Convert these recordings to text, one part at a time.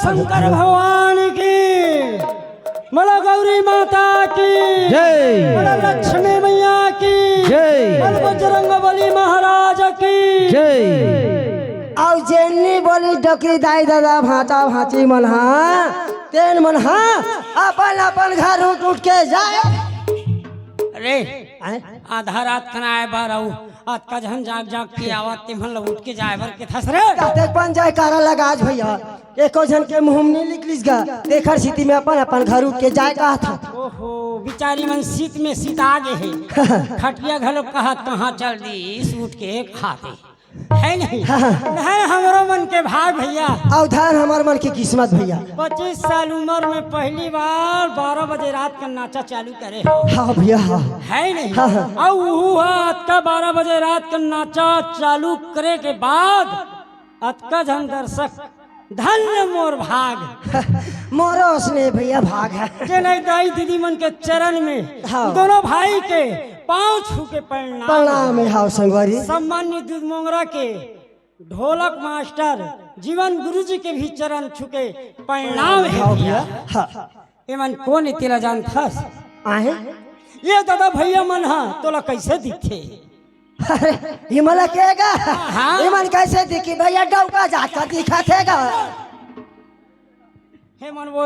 शंकर भगवान की, बोलो गौरी माता की जय, बोलो लक्ष्मी मैया की जय, बोलो बजरंगबली महाराज की जय। और जेन्नी बोली डोकरी दाई दादा भाता भाती मन तेन मन अपन अपन घर उठ उठ के जाए। अरे आधा रात कना आए बार आज का जहन जाग जाग के आवाज तिमन लोग उठ के जाए बर के थस रे कहते पन जाए कारा लगा आज भैया एको जन के मुंह में निकलिस गा देखर स्थिति में अपन अपन घर उठ के जाए कहा था। ओहो बिचारी मन शीत में शीत आगे है खटिया घलो कहा कहाँ चल दी सूट के खाते है नहीं है हमारो मन के भाग भैया अवधान हमार मन की किस्मत भैया। 25 साल उम्र में पहली बार 12 बजे रात का नाचा चालू करे हाँ भैया हाँ है नहीं अतका 12 बजे रात का नाचा चालू करे के बाद अतका जन दर्शक धन्य मोर भाग मोरो उसने भैया भाग है के नहीं दाई दीदी मन के चरण में हाँ। दोनों भाई के पांव छू के प्रणाम में हाउ संगवारी सम्मान्य दूध मोंगरा के ढोलक मास्टर जीवन गुरुजी के भी चरण छू के प्रणाम है भैया। एमन कौन इतना जान थस आहे ये दादा भैया मन हा तोला कैसे दिखे हिमला केगा हाँ। हिमन कैसे दिखी भैया डौका जाकर दिखा थेगा हे मन वो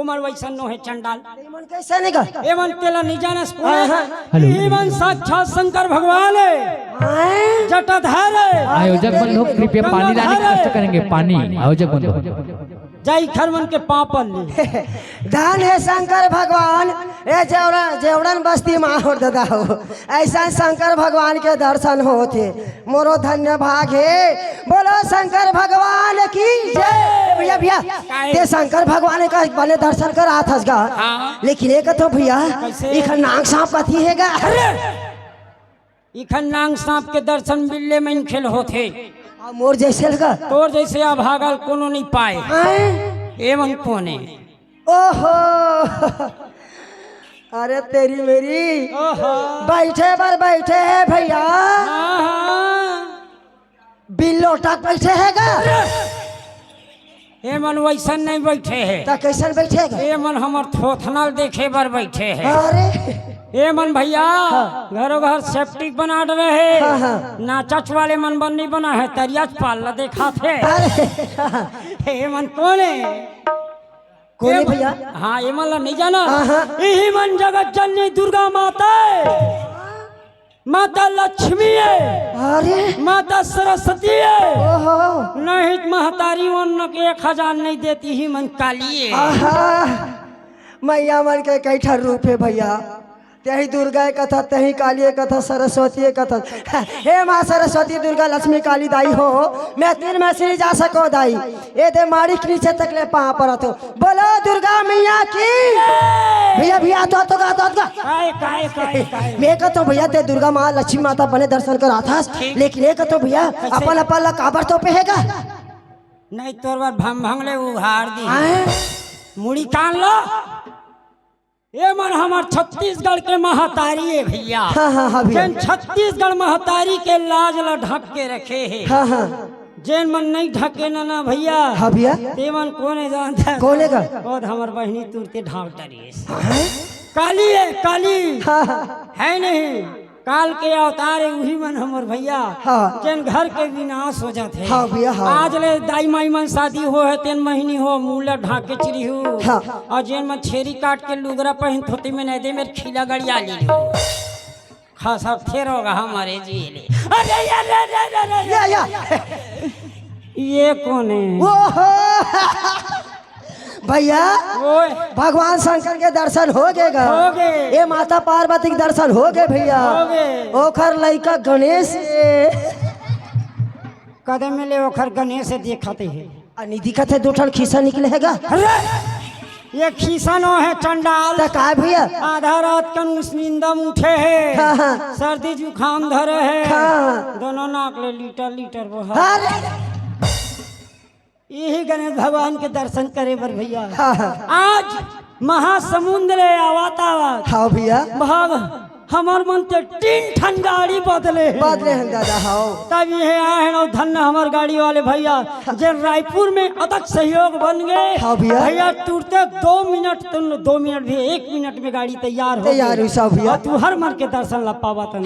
उमर वैसन नो है चंडाल हिमन कैसे निका एमन तेला नहीं जानस हाँ। एमन साक्षात शंकर भगवान है जटाधार है आयोजक बंधु कृपया पानी लाने का कष्ट करेंगे। पानी आयोजक बंधु जाई खर मन के पापल धन है शंकर भगवान ए जेवड़न बस्ती माहौर दादा हो ऐसा शंकर भगवान के दर्शन होते मोरो धन्य भाग है। बोलो शंकर भगवान की जय। भैया भैया ते शंकर भगवान का बने दर्शन कर आ था हाँ। लेकिन एक तो भैया इखन नाग सांप कथी हैगा इखन नाग सांप के दर्शन बिल्ले में खेल होते मोर जैसे लगा तोर जैसे आ भागल कोनो नहीं पाए एवं कोने ओहो अरे तेरी मेरी ओहो बैठे पर बैठे है भैया बिल्लो तक बैठे हैगा एमन वैसन नहीं बैठे है तो कैसे बैठेगा एमन हमर थोथनल देखे बर बैठे है अरे एमन भैया घरों घर सेफ्टी बना रहे नाचच वाले मन बन नहीं बना है तरिया पाल देखा थे एमन कोने कोने भैया हाँ एमन ला नहीं जाना यही मन जगत जननी दुर्गा माता माता लक्ष्मी है अरे माता सरस्वती है ओहो नहीं महतारी वन के 1000 नहीं देती ही मन काली है मैया मन के कैठा रूप है भैया तही दुर्गा कथा तही काली कथा सरस्वती कथा हे माँ सरस्वती दुर्गा लक्ष्मी काली दाई हो मैं तीन में से जा सको दाई ये दे मारी के नीचे तक ले पा पर तो बोलो दुर्गा मैया की भैया भैया तो मैं कहता हूँ भैया ते दुर्गा माँ लक्ष्मी माता बने दर्शन करा था लेकिन एक तो भैया अपन अपन काबर तो पेगा नहीं तोर बार भंगले उघाड़ दी मुड़ी कान लो ये मन हमार छत्तीसगढ़ के महतारी है भैया जैन छत्तीसगढ़ महतारी के लाज ला ढक के रखे है जैन मन नहीं ढके ना भैया भैया ते मन कोने जानता कोने का और हमार बहनी तुरते ढाव डरी काली है काली है नहीं काल के अवतार है वही मन हमर भैया जैन घर के विनाश हो जाते हैं भैया आज ले दाई माई मन शादी हो है तेन महीनी हो मूला ढाके चिरी हो और जैन मन छेरी काट के लुगरा पहन थोती में नहीं दे मेरे खिला गड़िया ली खास अब थे होगा हमारे जी ले अरे ये कौन है भैया भगवान शंकर के दर्शन हो गए ये माता पार्वती के दर्शन हो गए भैया ओखर लइका गणेश कदम में ले ओखर गणेश से देखते है अनि दिखत है दो ठन खीसा निकले हैगा। अरे ये खीसा नो है चंडाल। तो का भैया आधा रात का नींदम उठे है, हाँ। सर्दी जुकाम धरे है, हाँ। दोनों नाक ले लीटर लीटर बहा। अरे यही गणेश भगवान के दर्शन करे बर भैया। हाँ। आज महासमुद्र आवाता हाँ भैया भाग हमार मन ते 3 ठन गाड़ी बदले हैं दादा। हाँ तब ये आए हैं धन्य हमार गाड़ी वाले भैया जे रायपुर में अदक सहयोग बन गए। हाँ भैया। भैया टूटते 2 मिनट तुम 2 मिनट भी 1 मिनट में गाड़ी तैयार हुई सब भैया। और तू हर मन के दर्शन ला पावा तन।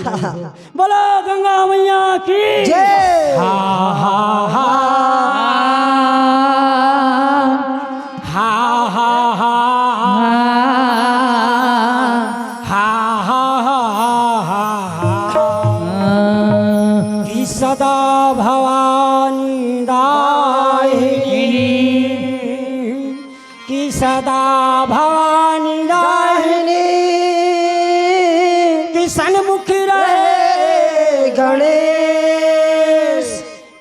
बोलो गंगा मैया की जय। हा हा हा हा हा हा सदा भवानी दाहिनी कि सदा भवानी दाहिनी कि सन्मुख रहे गणेश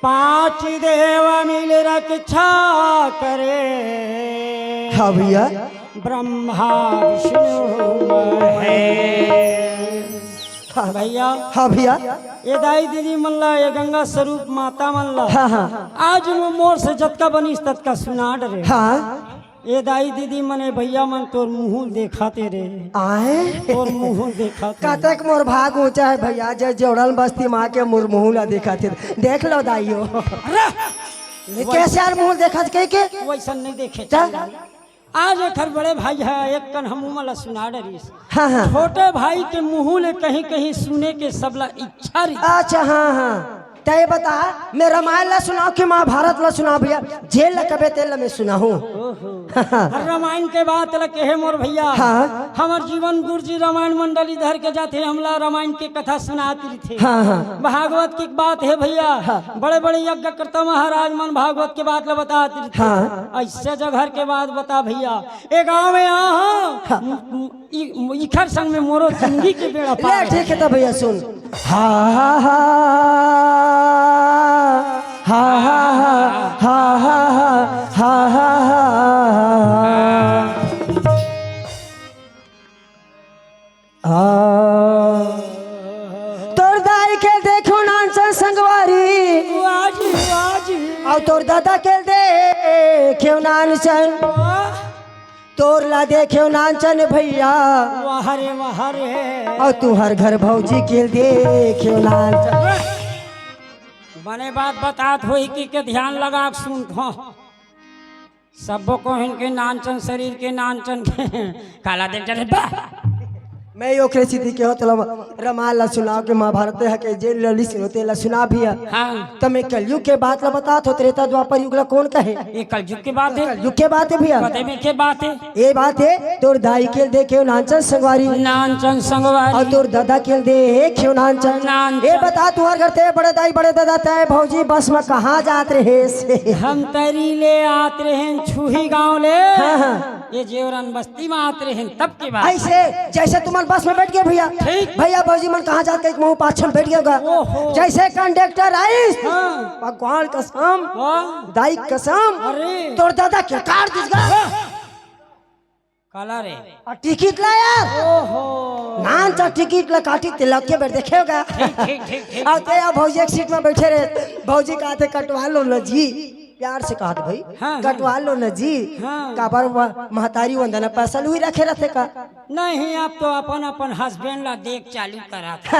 5 देव मिल रक्षा करे। हाँ भैया ब्रह्मा विष्णु महेश। भैया हाँ भैया ये दाई दीदी मल्ला ये गंगा स्वरूप माता मल्ला। हाँ हाँ आज मोर से जतका बनीस ततका सुना डरे। हाँ ये दाई दीदी मने भैया मन तोर मुँह देखाते रे आए तोर मुँह देखाते कतक मोर भाग ऊंचा है भैया जय जोड़ल बस्ती माँ के मुर मुँह देखा थे देख लो दाइयो कैसे यार मुँह देखा के वैसा नहीं देखे क्या? आज एक बड़े भाई है एक कन हम मला सुना डरीस। हाँ हाँ छोटे भाई के मुँह ले कहीं कहीं सुने के सबला इच्छा रही। अच्छा हाँ हाँ तय बता मैं रामायण ला सुनाओ कि महाभारत ला सुनाओ भैया जेल ला कबे तेल मैं सुना हूँ। रामायण के बात लगे है मोर भैया। हाँ। हमार जीवन गुरु जी रामायण मंडली धर के जाते हमला रामायण की कथा सुनाती थे। हाँ हाँ भागवत की बात है भैया। बड़े बड़े यज्ञ करता महाराज मन भागवत के बात ला बताते थे। हाँ। ऐसे जगह के बात बता भैया एक गाँव में यहाँ इखर संग में मोरो जिंदगी के बेड़ा पार। ठीक है तब भैया सुन हा हा हा हा हा हा हा हा हा तोर दाई के देखो नानसन संगवारी और तोर दादा के देखो नानसन तोर ला देखो नानसन भैया वहरे और तू हर घर भौजी के देखो नानसन। बने बात बातात हो कि ध्यान लगा सुन सबको को इनके नानचन शरीर के नानचन के काला देख चले बा मैं ओकरे सिद्धि के होतला रामायण ला सुनाओ के महाभारत है के जेल लली सिरोते ला सुना भी है। हाँ तो मैं कलयुग के बात ला बतात हो त्रेता द्वापर युग ला कौन कहे ये कलयुग की बात है। कलयुग के बात है भैया पते में के बात है। ये बात है तोर दाई के देखे नानचन संगवारी नानचन संगवारी और तोर दादा के देखे नानचन। ये बता तू हर घर ते बड़े दाई बड़े दादा ते भौजी बस में कहाँ जात रहे से हम तरी ले आत रहे छुही गाँव ले। हाँ। ये जेवरन बस्ती में आत रहे तब की बात ऐसे जैसे तुम बस में बैठ गए भैया ठीक। भैया भौजी मन कहाँ जाते एक मुँह पाछल बैठ गया ओहो। जैसे कंडक्टर आई हाँ। भगवान कसम वाह। दाई कसम अरे तोर दादा क्या काट दीजिएगा काला रे और टिकट ला यार ओहो नान चा टिकट ला काटी तिलक के बैठ देखेगा ठीक ठीक ठीक आते यार भौजी एक सीट में बैठे रहे भौजी कहते कटवा लो न जी प्यार से कहा भाई हाँ, कटवा लो न जी हाँ। काबर महतारी वंदना पैसा लुई रखे रहते का नहीं आप तो अपन अपन हस्बैंड ला देख चालू करा था।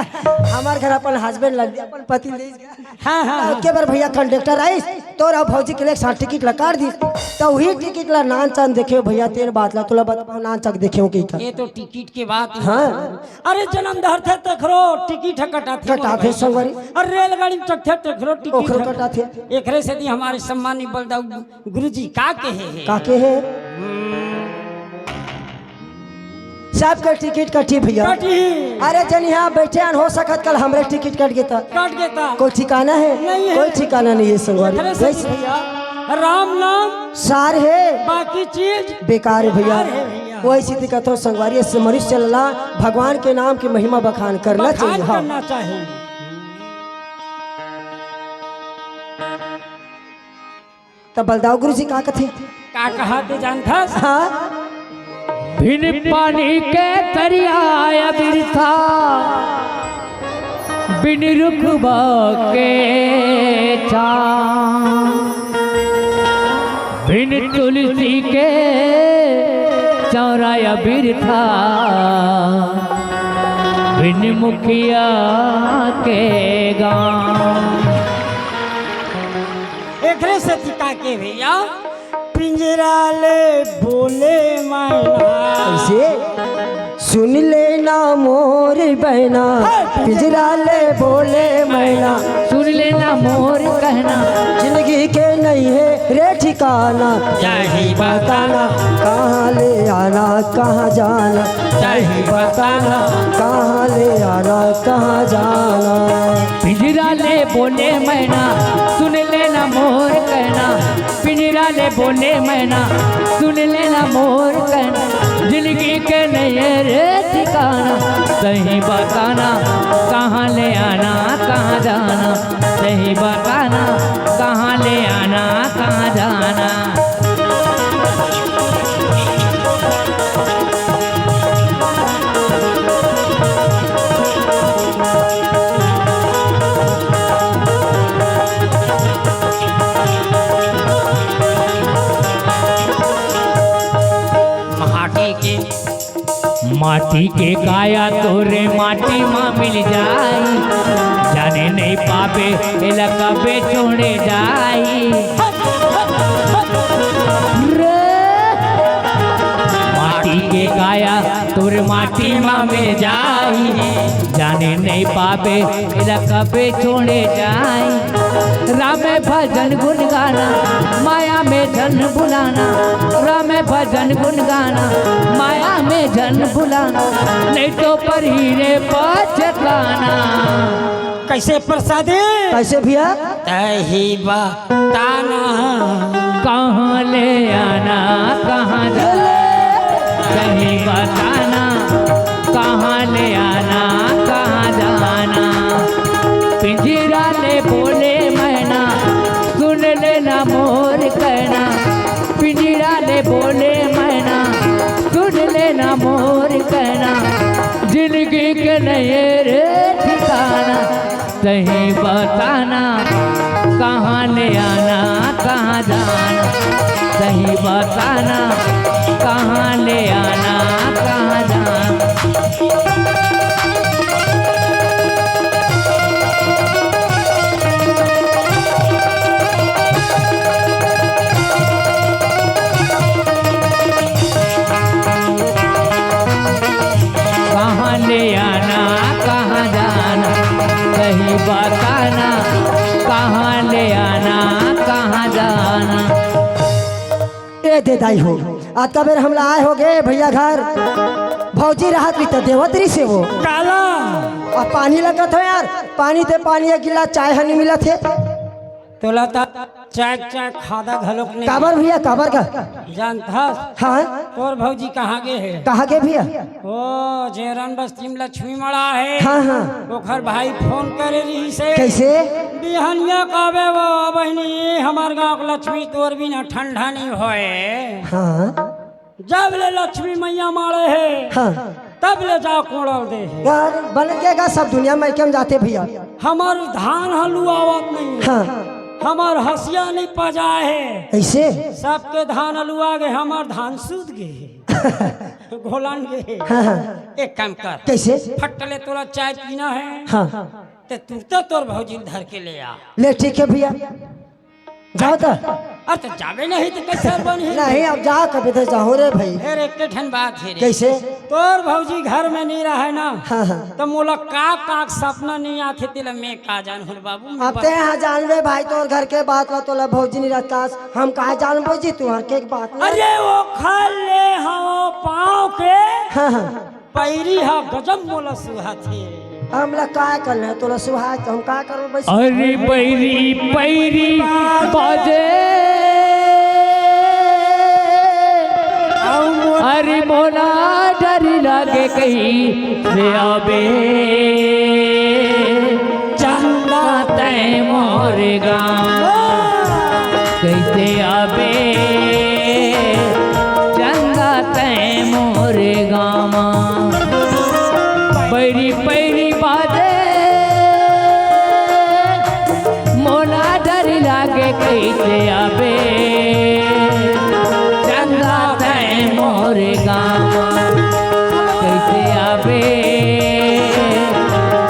हमार घर अपन हस्बैंड लग गया अपन पति ले हाँ हाँ के बार भैया कंडक्टर आई तो अब भौजी के लिए 60 टिकट ला काट दी तो वही टिकट ला नान चांद देखे भैया तेरे बात ला तुला बता नान चक देखे की ये तो टिकट के बात है। हाँ। अरे जन्म धरते तकरो टिकट कटा थे कटा थे संगवारी और रेलगाड़ी में चकथे तकरो ओखरो टिकट कटा थे एकरे से दी हमारे सम्मानी बलदाऊ गुरुजी का कहे है काके है सबका टिकट कटी भैया कटी अरे जन यहाँ बैठे अन हो सकत कल हमरे टिकट कट गया कट गया कोई ठिकाना है नहीं है। कोई ठिकाना नहीं है संगवारी एकरे से दी भैया राम नाम सार है बाकी चीज बेकार है भैया बेकार है भैया। वही स्थिति कथो संगवारी से मनुष्य चलना भगवान के नाम की महिमा बखान करना बखान चाहिए हाँ। करना चाहिए। तब बलदाव गुरु जी का कथे का कहा ते जानथस? हाँ बिन पानी के दरिया बिरथा बिन रुखबा के छाँव बिन तुलसी के चौराया बिरथा बिन मुखिया के गाँव। एकरे से टिका के भैया पिंजरा ले बोले मैना ऐसे सुन लेना मोर बहना पिंजरा ले बोले मैना सुन लेना मोर कहना जिंदगी के नहीं है रे ठिकाना यही बताना कहाँ ले आना कहाँ जाना यही बताना कहाँ ले आना कहाँ जाना। पिंजरा ले बोले मैना सुन लेना मोर कहना पिंजरा ले बोले मैना सुन लेना मोर कहना जिंदगी के नहीं रे ठिकाना सही बताना कहाँ ले आना कहाँ जाना सही बताना कहाँ ले आना कहाँ जाना। माटी के काया तोरे माटी माँ मिल जाई जाने नहीं पावे कबे छोड़े जाई। माटी के काया तोरे माटी माँ मिल जाई जाने नहीं पावे कबे छोड़े जाई। राम भजन गुन गाना माया में जन बुलाना राम भजन गुन गाना माया में जन बुलाना नहीं तो पर हीरे पछताना। कैसे प्रसादे कैसे भैया तही बताना कहाँ ले आना कहाँ जाना सही बताना कहाँ ले आना कहाँ जाना। पिंजरा ले बोले मैना सुन लेना मोर कहना पिंजरा ले बोले मैना सुन लेना मोर कहना जिंदगी के नहीं रे ठिकाना सही बताना कहाँ ले आना कहाँ जाना सही बताना कहाँ ले आना कहाँ जाना। कहाँ ले आना कहाँ जाना सही बताना कहाँ ले आना कहाँ जाना। ए दे दाई हो आज का बेर हमला आए हो गए भैया घर भौजी राहत भी तो देवतरी से वो काला और पानी लगा था यार पानी थे पानी एक गिलास चाय हनी मिला थे तोला ता चाय चाय खादा घलोक नहीं काबर भैया काबर का जानथस? हाँ तोर भौजी कहाँ गे है? कहा के भैया ओ जेरन बस्ती में लक्ष्मी मड़ा है। हाँ हाँ ओखर भाई फोन करे रही से कैसे बिहनिया कहबे वो बहनी हमार गाँव के लक्ष्मी तोर भी ना ठंडा नहीं होए हाँ जब ले लक्ष्मी मैया मारे है हाँ तब ले जा कोड़ल दे है। यार बन गएगा सब दुनिया में क्यों जाते भैया हमार धान हलुआवत नहीं है। हाँ हमार हसिया नहीं पजा है ऐसे सबके धान हलुआ गए हमार धान सूद गए घोलन गए। हाँ हाँ एक काम कर कैसे फटले तोरा चाय पीना है हाँ ते तू तो तोर भौजी धर के ले आ। ले ठीक है भैया जाओ तो अरे तो जावे नहीं तो कैसे बनी नहीं अब जा कभी तो जाओ रे भाई फिर एक ठन बात है रे। कैसे तोर भौजी घर में नहीं रहे ना हाँ हाँ तो मोला का सपना नहीं आते तिला मैं का जान हुल बाबू अब ते यहाँ जानबे भाई तोर घर के बात ला तोला भौजी नहीं रहता हम कहा जान भौजी तू हर के बात ला। अरे वो खल ले हवा पाँव के हाँ हाँ पैरी हा गजब मोला सुहा थे हम लोग का कर रहे तोला सुहा तो हम का करो बस अरे पैरी पैरी बाजे अरे मोला डर लागे कहीं से आबे चंदा तय मोर गाँव कैसे आवे चंदा तय मोरे गामा पैरी पैरी बाजे मोला डर लागे कैसे आवे चंदा तय मोरे गामा कैसे आवे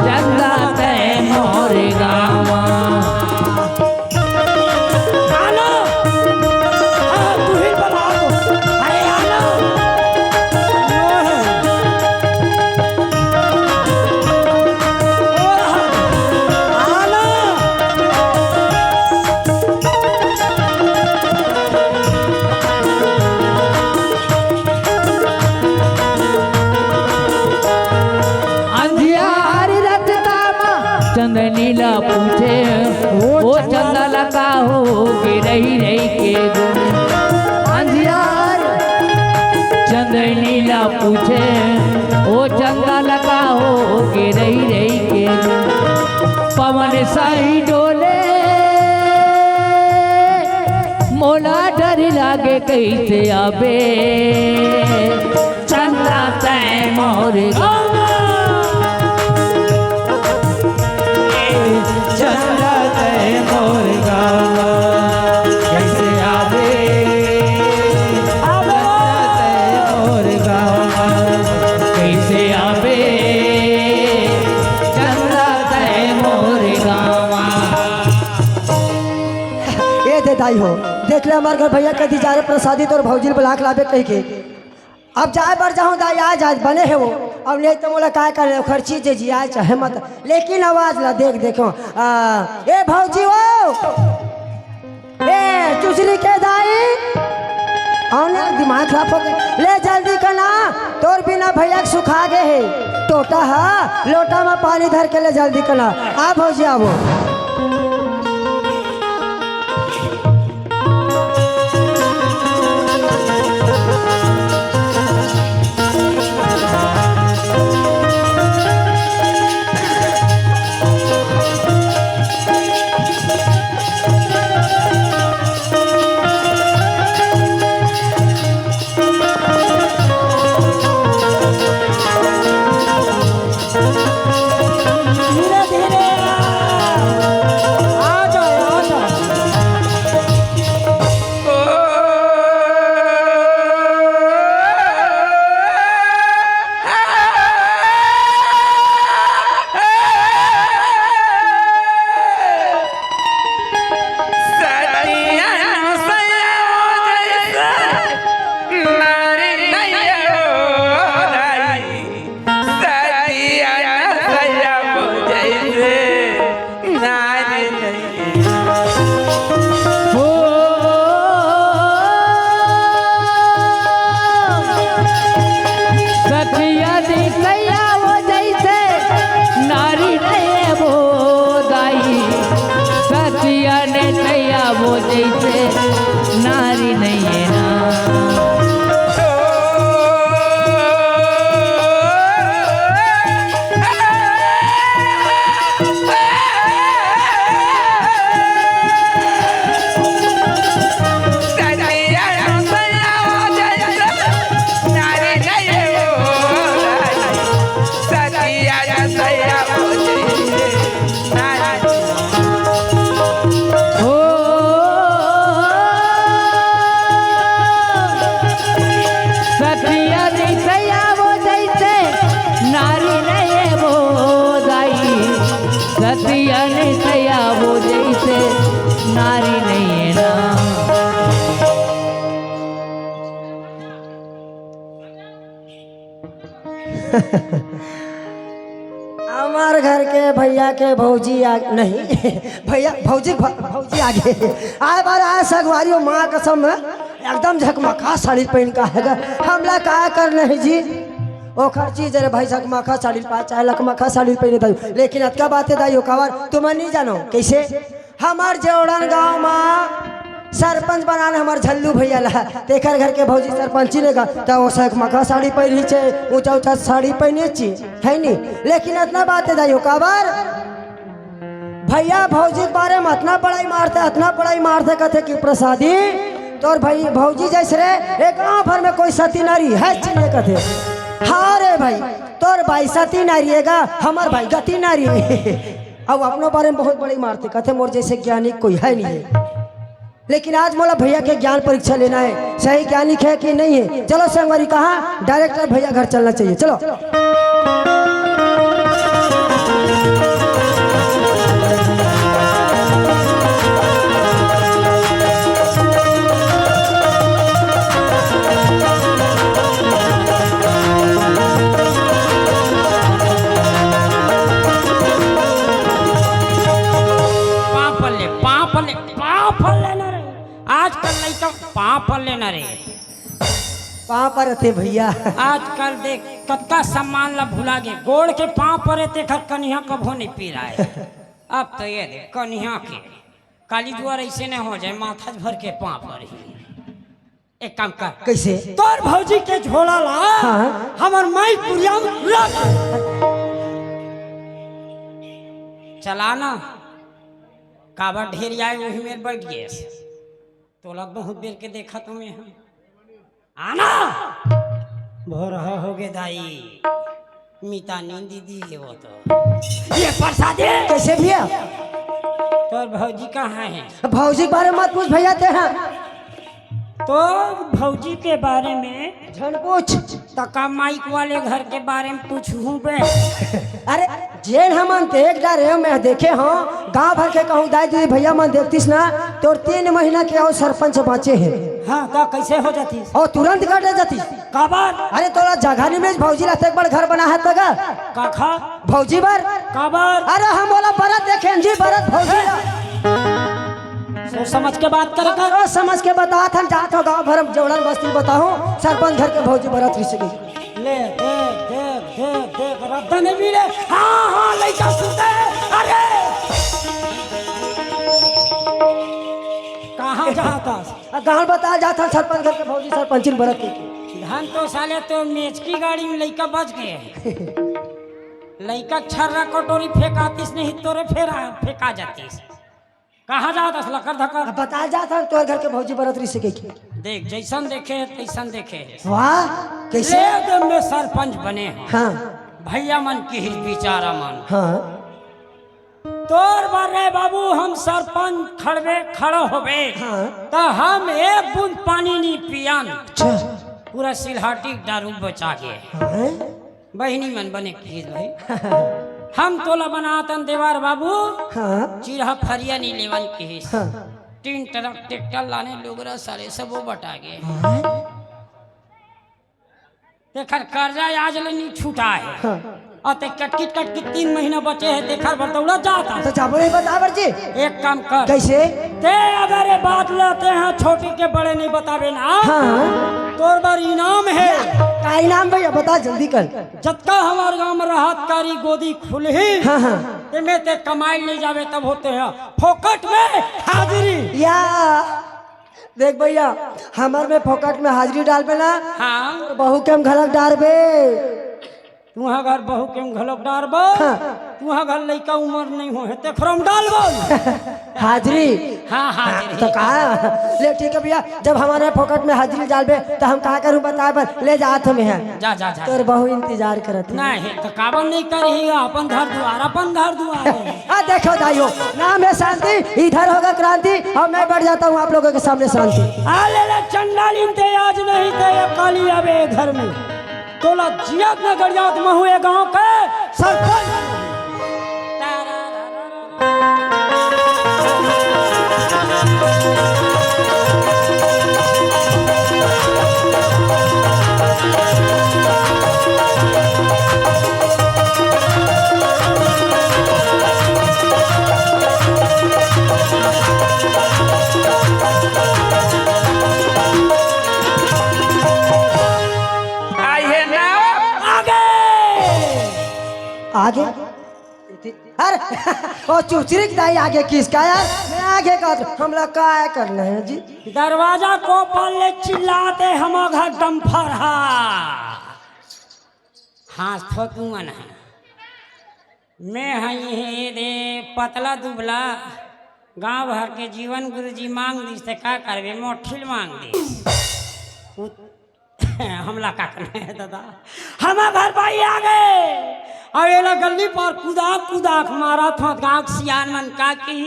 चंदा तय मोरे गामा आलो हाँ तू ही बना दो अरे आलो आलो अंधियार रचता चंदनीला पूछे ओ चंदा लगा हो रही रही के गुण अंधियार चंदनीला पूछे ओ चंदा लगा हो रही रही के गुण पवन साई डोले मोला डर लागे कैसे आवे चंदा तय मोरे चंदा तय मोर गावा कैसे आवे चंदा तय मोर गावा कैसे आवे चंदा तय मोर गावा ए दे दाई हो देख ले हमारे घर भैया कदी जा रहे प्रसादी तो भौजी बुलाक लावे कह के अब जाए बर जाऊँ दाई आज आज बने है वो अब नहीं तो बोला काय कर खर्ची जे जी आज चाहे मत लेकिन आवाज ला देख देखो ए भौजी वो ए चुचरी के दाई औने दिमाग खराब हो गए ले जल्दी कना तोर बिना भैया के सुखा गए है टोटा हा लोटा में पानी धर के ले जल्दी कना आ भौजी आवो धीरे धीरे आ जाओ आ जाओ हो सतिया दी सैया वो जैसे नारी नहीं वो दाई सतिया ने सैया वो जैसे नारी नहीं है ना हो सतिया दी सैया वो जैसे नारी नहीं वो दाई सतिया ने सैया वो जैसे नारी नहीं है ना हमार घर के भैया के भौजी आ नहीं भैया भौजी भौजी आगे आए बार आए सगवारी माँ कसम एकदम झकमका साड़ी पहन का है हमला का कर नहीं जी ओखर चीज रे भाई झकमका साड़ी पा चाहे लकमका साड़ी पहने दाई लेकिन अतका बात है दाई ओकावर तुम नहीं जानो कैसे हमार जेवड़न गाँव में सरपंच बनाने हमार झल्लू भैया ला तेकर घर के भौजी सरपंची ने कहा तो वो झकमका साड़ी पहनी छे ऊंचा ऊंचा साड़ी पहने छी है नी लेकिन इतना बात है दाई ओकावर भैया भौजी के बारे में इतना बड़ाई मारते कहते कि प्रसादी तोर भाई भौजी जैसे रे एक गाँव भर में कोई सती नारी है चिन्ह कहते। हाँ रे भाई तोर भाई सती नारी हैगा, हमार भाई गति नारी अब अपनों बारे में बहुत बड़ी मारते कहते मोर जैसे ज्ञानी कोई है नहीं है। लेकिन आज मोला भैया के ज्ञान परीक्षा लेना है, सही ज्ञानिक है कि नहीं है। चलो संगवारी कहा डायरेक्टर भैया घर चलना चाहिए। चलो पापड़ लेना रे पाँव पर रहते भैया। आजकल देख कत्ता सम्मान ला भुला गए, गोड़ के पाँव पर रहते खर कन्या कभो नहीं पी रहा है। अब तो ये देख कन्या के काली द्वार ऐसे न हो जाए माथा भर के पाँव पर ही। एक काम कर कैसे तोर भौजी के झोला ला हाँ। हमार माई पुरिया रख चला ना काबर ढेर आए वही में बैठ गए तो लग बहुत बेर के देखा तुम्हें हम आना भोर हो गए दाई मीता नींद दीदी है वो तो ये प्रसाद है। कैसे भैया तो भौजी कहाँ है? भौजी के बारे में मत पूछ भैया ते हैं तो भौजी के बारे में झन पूछ तका माइक वाले घर के बारे में पूछूं बे। अरे जेन हम देख डारे मैं देखे हाँ गांव भर के कहूँ दाई दीदी भैया मन देखतीस ना तो 3 महीना के और सरपंच बाँचे हैं। हाँ तो कैसे हो जाती और तुरंत कट जाती काबर? अरे तोरा जगह नहीं मिल भौजी रहते एक बार घर बना है तगा काखा भौजी बार काबर? अरे हम बोला बरत देखे जी बरत भौजी सोच समझ के बात कर रोज समझ के बता था जात हो गाँव भर जोड़न बस्ती बताओ सरपंच घर के भौजी बरत रही सके ले देख देख देख देख रद्दा नहीं मिले। हाँ हाँ लइका सुनते अरे कहाँ जाता गाँव बता जाता सरपंच घर के भौजी सरपंच बरत के धान तो साले तो मेच की गाड़ी में लइका बच गए लइका छर्रा कटोरी फेंकातीस नहीं तोरे फेंका जातीस। कहाँ जाता लकर धकर बता जाता तोर घर के भौजी बरत रही सके देख जैसन देखे तैसन देखे। वाह कैसे में सरपंच बने हैं हाँ भैया मन की बेचारा मन हाँ तोर बारे बाबू हम सरपंच खड़ा होबे हाँ तो हम एक बूंद पानी नहीं पियन अच्छा पूरा सिलहाटी दारू बचा के हाँ बहनी मन बने की भाई हम तोला बनातन देवार बाबू हाँ चिरहा फरिया नहीं लेवन के हाँ 3 ट्रक ट्रैक्टर लाने लोगरा सारे सब वो बटा गए देखर कर्जा आज नहीं छूटा है हाँ और ते कटकिट 3 महीना बचे हैं देखर भर दौड़ा जाता तो चाबो नहीं बता बरजी एक काम कर कैसे ते अगर ये बात लेते हैं छोटी के बड़े नहीं बतावे ना हाँ तोर बार इनाम है का इनाम भैया बता जल्दी कर जत्का हमारे गांव में राहत कारी गोदी खुली हाँ हाँ ते में ते कमाई नहीं जावे तब होते हैं फोकट में हाजिरी। या देख भैया हमार में फोकट में हाजिरी डाल पे ना हाँ बहू के हम घलक डालबे तुहा घर बहू के घलोक डालबो तुहा घर लइका उम्र नहीं हो है ते फ्रॉम डालबो हाजिरी हाँ हाजिरी तो कहा ले ठीक है भैया जब हमारे फोकट में हाजिरी डालबे तो हम कहा करूँ बताए पर ले जात हमें है जा जा जा तोर बहू इंतजार करत नहीं तो काबन नहीं करी अपन घर दुआर हाँ देखो दाइयो नाम है शांति इधर होगा क्रांति और मैं बढ़ जाता हूँ आप लोगों के सामने शांति आले चंडाल इंते आज नहीं थे काली आवे घर में तोला जियात न गड़ियात महुए गांव के सरपंच आगे अरे ओ चुचरी दाई आगे किसका यार मैं आगे का हम लोग का करना है जी दरवाजा को पल्ले चिल्लाते हम घर डम्फर हाथ ठोकूंगा ना मैं हई दे पतला दुबला गांव भर के जीवन गुरु जी मांग दी से का करबे मोठिल मांग दी हमला का करना है दादा हमार घर भाई आ गए और ये गली पर कुदाक कुदाक मारा था गाँव सियान मन का की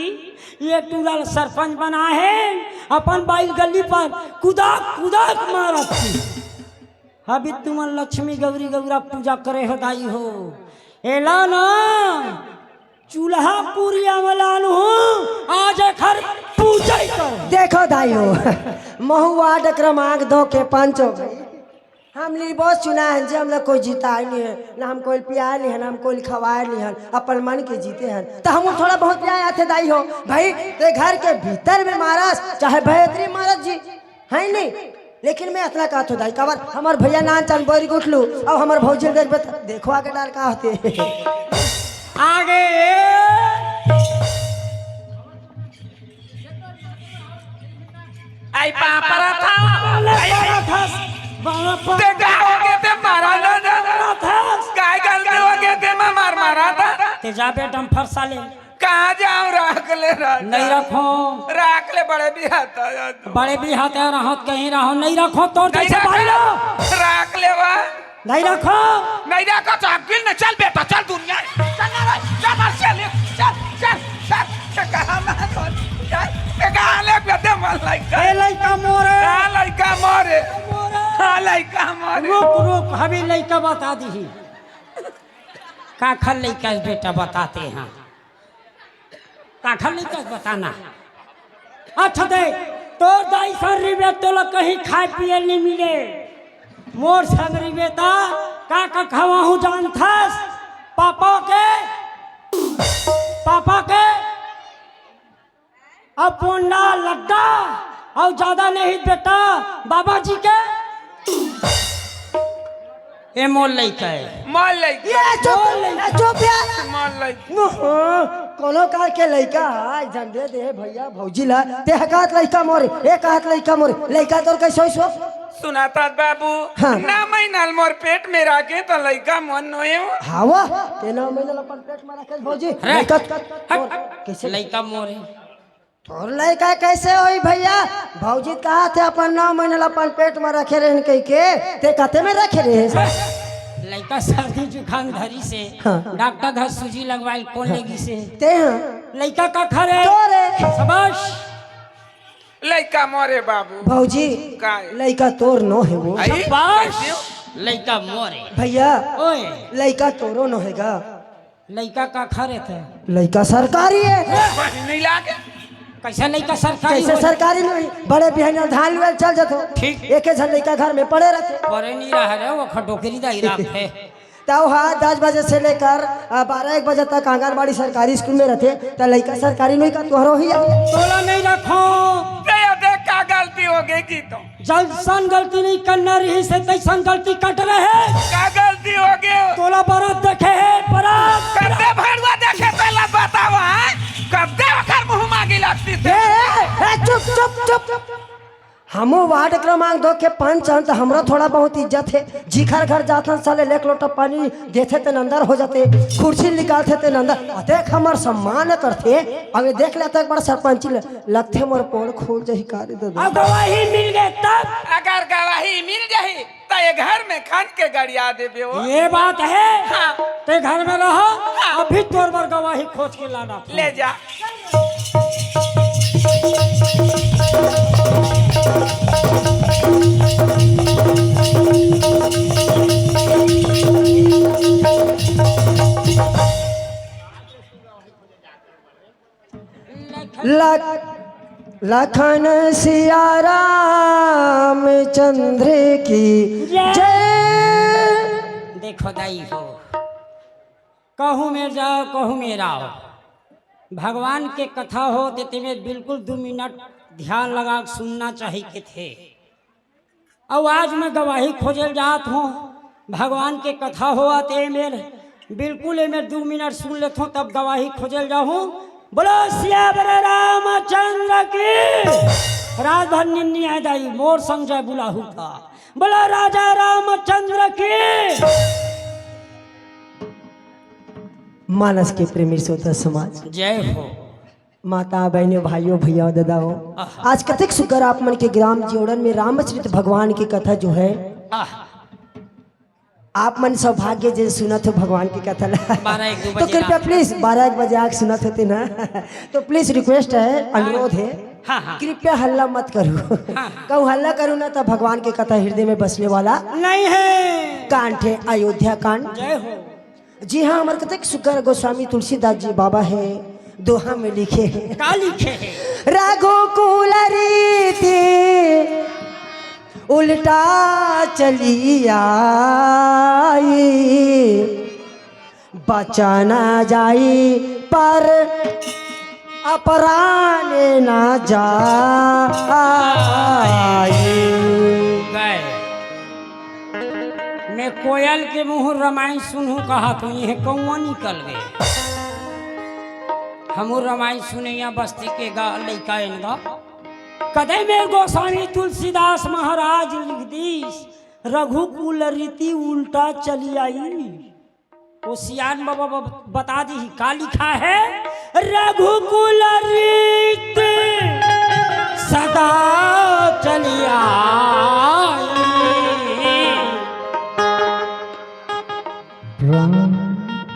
ये टूरल सरपंच बना है अपन बाई गली पर कुदाक कुदाक मारा थी अभी तुमन लक्ष्मी गौरी गौरा पूजा करे हो दाई हो एला ना चूल्हा पूरिया मलान हूँ आज घर पूजा कर देखो दाइयो महुआ क्रमांक 2 के 5 हो गई हम लिए बहुत चुना है जी हम लोग कोई जीता नहीं है ना हम कोई पिया नहीं है ना हम कोई खवाए नहीं है अपन मन के जीते हैं तो हम थोड़ा बहुत पिया थे दाई हो भाई ते घर के भीतर में महाराज चाहे बेहतरी महाराज जी है नहीं लेकिन मैं इतना कहा तो दाई कवर हमार भैया नान चल बोरी उठ लू अब हमार भौजी देखो आगे डाल का होते आगे आई पापरा था ते गाओगे ते मारा ना काय गलती हो गए ते मैं मारा था ते जा बेटा फरसा ले कहाँ जाऊँ राख ले नहीं रखो राख ले बड़े भी आता बड़े भी हाथ है राहत कहीं रहो नहीं रखो तो जैसे भाई लो राख ले वा नहीं रखो तो अब्दुल ने चल बेटा चल दुनिया चल कहाँ ले बेटे मन लइका मोरे लइका मोरे लइका मोरे रुक रुक हमें लइका बता दी काखल लइका बेटा बताते हैं काखल लइका बताना अच्छा देख तोर दाई सर तो कहीं खाए पिए नहीं मिले मोर संगरी बेटा का खवा हूँ जान थस पापा के अब पोंडा लड्डा और ज्यादा नहीं बेटा बाबा जी के ए मोल लइका है मोल लइका ये चुप यार मोल लइका कोनो कार के लइका है झंडे दे भैया भौजी ला ते हकात लइका मोरे एक हाथ लइका मोरे लइका तोर कैसे होइस हो सुनाता बाबू हाँ। ना महीना मोर पेट में राखे तो लइका मन नोए हावा ते 9 महीना अपन पेट में रखे भौजी लइका कैसे लइका मोरे तोर लइका कैसे होई भैया भौजी कहा थे अपन 9 महीना अपन पेट में रखे रहन कह के ते कते में रखे रहे लइका सर्दी जुकाम धरी से हाँ। डॉक्टर घर सूजी लगवाई कौन लेगी से ते लइका का खरे तोरे शाबाश लइका मोरे बाबू भौजी काय लइका तोर नो है वो आई शाबाश लइका मोरे भैया ओए लइका तोरो नो हैगा लइका का खरे थे लइका सरकारी है नहीं लागे कैसे लइका सरकारी कैसे होई? सरकारी नहीं बड़े बिहान धान लुएल चल जातो ठीक। एक झन लइका घर में पड़े रहते परे नहीं रह रहे वो खटोकरी दाई रखे तो हाँ 10 बजे से लेकर 12-1 बजे तक आंगनबाड़ी सरकारी स्कूल में रहते तो लइका सरकारी नहीं का तोहरो ही तोला नहीं रखो देख क्या गलती हो गई की तो जल्सन गलती नहीं करना रही से तैसन गलती कट रहे क्या गलती हो गई तोला बरात देखे है बरात कद्दे भरवा देखे पहले बताओ कद्दे वकर मुंह मांगी लगती थी चुप चुप चुप हमो वार्ड क्रमांक 2 के 5 हैं तो हमरा थोड़ा बहुत इज्जत है जीखर घर जाथन साले 1 लोटा पानी देते ते अंदर हो जाते कुर्सी निकालते ते अंदर देख हमर सम्मान करते अब देख लेता एक बड़ा सरपंच लगते मोर पोड़ खोल जही कारी दे अब गवाही मिल गए तब अगर गवाही मिल जाही तो ये घर में खन के गड़िया देबे वो ये बात है हाँ। ते घर में रहो अभी तोर पर गवाही खोज के लाना ले जा लखन सिया राम चंद्र की जय। देखो दाई हो कहूँ में जाओ कहूँ में आओ भगवान के कथा हो देते में बिल्कुल 2 मिनट ध्यान लगा सुनना चाहिए थे और आज मैं गवाही खोजल जात हूँ भगवान के कथा हो आते मेरे बिल्कुल मैं 2 मिनट सुन लेता हूँ तब गवाही खोजल जाऊँ बोलो सियावर रामचंद्र की रात भर निन्नी है दाई मोर संजय बुलाहू था बोलो राजा रामचंद्र की मानस के प्रेमी श्रोता समाज, जय हो। माता बहनों भाइयों भैया दादाओं, आज कथिक सुकर आप मन के ग्राम जोड़न में रामचरित भगवान की कथा जो है आह, आप मन सौभाग्य जे सुनत हो भगवान की कथा 12-1 तो बजे कृपया प्लीज 12-1 बजे आग सुनत होते ना तो प्लीज रिक्वेस्ट है, अनुरोध है, हाँ हाँ कृपया हल्ला मत करो। कहूँ हल्ला करूँ ना तो भगवान की कथा हृदय में बसने वाला नहीं है। कांड है अयोध्या कांड। जय हो। जी हाँ, हमारे कथिक सुकर गोस्वामी तुलसीदास जी बाबा है, दोहा में लिखे हैं का लिखे है? रघुकुल रीति उल्टा चली आई, बचाना जाई पर अपराने ना जाई। गए मैं कोयल के मुँह रामायण सुनूं कहा तो ये कौआ निकल गए। हमू रामायण सुनैया बस्ती के गा लैका इनका कदे में गोस्वामी तुलसीदास महाराज लिख दीस रघुकुल रीति उल्टा चली आई। वो सियान बाबा बता दी का लिखा है, रघुकुल रीति सदा चली आई।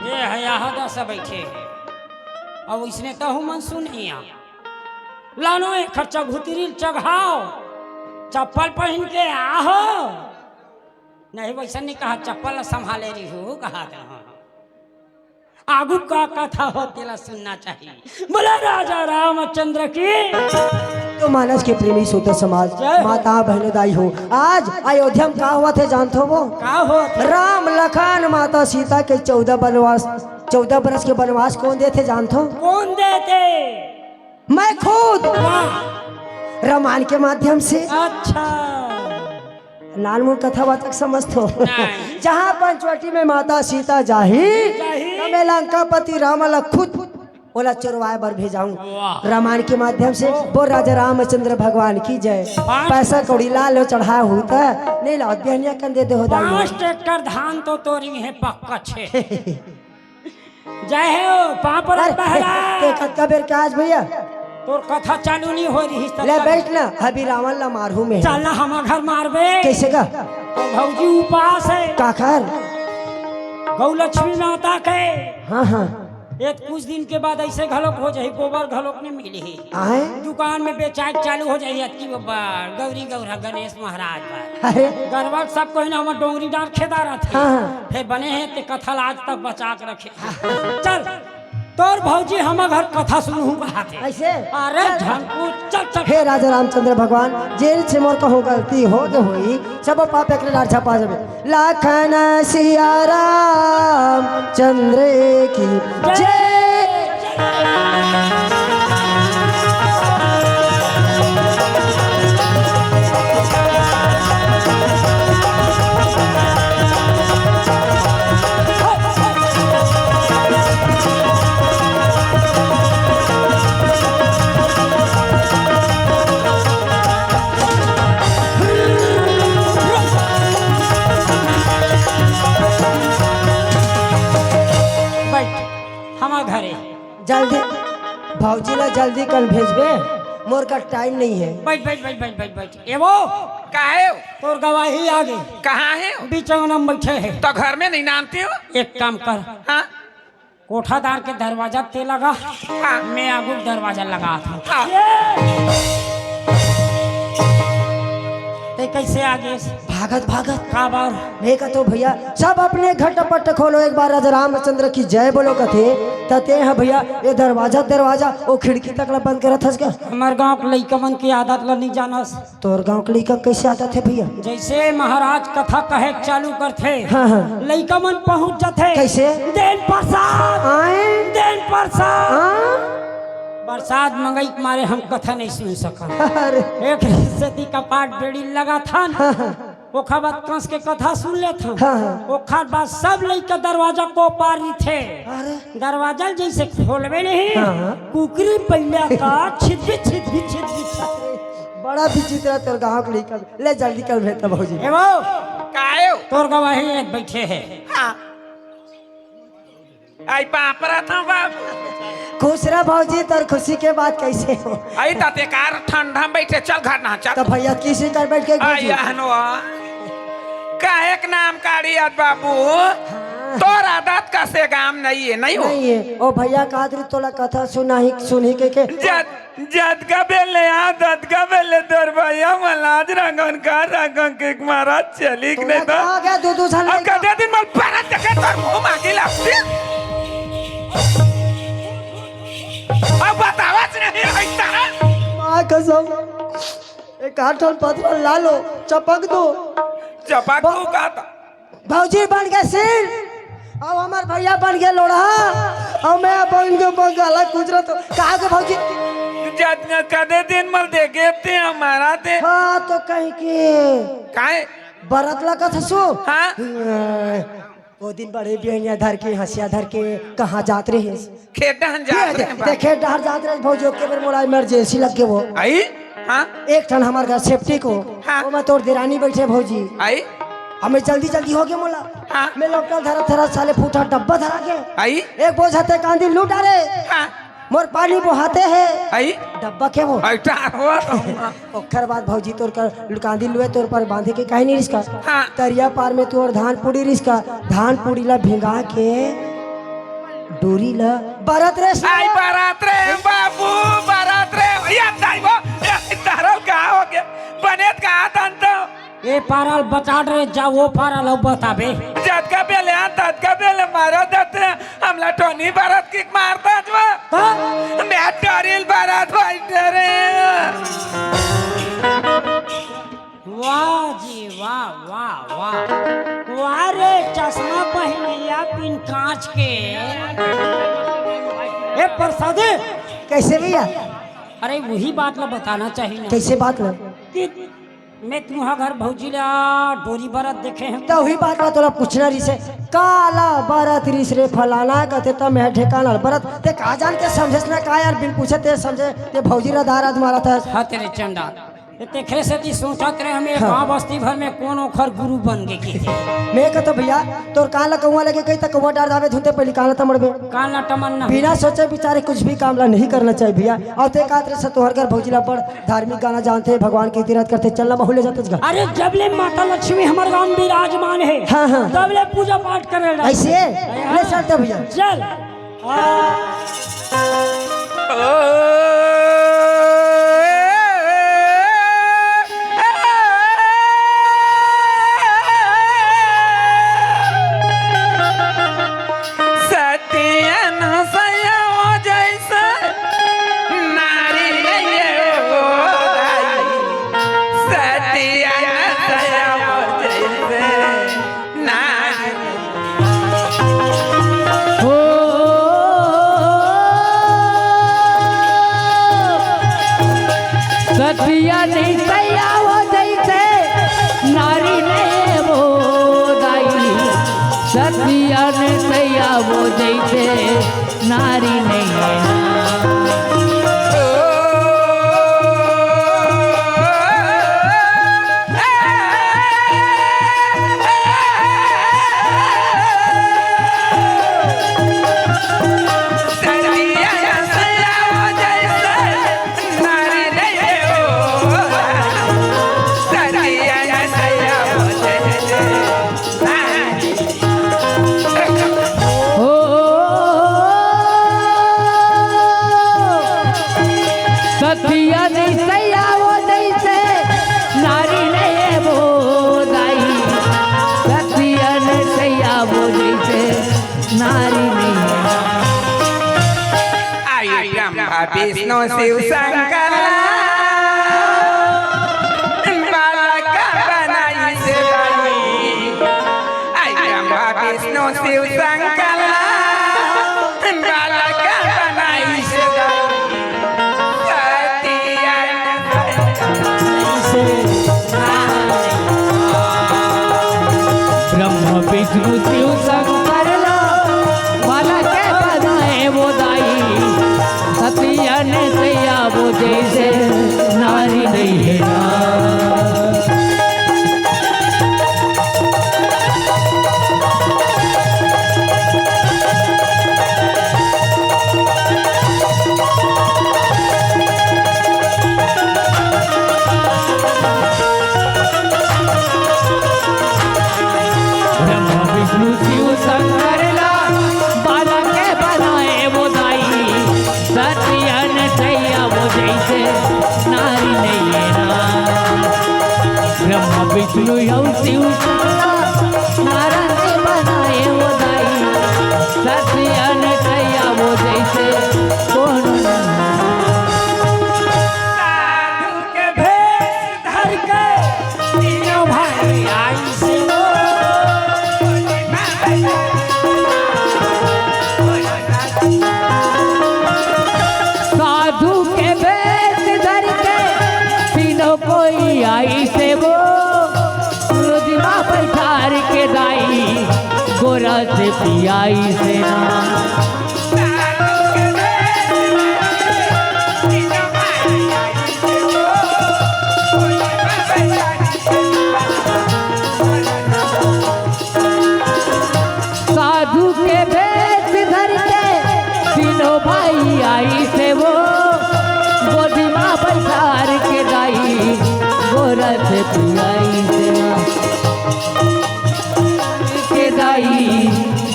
ये है यहाँ दस बैठे हैं अब इसने कहूँ मन सुनिया लानो एक खर्चा घुतरी चढ़ाओ चप्पल पहन के आहो। नहीं वैसा नहीं कहा चप्पल संभाले रही हो, कहा आगू का कथा हो तेला सुनना चाहिए। बोला राजा रामचंद्र की। तो मानस के प्रेमी श्रोता समाज, माता बहनों दाई हो, आज अयोध्या में का हुआ थे जानते हो? वो का हो? राम लखन माता सीता के 14 बरस के वनवास कौन देते जानते हो? कौन देते? मैं खुद रामायण के माध्यम से। अच्छा नानमुन कथावाचक समझते हो? नहीं। जहाँ पंचवटी में माता सीता जाही मैं लंकापति राम खुद बोला चोरवाए बर भेजाऊं रामायण के माध्यम से। वो राजा रामचंद्र भगवान की जय। पैसा कौड़ी ला लो चढ़ाया होता नहीं ला बहनिया कन दे हो 5 ट्रैक्टर धान तो तोरी है पक्का छे। जय हो पापड़ बहरा कत्का बेर के आज भैया तोर कथा चालू नहीं हो रही। ले बैठ ना, अभी रावण ला मारू में चल ना हम घर मारबे। कैसे का? तो भौजी उपास है काकर गौ लक्ष्मी माता के। हाँ हाँ एक कुछ दिन के बाद ऐसे घलोक हो जाए, गोबर घलोक नहीं मिली आए दुकान में बेचाई चालू हो जाए। अतकी गौरी गौरा गणेश महाराज का अरे गरबा सब कोई ना हम डोंगरी डाल खेदारा थे। हाँ। फिर बने हैं ते कथा आज तक बचा के रखे। चल तोर भौजी हम घर कथा सुनू कहा थे। ऐसे अरे झनकू चल चल। हे राजा रामचंद्र भगवान, जेल से मोर कहूँ गलती हो तो हुई सब पाप एक डार छपा जाबे। लाखन सिया राम चंद्र की जय। घरे जल्दी भौजी ला जल्दी कल भेजबे, मोर का टाइम नहीं है। बैठ बैठ बैठ बैठ बैठ बैठ। एवो काहे हो? तोर गवाही आ गई। कहाँ है? बीचंगना में बैठे है। तो घर में नहीं नामते हो? एक काम कर, हाँ कोठादार के दरवाजा ते लगा, हाँ मैं आगू दरवाजा लगा था। हाँ। ते कैसे आगे भागत भागत का बार नहीं कतो भैया सब अपने घटपट खोलो एक बार राजा रामचंद्र की जय बोलो कथे तते है भैया ये दरवाजा वो खिड़की तक ला बंद करत हस क्या? हमार गांव के लइका मन की आदत ला नहीं जानस। तोर गांव के लइका कैसे आदत है भैया? जैसे महाराज कथा कहे चालू करते हाँ। लइका मन पहुंच जाते कैसे? देन प्रसाद आए देन प्रसाद। हाँ? प्रसाद मंगई के मारे हम कथा नहीं सुन सका। अरे एक सती का पाठ बेड़ी लगा था ओखा बाद कंस के कथा सुन ले था। ओखा बाद सब लइका दरवाजा को पारी थे। दरवाजा जैसे खोलवे नहीं कुकरी पहले का छिदबी बड़ा विचित्र तोर गांव के लइका। ले जल्दी कर भेजता भौजी। एवो काहे हो? तोर गवाही बैठे है। हाँ आई पापरा था बाप खुश रह भौजी, तर खुशी के बात कैसे हो? आई ताते कार ठंडा में बैठे चल घर ना चल तो भैया किसी कर बैठ के आई भौजी? हनो काहे के नाम काढ़ियात बाबू तोरा दात का से काम नहीं है नहीं हो नहीं है ओ भैया कादरी तोला कथा सुनी के जद का बेले आ दद का बेले दर भैया मलाज रंगन का रंगन के महाराज चली के नहीं तो आ गया दूध साल अब कदे दिन मल परत देखे तोर मुंह मांगी लगती अब बतावत नहीं है तारा मां कसम एक हाथन पत्थर ला लो चपक दो चपक को का भौजी बन गए सिर अब हमार भैया बन गए लोड़ा और मैं बन गए बंगाला गुजरा तो कहा के भौजी जद कदे दिन मल देखे थे हमारा थे हाँ तो कहीं के काहे बरत लगा था सो हाँ वो दिन बड़े बिहनिया धर के हंसिया धर के कहाँ जात रहे खेडन जात रहे देखे डर जात रहे भौजी के बार मोड़ा इमरजेंसी लग गए वो आई हाँ एक टन हमारे घर सेफ्टी को हाँ। वो मैं तोड़ देरानी बैठे भौजी आई हमें जल्दी जल्दी हो गया मोला हाँ। मैं लोकल धरा धरा साले फूटा डब्बा धरा के आई एक बोझ हते कांदी लूट डाले हाँ मोर पानी बहाते हैं आई डब्बा के वो ऐटा हुआ तो ओखर बाद भौजी तोर कर कांदी लुए तोर पर बांधे के कहीं नहीं रिस्का हाँ। तरिया पार में तोर धान पूड़ी रिस्का धान पूड़ी ला भिंगा के डोरी ला बरत रे आई बारात रे बाबू बारात रे या दाइबो तारल का हो गया बनेत का तंत ए पारल बता रहे जा वो पारल अब बताबे जद का बेले आ तद का बेले मारो दते हमला टोनी बारात की मारता जवा मैं टोरिल बारात भाई रे वाह जी वाह वाह वाह वाह रे चश्मा पहनिया बिन कांच के ए प्रसाद कैसे भैया अरे वही बात ला बताना चाहिए ना कैसे बात ला कि मैं तुम्हारा घर भौजी ला डोरी बरत देखे हैं तो वही बात ला तोला पूछना रिसे काला बरत रिस रे फलाना कहते तो मैं ठेकाना बरत ते कहा जान के समझे ना का यार बिन पूछे ते समझे ते भौजी रा दारा तुम्हारा था हाँ तेरे चंडा देखरे से ती सोचत रहे हमें गांव बस्ती भर में कौन ओखर गुरु बन गए की मैं कहता भैया तोर कान ला कौवा लगे कहीं तक कौवा डार दावे धुनते पहले कान ला मरबे कान ला तमन्ना बिना सोचे बेचारे कुछ भी काम ला नहीं करना चाहिए भैया और ते कातरे से तोहर घर भौजीला पर धार्मिक गाना जानते हैं भगवान की तीरथ करते चलना बहुले जाते घर अरे जबले माता लक्ष्मी हमारे गांव में विराजमान है हाँ, हाँ। तबले पूजा पाठ करे ऐसे ले चलते भैया चल सतिया नहीं सैया वो जैसे नारी नहीं वो दाई सतिया नहीं सैया वो जैसे नारी नहीं सतिया नहीं सैया वो जैसे नारी नहीं वो दाई सतिया नहीं सैया वो जैसे नारी नहीं आयु ब्रह्मा विष्णु शिव शंकर बालका बनाई से आयु ब्रह्मा विष्णु शिव शंकर बालका बनाई से ब्रह्म विष्णु शिव शंकर बाला के बनाए वो दाई सतिया ने सैया वो जैसे विष्णु यौ शिव नारायण ने बनाए वो दाई सत्य न कैया वो जैसे कौन साधु के भेष धर के तीनों भाई आई से वो साधु के वेश धर के तीनों कोई आई से वो दिमा बैठार के दाई गोरा से पियाई से ना साधु के भेष धर के तीनों भाई आई से वो साधु के वेश धर के तीनों भाई आई से वो गोदिमा बैठार के दाई गोरा से पियाई से ना के दाई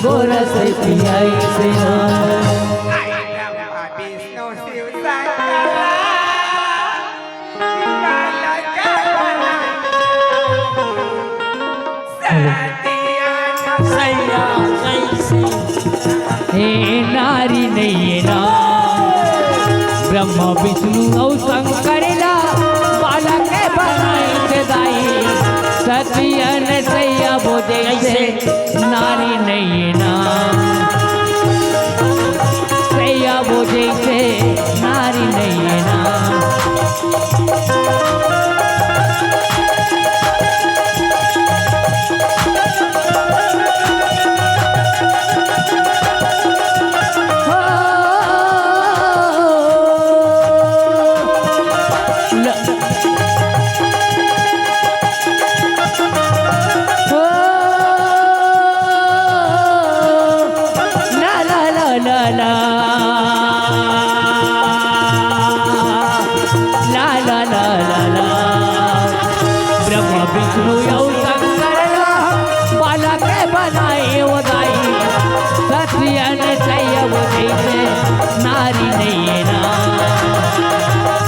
गोरा से पियाई से ना विष्णु शिव शंकर बालक बना सैया कैसे हे नारी नहीं ना ब्रह्म विष्णु और शंकर ला बाला के बनाई के दाई सतियन सैया बोझे से नारी नहीं ना सैया बोझे से नारी नहीं ना विष्णु यौ शंकर बाला के बनाए वो दाई सत्यन सैया वो जैसे नारी नहीं ना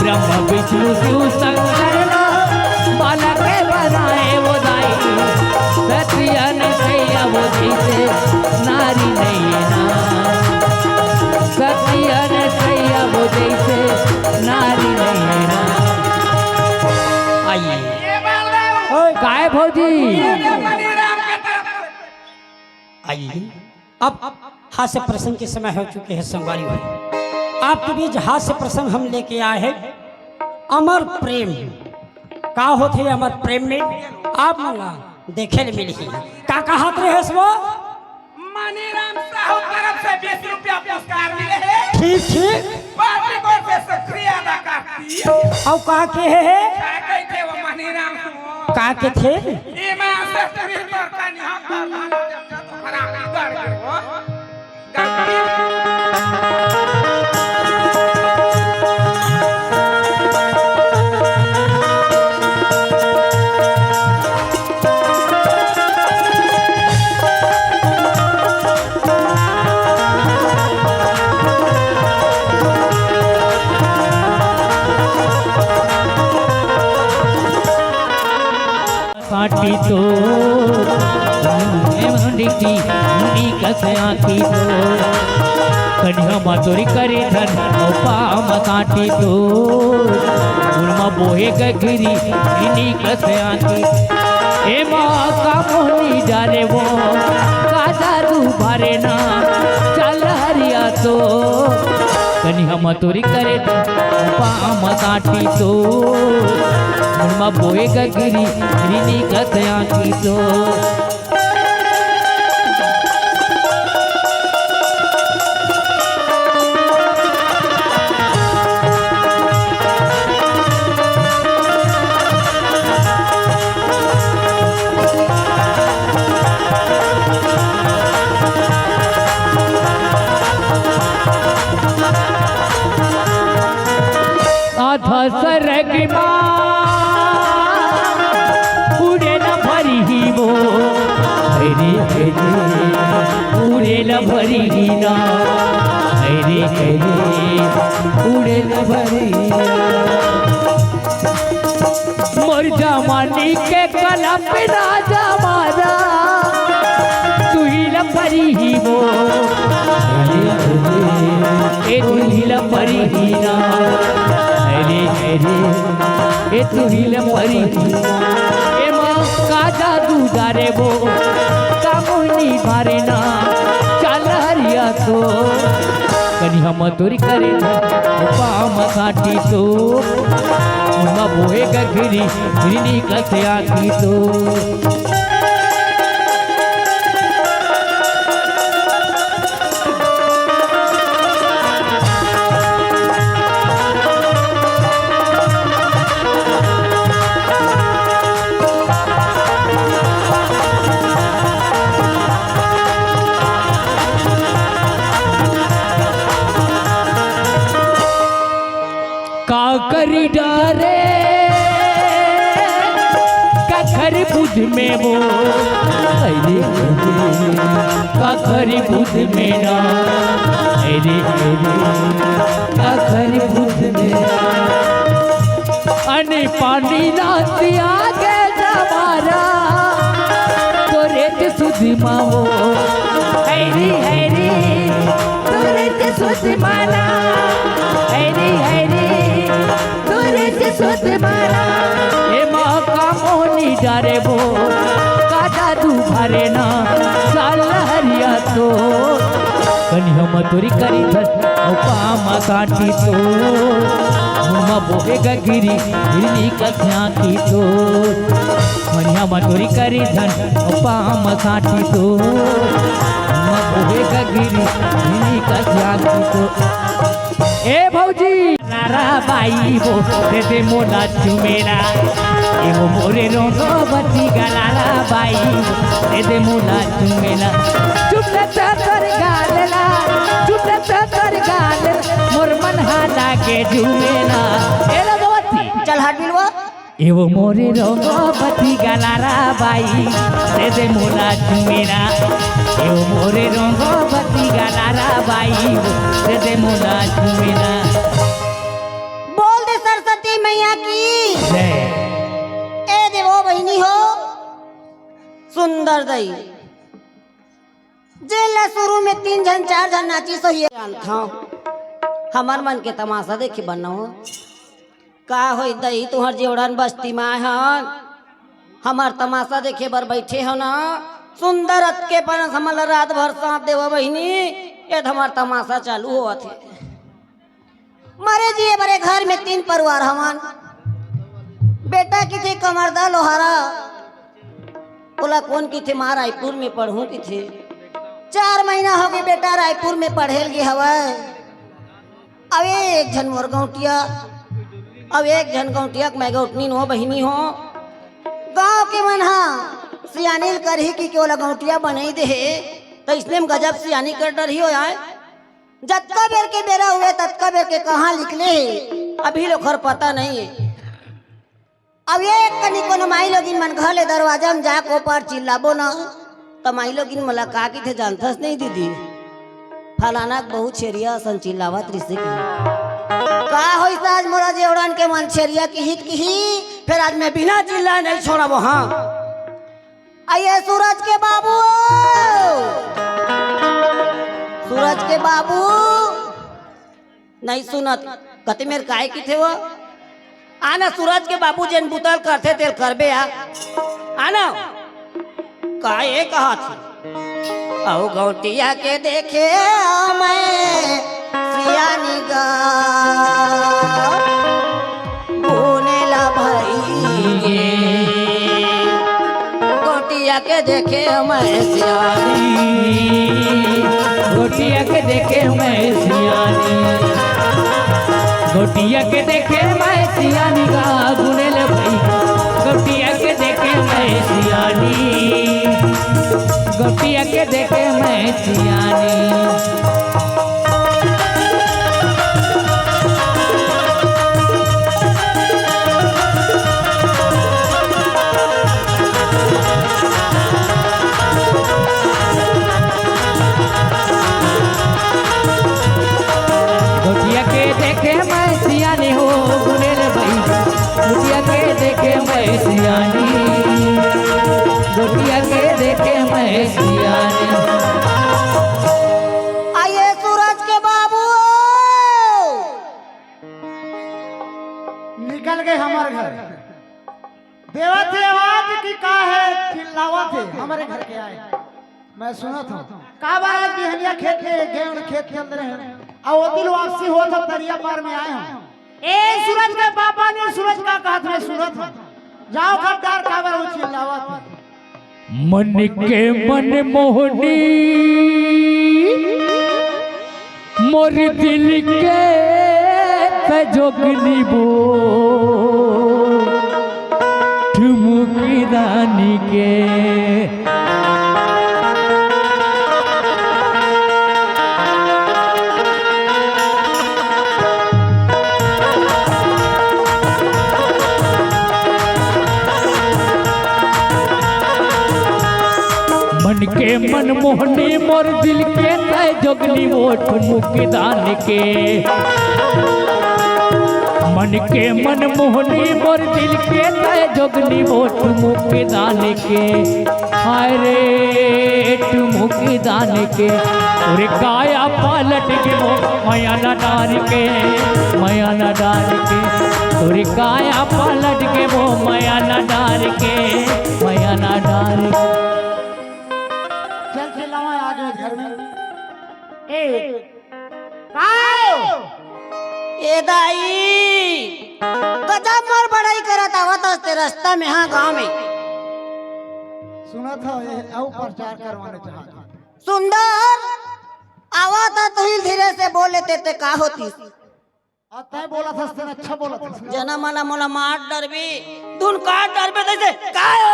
ब्रह्म विष्णु शिव शंकर बाला के बनाए वो दाई सत्यन सैया वो जैसे नारी नहीं ना सत्यन सैया वो जैसे नारी नहीं ना आइए काय भौजी आइए अब हास्य प्रसंग के समय हो चुके हैं संगवारी भाई आपके बीच हास्य प्रसंग हम लेके आए हैं अमर प्रेम का होते अमर प्रेम में आप मंगा देखे ले मिली का हाथ रहे वो मनीराम साहू तरफ से 20 रुपया पुरस्कार मिले हैं ठीक ठीक पार्टी को से शुक्रिया अदा करती और कहा के है क्या थे वो मनीराम का के थे ये मैं से शरीर पर का निहा कर तो खराब कर गए हो काटी तो मुंडी मुंडी कसे आती तो कन्या मातोरी करे धन पाम काटी तो उर्मा बोहे गगिरी इनी कसे आती ए माँ का मोहनी जाने वो का जादू भरे ना चल हरिया तो कन्या मातोरी करे धन पाम काटी तो उर्मा बोहे गगिरी इनी कसे आती तो सरगी उड़े न भरी ही वो हरे हरे उड़े न भरी ही ना हरे हरे उड़े न भरी मोर जमा चांदी के कलम पे राजा मारा तू ही लपरी ही वो ए तू ही लपरी ही ना अरे अरे ए तू ही लपरी ए माँ का जादू डारे वो कामुनी मारे ना चल हरिया तो कनी हम तोरी करे पाम काटी तो उनमा बोए का गिरी गिरनी कसे आती तो काकरी डारे कखर बुध में वो अरे कखर बुध में ना अरे कखर बुध में अने पानी नाती आगे जमारा तो रेत सुध मावो हरी हरी तो रेत सुध माना हरी हरी ए माँ का मोहनी डारे वो काटा तू भरे ना साल हरिया तो कनी हम तोरी करी धन पाम काटी तो मुमा बोए का गिरी गिरनी कथ्या की तो कनी हम तोरी करी धन पाम काटी तो मुमा बोए का गिरी गिरनी कथ्या की तो ए भौजी नारा बाई वो दे मोला चुमेरा ए वो मोरे रोंगो बत्ती गलारा बाई दे मोला चुमेरा चुटता कर गालला चुटता कर गाल मोर मन हाला के झुमेला ए लगवती चल हट बिलवा ए वो मोरे रोंगो बत्ती गलारा बाई दे मोला चुमेरा ए वो मोरे रोंगो बत्ती गलारा बाई दे मोला चुमेरा बोल दे सरस्वती मैया की जय ए देवो बहिनी हो सुंदर दई जेल शुरू में 3 जन 4 जन नाची सही था हमार मन के तमाशा देखे बनो का होई दई तुहर जेवड़न बस्ती में हन हमार तमाशा देखे बर बैठे हो ना सुंदर अत के पर हमल रात भर साथ देव बहिनी ये हमार तमाशा चालू हुआ थे मरे जी बड़े घर में 3 परिवार हवन बेटा की थे कमरदा लोहारा बोला कौन की थे माँ रायपुर में पढ़ू की थे 4 महीना हो गए बेटा रायपुर में पढ़ेल गे हवा अब एक जन मोर गौटिया अब एक जन गौटिया मैं गौटनी हो बहिनी हो गांव के मन सियानी कर ही की केवल गौटिया बने दे तो इसने गजब सियानी कर डर ही हो जाए जत्का बेर के बेरा हुए तत्का बेर के कहाँ निकले अभी लोग खर पता नहीं है अब ये कनी को माई लोगिन मन घले दरवाजा में जा को पर चिल्लाबो ना तो माई लोगिन मला का की थे जानथस नहीं दीदी फलाना बहुत छेरिया सन चिल्लावत रिसे की का होई आज मोरा जेवड़न के मन छेरिया की हित की फिर आज मैं बिना चिल्ला नहीं छोड़ा वो हाँ आइए सूरज के बाबू सूरज के बाबू नहीं सुनत कते मेरे काय की थे वो आना सूरज के बाबू जन बुतल करते तेल करबे आना काय कहा थी औ गौटिया के देखे मैं सियानी गा बोने ला भाई गौटिया के देखे मैं सियानी गोटिया के देखे मैं सियानी गोटिया के देखे मैं सियानी का गुनेल भाई गोटिया के देखे मैं सियानी गोटिया के देखे मैं सियानी गोटिया के देखे मैं सियानी हो गुनेल भाई गोटिया के देखे मैं सियानी हमारे घर के आए मैं सुना था का बार आज बिहनिया खेत में गेहूं खेत के अंदर है और वो दिल वापसी हो तो तरिया पार में आए हूं ए सूरज के पापा ने सूरज का कहत में सुना था जाओ खबरदार का बार वो चिल्लावत मन के मन मोहनी मोर दिल के जोगनी बो ठुमुकी रानी के मन के मन मोहनी मोर दिल के तय जोगनी वो ठुमुकी दान के मन के मन मोहनी मोर दिल के तय जोगनी वो ठुमुकी दान के हाय रे ठुमुकी दान के और काया पलट के वो माया न डार के माया न डार के और काया पलट के वो माया न डार के माया न डार के चल चिल्लावा आज घर में ए काओ ए दाई गजब मोर बड़ाई करत आवत हस्ते रास्ता में हाँ गांव में सुना था ये औ प्रचार करवाने चाहता सुंदर आवत तो हिल धीरे से बोले ते का होती और तय बोला था तेरा अच्छा बोला था जना मना मोला मार डरबी तुन काट डरबे जैसे कायो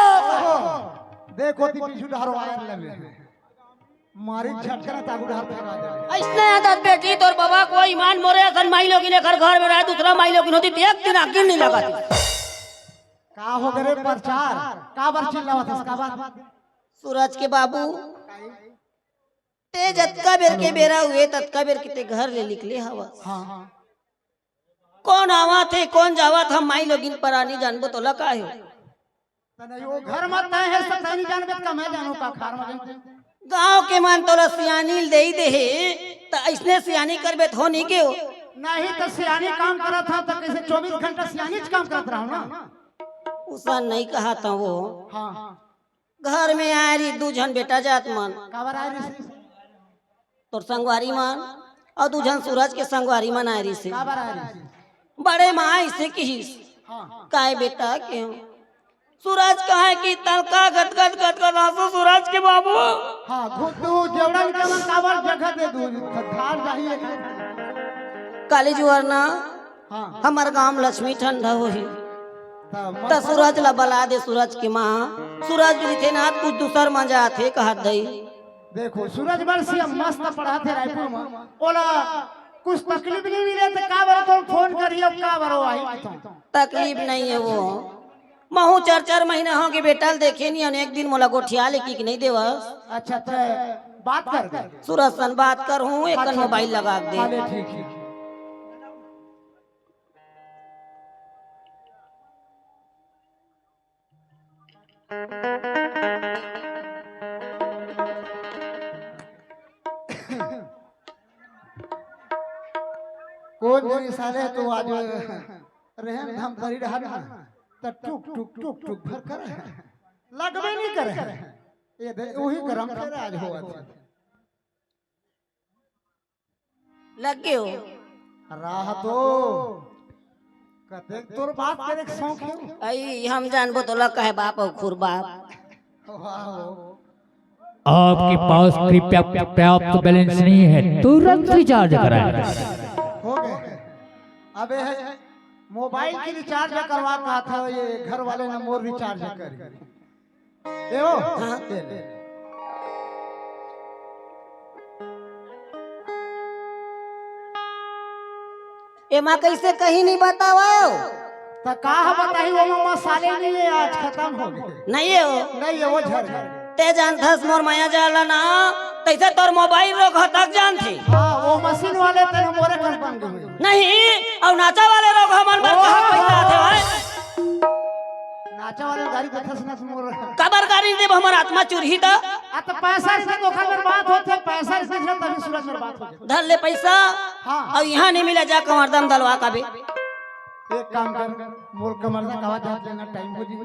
देखो ती पीछू डहरो आयर लगे मारी झटका ना तागु डहर फेरा दे ऐसने आदत बेटी तोर बाबा को ईमान मोरे असन माई लोगी ने घर में रहा दूसरा माई लोगी होती एक दिन आगे नहीं लगा का हो गरे प्रचार का बार चिल्लावत है का बात सूरज के बाबू ते जतका बेर के बेरा हुए ततका बेर किते घर ले निकले हवा हां कौन आवा थे कौन जावा था माई लोगिन परानी जानबो तो लका है तने वो घर मत है सब नहीं जानबे का मैं जानू का खार में गांव के मन तोला सियानी दे ही दे तो ऐसने सियानी करबे तो नहीं के हो नहीं तो सियानी काम करत था तो कैसे 24 घंटा सियानी काम करत रहो ना उसा नहीं कहा था वो हां घर में आए रही दू जन बेटा जात मन काबर आए रे तोर संगवारी मन और दू जन सूरज के संगवारी मन आए रही से काबर आए रे बड़े माँ इसे की हां काहे बेटा क्यों सूरज कहा कि तलका गद गद गद गद आंसू सूरज के बाबू हां घुटू जेवड़ा के मन काबर जगह दे दू धार जाइए काली जुआरना हां हमार गांव लक्ष्मी ठंडा होही तब त सूरज ला बला दे सूरज के माँ सूरज भी थे ना कुछ दूसर मजा थे कहा दई देखो सूरज बरसी मस्त पढ़ा थे रायपुर में ओला कुछ तकलीफ नहीं मिले तो का बार तो फोन करियो का बार आई तो तकलीफ नहीं है वो महू 4-4 महीना हो गए बेटा देखे नहीं और एक दिन मोला गोठिया लेके कि नहीं देवस अच्छा तो बात कर दे सूरज सन बात कर हूँ एक मोबाइल लगा दे हां ठीक है कोई साले तो आज रहम धम करी रहा ना त टुक टुक टुक टुक भर कर लगबे नहीं करे ये दे वही गरम फेर आज होत लग गए हो राह तो कते तोर बात करे के शौक है आई हम जानबो तो लग है बाप और खुर बाप वाह आपके पास कृपया पर्याप्त बैलेंस नहीं है तुरंत रिचार्ज कराएं हो गए अबे मोबाइल की रिचार्ज करवा कहा था ये घर वाले ने मोर रिचार्ज कर ए ओ हाँ। ए माँ कैसे कहीं नहीं बताओ तो कहा बताई वो मसाले नहीं है आज खत्म हो गए नहीं है वो नहीं है वो झर गए ते जानथस मोर माया जाला ना तैसे तोर मोबाइल रोक हतक जान थी हां वो मशीन वाले तेरे मोरे कंपन गए नहीं और नाचा वाले रोक हमन बर कहां पैसा आथे भाई नाचा वाले गाड़ी देखस ना मोर कबर गाड़ी देब हमर आत्मा चुरही दा आ तो पैसा से धोखा में बात होते पैसा से तभी सूरज में बात होती धर ले पैसा हाँ। और यहाँ नहीं मिला जा कमरदम दलवा का भी एक काम कर मोर कमर का कहा जा देना टाइम हो जी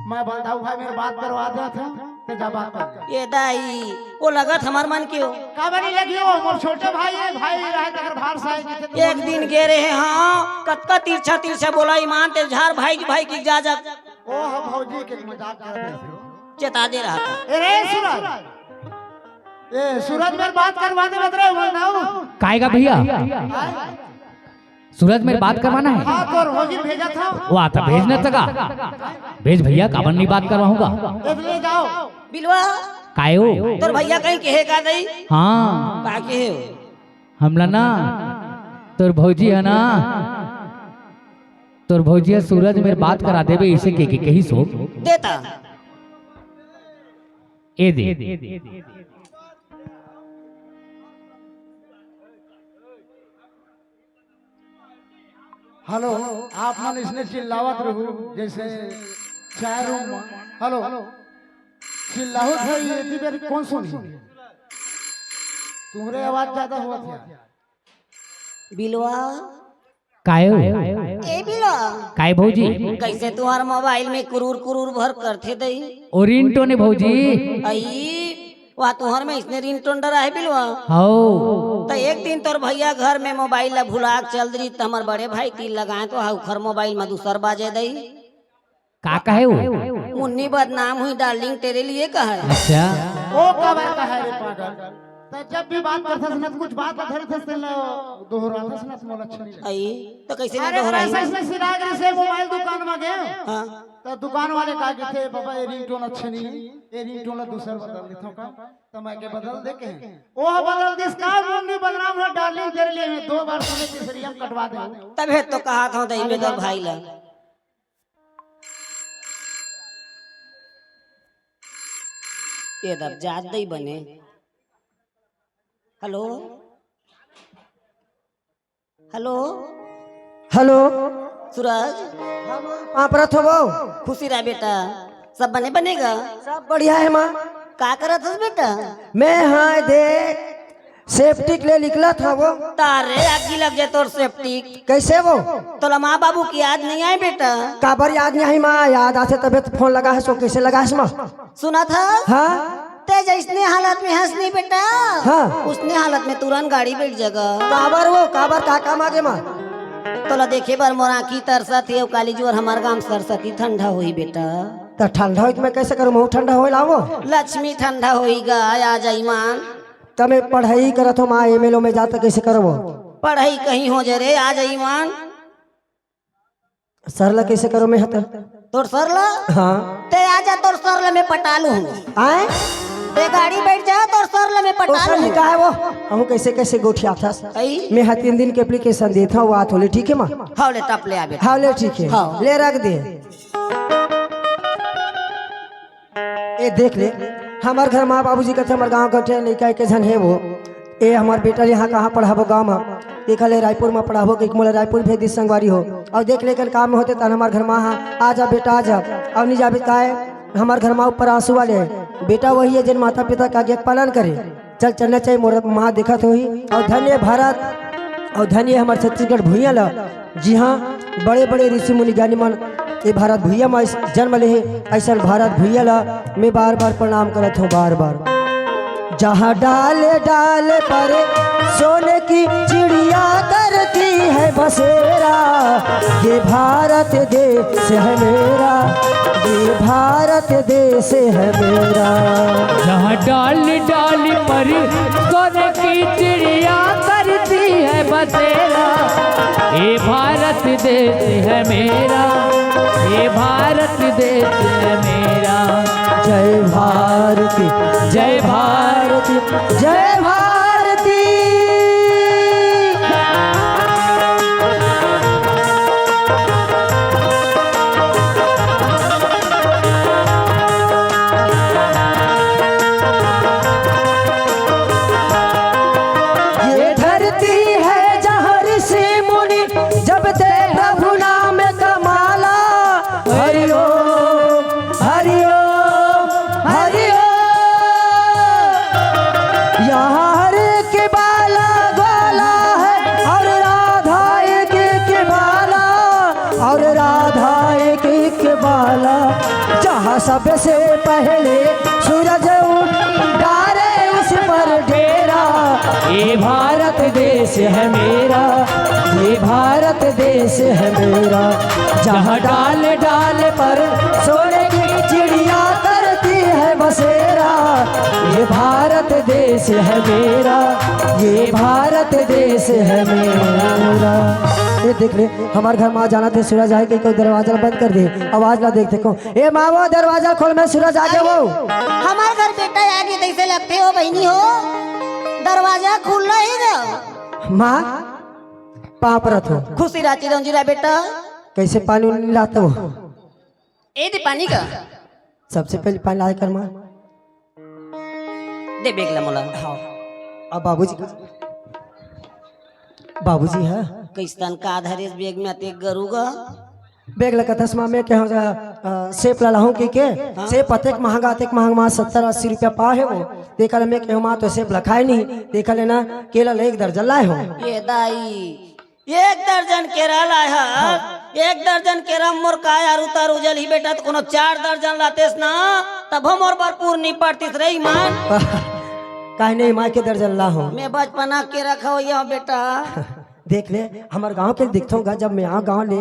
मैं बलदाऊ भाई मेरी बात करवा दे थे तो जा बात कर ये दाई वो लगत हमार मन क्यों का बनी लगी हो मोर छोटे भाई है भाई रहे तकर भार साई एक दिन गे रहे हाँ कतका तिरछा तिरछा बोला ईमान ते झार भाई की इजाजत ओ हम भौजी के मजाक कर रहे थे चेता दे रहा था ए रे सूरज ए सूरज मेरी बात करवा दे बत रहे बलदाऊ काएगा भैया सूरज मेरी बात करवाना है हां तो भौजी भेजा था वो आता भेजने तका भेज भैया काबर नहीं बात करवाऊंगा ले जाओ बिलवा कायो तोर भैया कहीं कहे का दई हाँ का के हो हमला ना तोर भौजी है ना तोर भौजी है सूरज मेरी बात करा देवे इसे के कही सो देता ए दे हेलो आप मन इसने चिल्लावत रहू जैसे चार रूम हेलो चिल्लाहू थे ये बेर कौन सुनी तुम्हारे आवाज ज्यादा हुआ था बिलवा कायो ए बिलवा काय भौजी कैसे तुम्हार मोबाइल में कुरूर भर करते दई ओरिंटो ने भौजी आई वहाँ तुहर में इसने रिंगटोन डरा है बिलवा हो तो एक दिन तोर भैया घर में मोबाइल ला भुला के चल रही तो हमार बड़े भाई की लगाए तो हा उखर मोबाइल में दूसर बाजे दई का कहे वो मुन्नी बदनाम हुई डार्लिंग तेरे लिए कहा है अच्छा ओ कबर का है रे पागल तो जब भी बात करता न कुछ बात बधर थे से दोहराता से न मोल अच्छा नहीं आई तो कैसे नहीं अरे दोहराई ऐसा इसने सिरागरी से मोबाइल दुकान में गए हाँ तो दुकान वाले कहा कि थे बाबा ये रिंगटोन अच्छे नहीं ये रिंगटोन ला दूसर बदल देता का तो मैं के बदल दे के ओ बदल दिस का मुन्नी बदनाम है डार्लिंग तेरे लिए मैं 2 बार सुने तीसरी हम कटवा दे तबे तो कहा था दही में तो भाई ला ये दब जात दई बने हेलो हेलो हेलो सूरज आप रथ हो खुशी रहा बेटा सब बनेगा सब बढ़िया है माँ का करत हस बेटा मैं हाँ दे सेफ्टी के लिए निकला था वो तारे आगी लग जाए तोर सेफ्टी कैसे वो तोला माँ बाबू की याद नहीं आए बेटा काबर याद नहीं आई माँ याद आते तबे तो फोन लगा है सो कैसे लगा है माँ सुना था हाँ ते जैसने हालत में हंस नहीं बेटा हाँ। उसने हालत में तुरंत गाड़ी बैठ जगह काबर वो काबर का काम आगे माँ तोला देखे बार मोर आँखी तरसत है काली जोर हमार गांव सरसती ठंडा हुई बेटा तो ठंडा हो मैं कैसे करूँ मुँह ठंडा हो लाओ लक्ष्मी ठंडा होईगा आ जाई मान तब मैं पढ़ाई करत हो माँ एमएलओ में जाता कैसे करो पढ़ाई कहीं हो जा रे आ जाई मान सरला कैसे करो मैं हतर तोर सरला हाँ ते आ जा तोर सरला में पटा लूं आए ते गाड़ी बैठ जा तोर सरला में पटा सर लूं का है वो हम कैसे कैसे गोठिया था आई मैं हर 3 दिन के एप्लीकेशन देता हूँ बात होले ठीक है माँ हावले टप ले आबे हाँ ले ठीक है हाँ। ले रख दे ये देख ले हमार घर माँ बाबूजी कहते हमारे गाँव गठे लड़का के जन है वो ए हमार बेटा यहाँ कहाँ पढ़ाबो गाँव में देखा ले रायपुर में पढ़ाबो कि मोला रायपुर भेज दी संगवारी हो और देख लेकर काम में होते तन हमारे घर माँ आ जा बेटा आ जा और नहीं जाबे का है हमारे घर माँ ऊपर आंसू वाले है बेटा वही है जिन माता पिता का आज्ञा पालन करे चल चलना चाहिए मोर माँ देखा तो ही और धन्य भारत और धन्य हमारे छत्तीसगढ़ भूइया ला जी हाँ बड़े बड़े ऋषि मुनि ज्ञानी मन ये भारत भूइया में जन्म ले ऐसा भारत भूइया ला मैं बार बार प्रणाम करत हूँ बार बार जहाँ डाले डाले पर सोने की चिड़िया करती है बसेरा ये भारत देश है मेरा ये भारत देश है मेरा जहाँ डाल डाल पर सोने की चिड़िया करती है बसेरा ये भारत देश है मेरा ये भारत देश है मेरा जय भारती जय भारती जय भारती ये धरती है जहाँ ऋषि मुनि जब ते प्रभु नाम कमाला हरि ओम हरि ओम हरि ओम से पहले सूरज डाले उस पर डेरा। ये भारत देश है मेरा, ये भारत देश है मेरा, जहाँ डाल डाल पर सोने की चिड़िया करती है बसेरा। ये भारत देश है मेरा, ये भारत देश है मेरा। ये देख ले हमारे घर माँ जाना थे, सूरज आए कोई दरवाजा बंद कर दे, आवाज ना देखते को। ए माँ वो दरवाजा खोल, मैं सूरज आ गया। वो हमारे घर बेटा आगे कैसे लगते हो बहनी हो, दरवाजा खुला ही ना। माँ पाप रथ हो, खुशी राती रंजीरा बेटा। कैसे पानी लाते हो? ए दे पानी का सबसे पहले पानी लाए कर माँ। दे बेगला मोला। अब बाबूजी, बाबूजी है किस्तन का आधारिस बेग में ते गरुगा बेग लगा तस्मा में क्या सेप ला हूँ के सेप अतेक महंगा माँ 70-80 रुपया पा है वो। देखा ले मैं कहूँ माँ तो सेप लखाए नहीं, देखा लेना केला ले 1 दर्जन लाए हो। ये दाई 1 दर्जन केरा लाए है। 1 दर्जन केरा मोर काय आरु तार उजल ही बेटा, तो कोनो 4 दर्जन लातेस ना तब हम और भरपूर नहीं पड़तीस रही मान। काहे नहीं माँ के दर्जन ला हो। मैं बचपना के रखा हो यहाँ बेटा। देख ले हमारे गांव के दिखता होगा, जब मैं यहाँ गाँव ले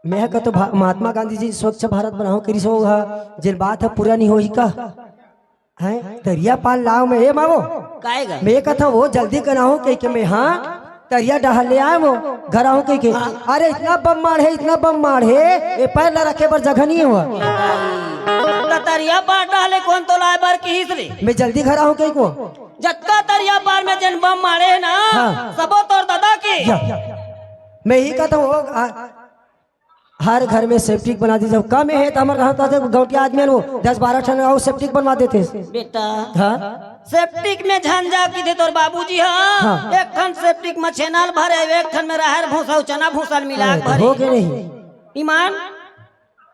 मैं का तो महात्मा गांधी जी स्वच्छ भारत बनाओ करी सो जिन बात है पूरा नहीं हो ही का है दरिया पाल लाओ मैं। मावो काएगा मैं कथा वो जल्दी कराऊं कह मैं हाँ तरिया डहल ले आए वो घर आऊं कह के। अरे इतना बम मार है, इतना बम मार है, ये पैर ला रखे पर जगह नहीं हुआ। तरिया पार डाले कौन तो लाए बार की हिसरे। मैं जल्दी घर आऊं कह को। जक्का तरिया पार में जन बम मारे है ना सबो तोर दादा के। मैं ही कहता हूँ हर घर में सेप्टिक बना दी, जब कम है तो हमारे गाँव के आदमी वो 10-12 टन और सेप्टिक बनवा देते बेटा। हाँ सेप्टिक में झंझा की दे तोर बाबूजी। हाँ 1 टन सेप्टिक में छेनाल भरे, 1 टन में रहर भूसा चना भूसा मिला भरे हो के नहीं। ईमान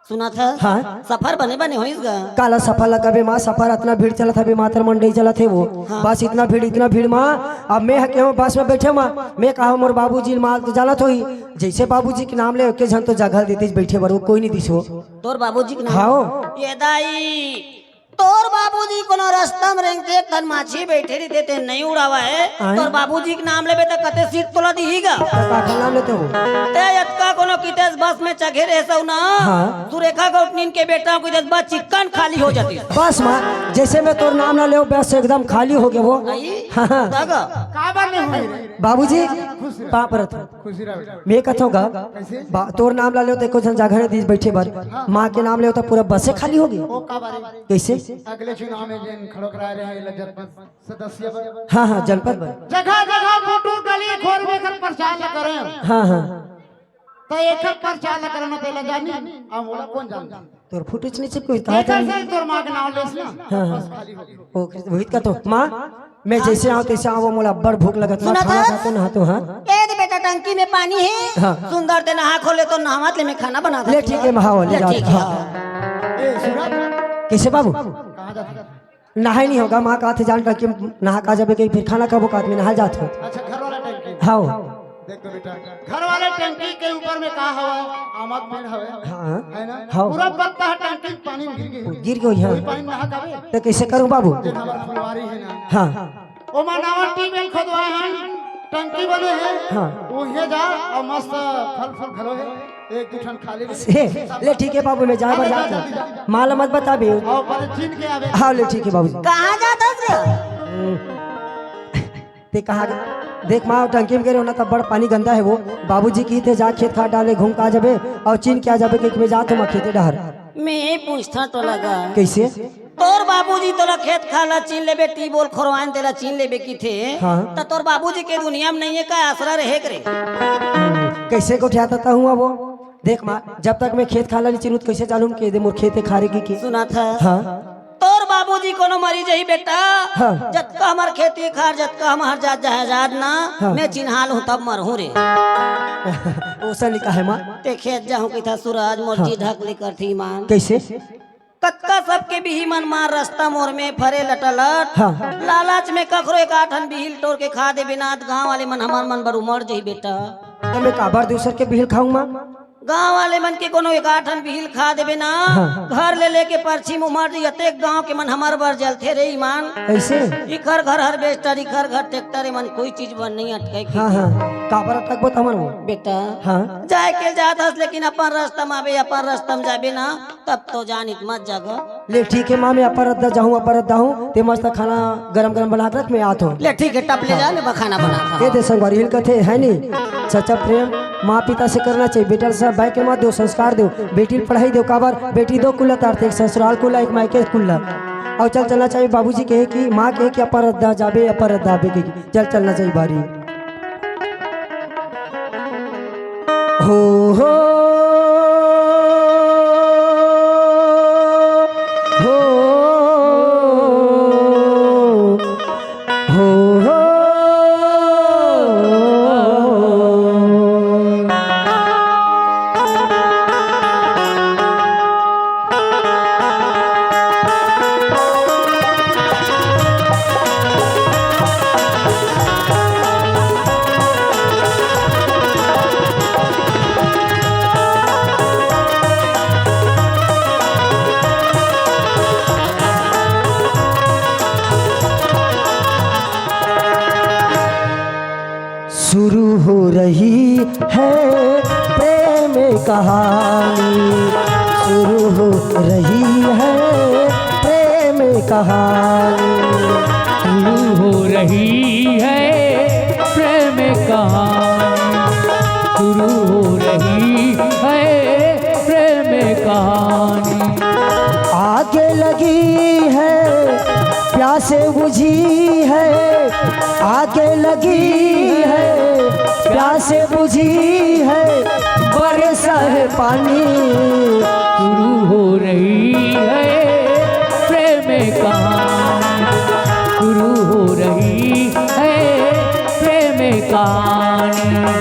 सुना था हाँ सफर बने बने हो इसका काला सफर लगा बे माँ। सफर इतना भीड़ चला था बे मातर मंडई चला थे वो। हाँ। बस इतना भीड़ माँ। अब मैं क्यों बस में बैठे माँ, मैं कहा मोर बाबूजी माल तो जाला तो ही जैसे बाबूजी के नाम ले के जन तो जगह देते बैठे बर कोई नहीं दिसो तोर बाबूजी के नाम। हाँ ये दाई तोर बाबूजी कोनो रास्ता में रेंगते तन माछी बैठे रहते ते नहीं उड़ावा है। तोर बाबूजी के नाम लेबे त कते सीट तोला दीहीगा। का नाम लेते हो ते यतका कोनो कितेस बस में चघे रहसौ ना। हाँ। सुरेखा गौटनीन के बेटा को कितेस बस चिकन खाली हो जाती। बस माँ जैसे मैं तोर नाम ना ले बस एकदम खाली हो गया वो। हाँ दागा का बात नहीं हुई बाबूजी पाप रथ मैं कथोगा तोर नाम ला ले देखो जगह दी बैठे बार माँ के नाम ले तो पूरा बसे खाली हो गई। वो का बारे कैसे? अगले चुनाव में जिन खड़ो करा रहे हैं जनपद सदस्य पर। हाँ हाँ जनपद पर जगह जगह फोटो गली खोल में कर प्रचार न करें। हाँ हाँ तो एक प्रचार न करना पहले जानी हम बोला कौन जानता तोर फुटेज नहीं चिपको कहा था। कैसे तोर मां के नाम लेस ना हाँ बस खाली हो गई। ओ वही का तो माँ मैं जैसे आऊँ तैसे आऊँ, वो मोला बड़ भूख लगा था सुना खाना था? खाते नहा तो। हाँ ए दे बेटा टंकी में पानी है। हाँ। सुंदर ते नहा खोले तो नहावत ले मैं खाना बना ले ठीक है महावा ले जाओ। ठीक है। ए सूरज कैसे बाबू कहां जाता? नहाई नहीं होगा माँ कहा थे जान टंकी नहा का जब फिर खाना कब औकात में नहा जाते हो। अच्छा घर वाला टंकी हाँ देख तो बेटा घर वाले टंकी के ऊपर में का हवा आमद पेड़ हवे हाँ है ना हाँ पूरा पत्ता है टंकी पानी में गिर गई गिर गई। हाँ पानी नहा कावे तो कैसे करूँ बाबू? जिन हमार फुलवारी है ना हाँ ओ मानावा ट्यूबवेल खोदवाए हैं टंकी बने हैं। हाँ। उहे जा और मस्त फल घलो है 1-2 ठन खाली ले ठीक है बाबू मैं जा बर जाता माल मत बता भी। और पर चीन के आवे हाँ ले ठीक है बाबू। कहाँ जाता थे? ते कहा देख माँ टंकी में गिरे ना तब बड़ पानी गंदा है वो। बाबूजी की थे जा खेत खाद डाले घूम का जाबे और चीन के आ जाबे कि मैं जा तुम खेते डहर। मैं पूछता तो लगा कैसे? तोर बाबूजी तोला खेत खाला चीन लेबे टी बोल खोरवान तेला चीन लेबे की थे। हाँ। तो तोर बाबूजी के दुनिया में नहीं है का आसरा रहे करे। कैसे को उठाता हुआ वो। देख माँ जब तक मैं खेत खाला नहीं चिनुत कैसे चालूम के दे मोर खेते खारेगी की। सुना था हाँ तोर बाबूजी कोनो मरी जही बेटा। हाँ। जतका हमार खेती खार जतका हमार जात जहाजात ना। हाँ। मैं चिन्हाल हूँ तब मरहूँ रे। ओसा लिखा है माँ ते खेत जाहूँ कि था सूरज मोर्जी ढक ली कर थी मान। कैसे? कत्का सबके बिही मन मार रास्ता मोर में फरे लटलट। हाँ। लालच में कखरो एक आठन बिहिल तोड़ के खा दे बिना गाँव वाले मन हमार मन बर उमड़ जही बेटा। तो मैं काबर दूसर के बिहिल खाऊं माँ? गांव वाले मन के कोनो एक आठन बिहिल खा देबे ना घर ले लेके पर्ची मुमर अतेक गांव के मन हमार बर जलथे रे ईमान ऐसे इखर घर हार्वेस्टर इखर घर ट्रैक्टर मन कोई चीज बन नहीं अटके हाँ हाँ काबर अटकबो हमर वो बेटा हाँ जाए के जात हस लेकिन अपन रास्ता में आवे अपन रास्ता में जाबे ना तब तो जानित मत जगह ले ठीक है माँ मैं अपरदा जाऊँ अपरदा हूँ ते मस्त खाना गरम गरम बना कर मैं आता हूँ ले ठीक है टप ले जा ले बखाना बना ये दे संगवारी हिल कथे है नी सच्चा प्रेम माँ पिता से करना चाहिए बेटा सब भाई के मत दो संस्कार दो बेटी पढ़ाई दो काबर बेटी दो कुल्ला तारते एक ससुराल कुल्ला एक मायके कुल्ला और चल चलना चाहिए बाबूजी कहे कि माँ कहे कि अपरदा जाबे अपरदा आबे की चल चलना चाहिए बारी हो हो शुरू हो रही है प्रेम कहानी शुरू हो रही है प्रेम कहानी शुरू हो रही है प्रेम कहानी शुरू हो रही है प्रेम कहानी आगे लगी है प्यासे बुझी है आगे लगी है प्यासे बुझी है बरसा है पानी शुरू हो रही है प्रेम कहानी शुरू हो रही है प्रेम कहानी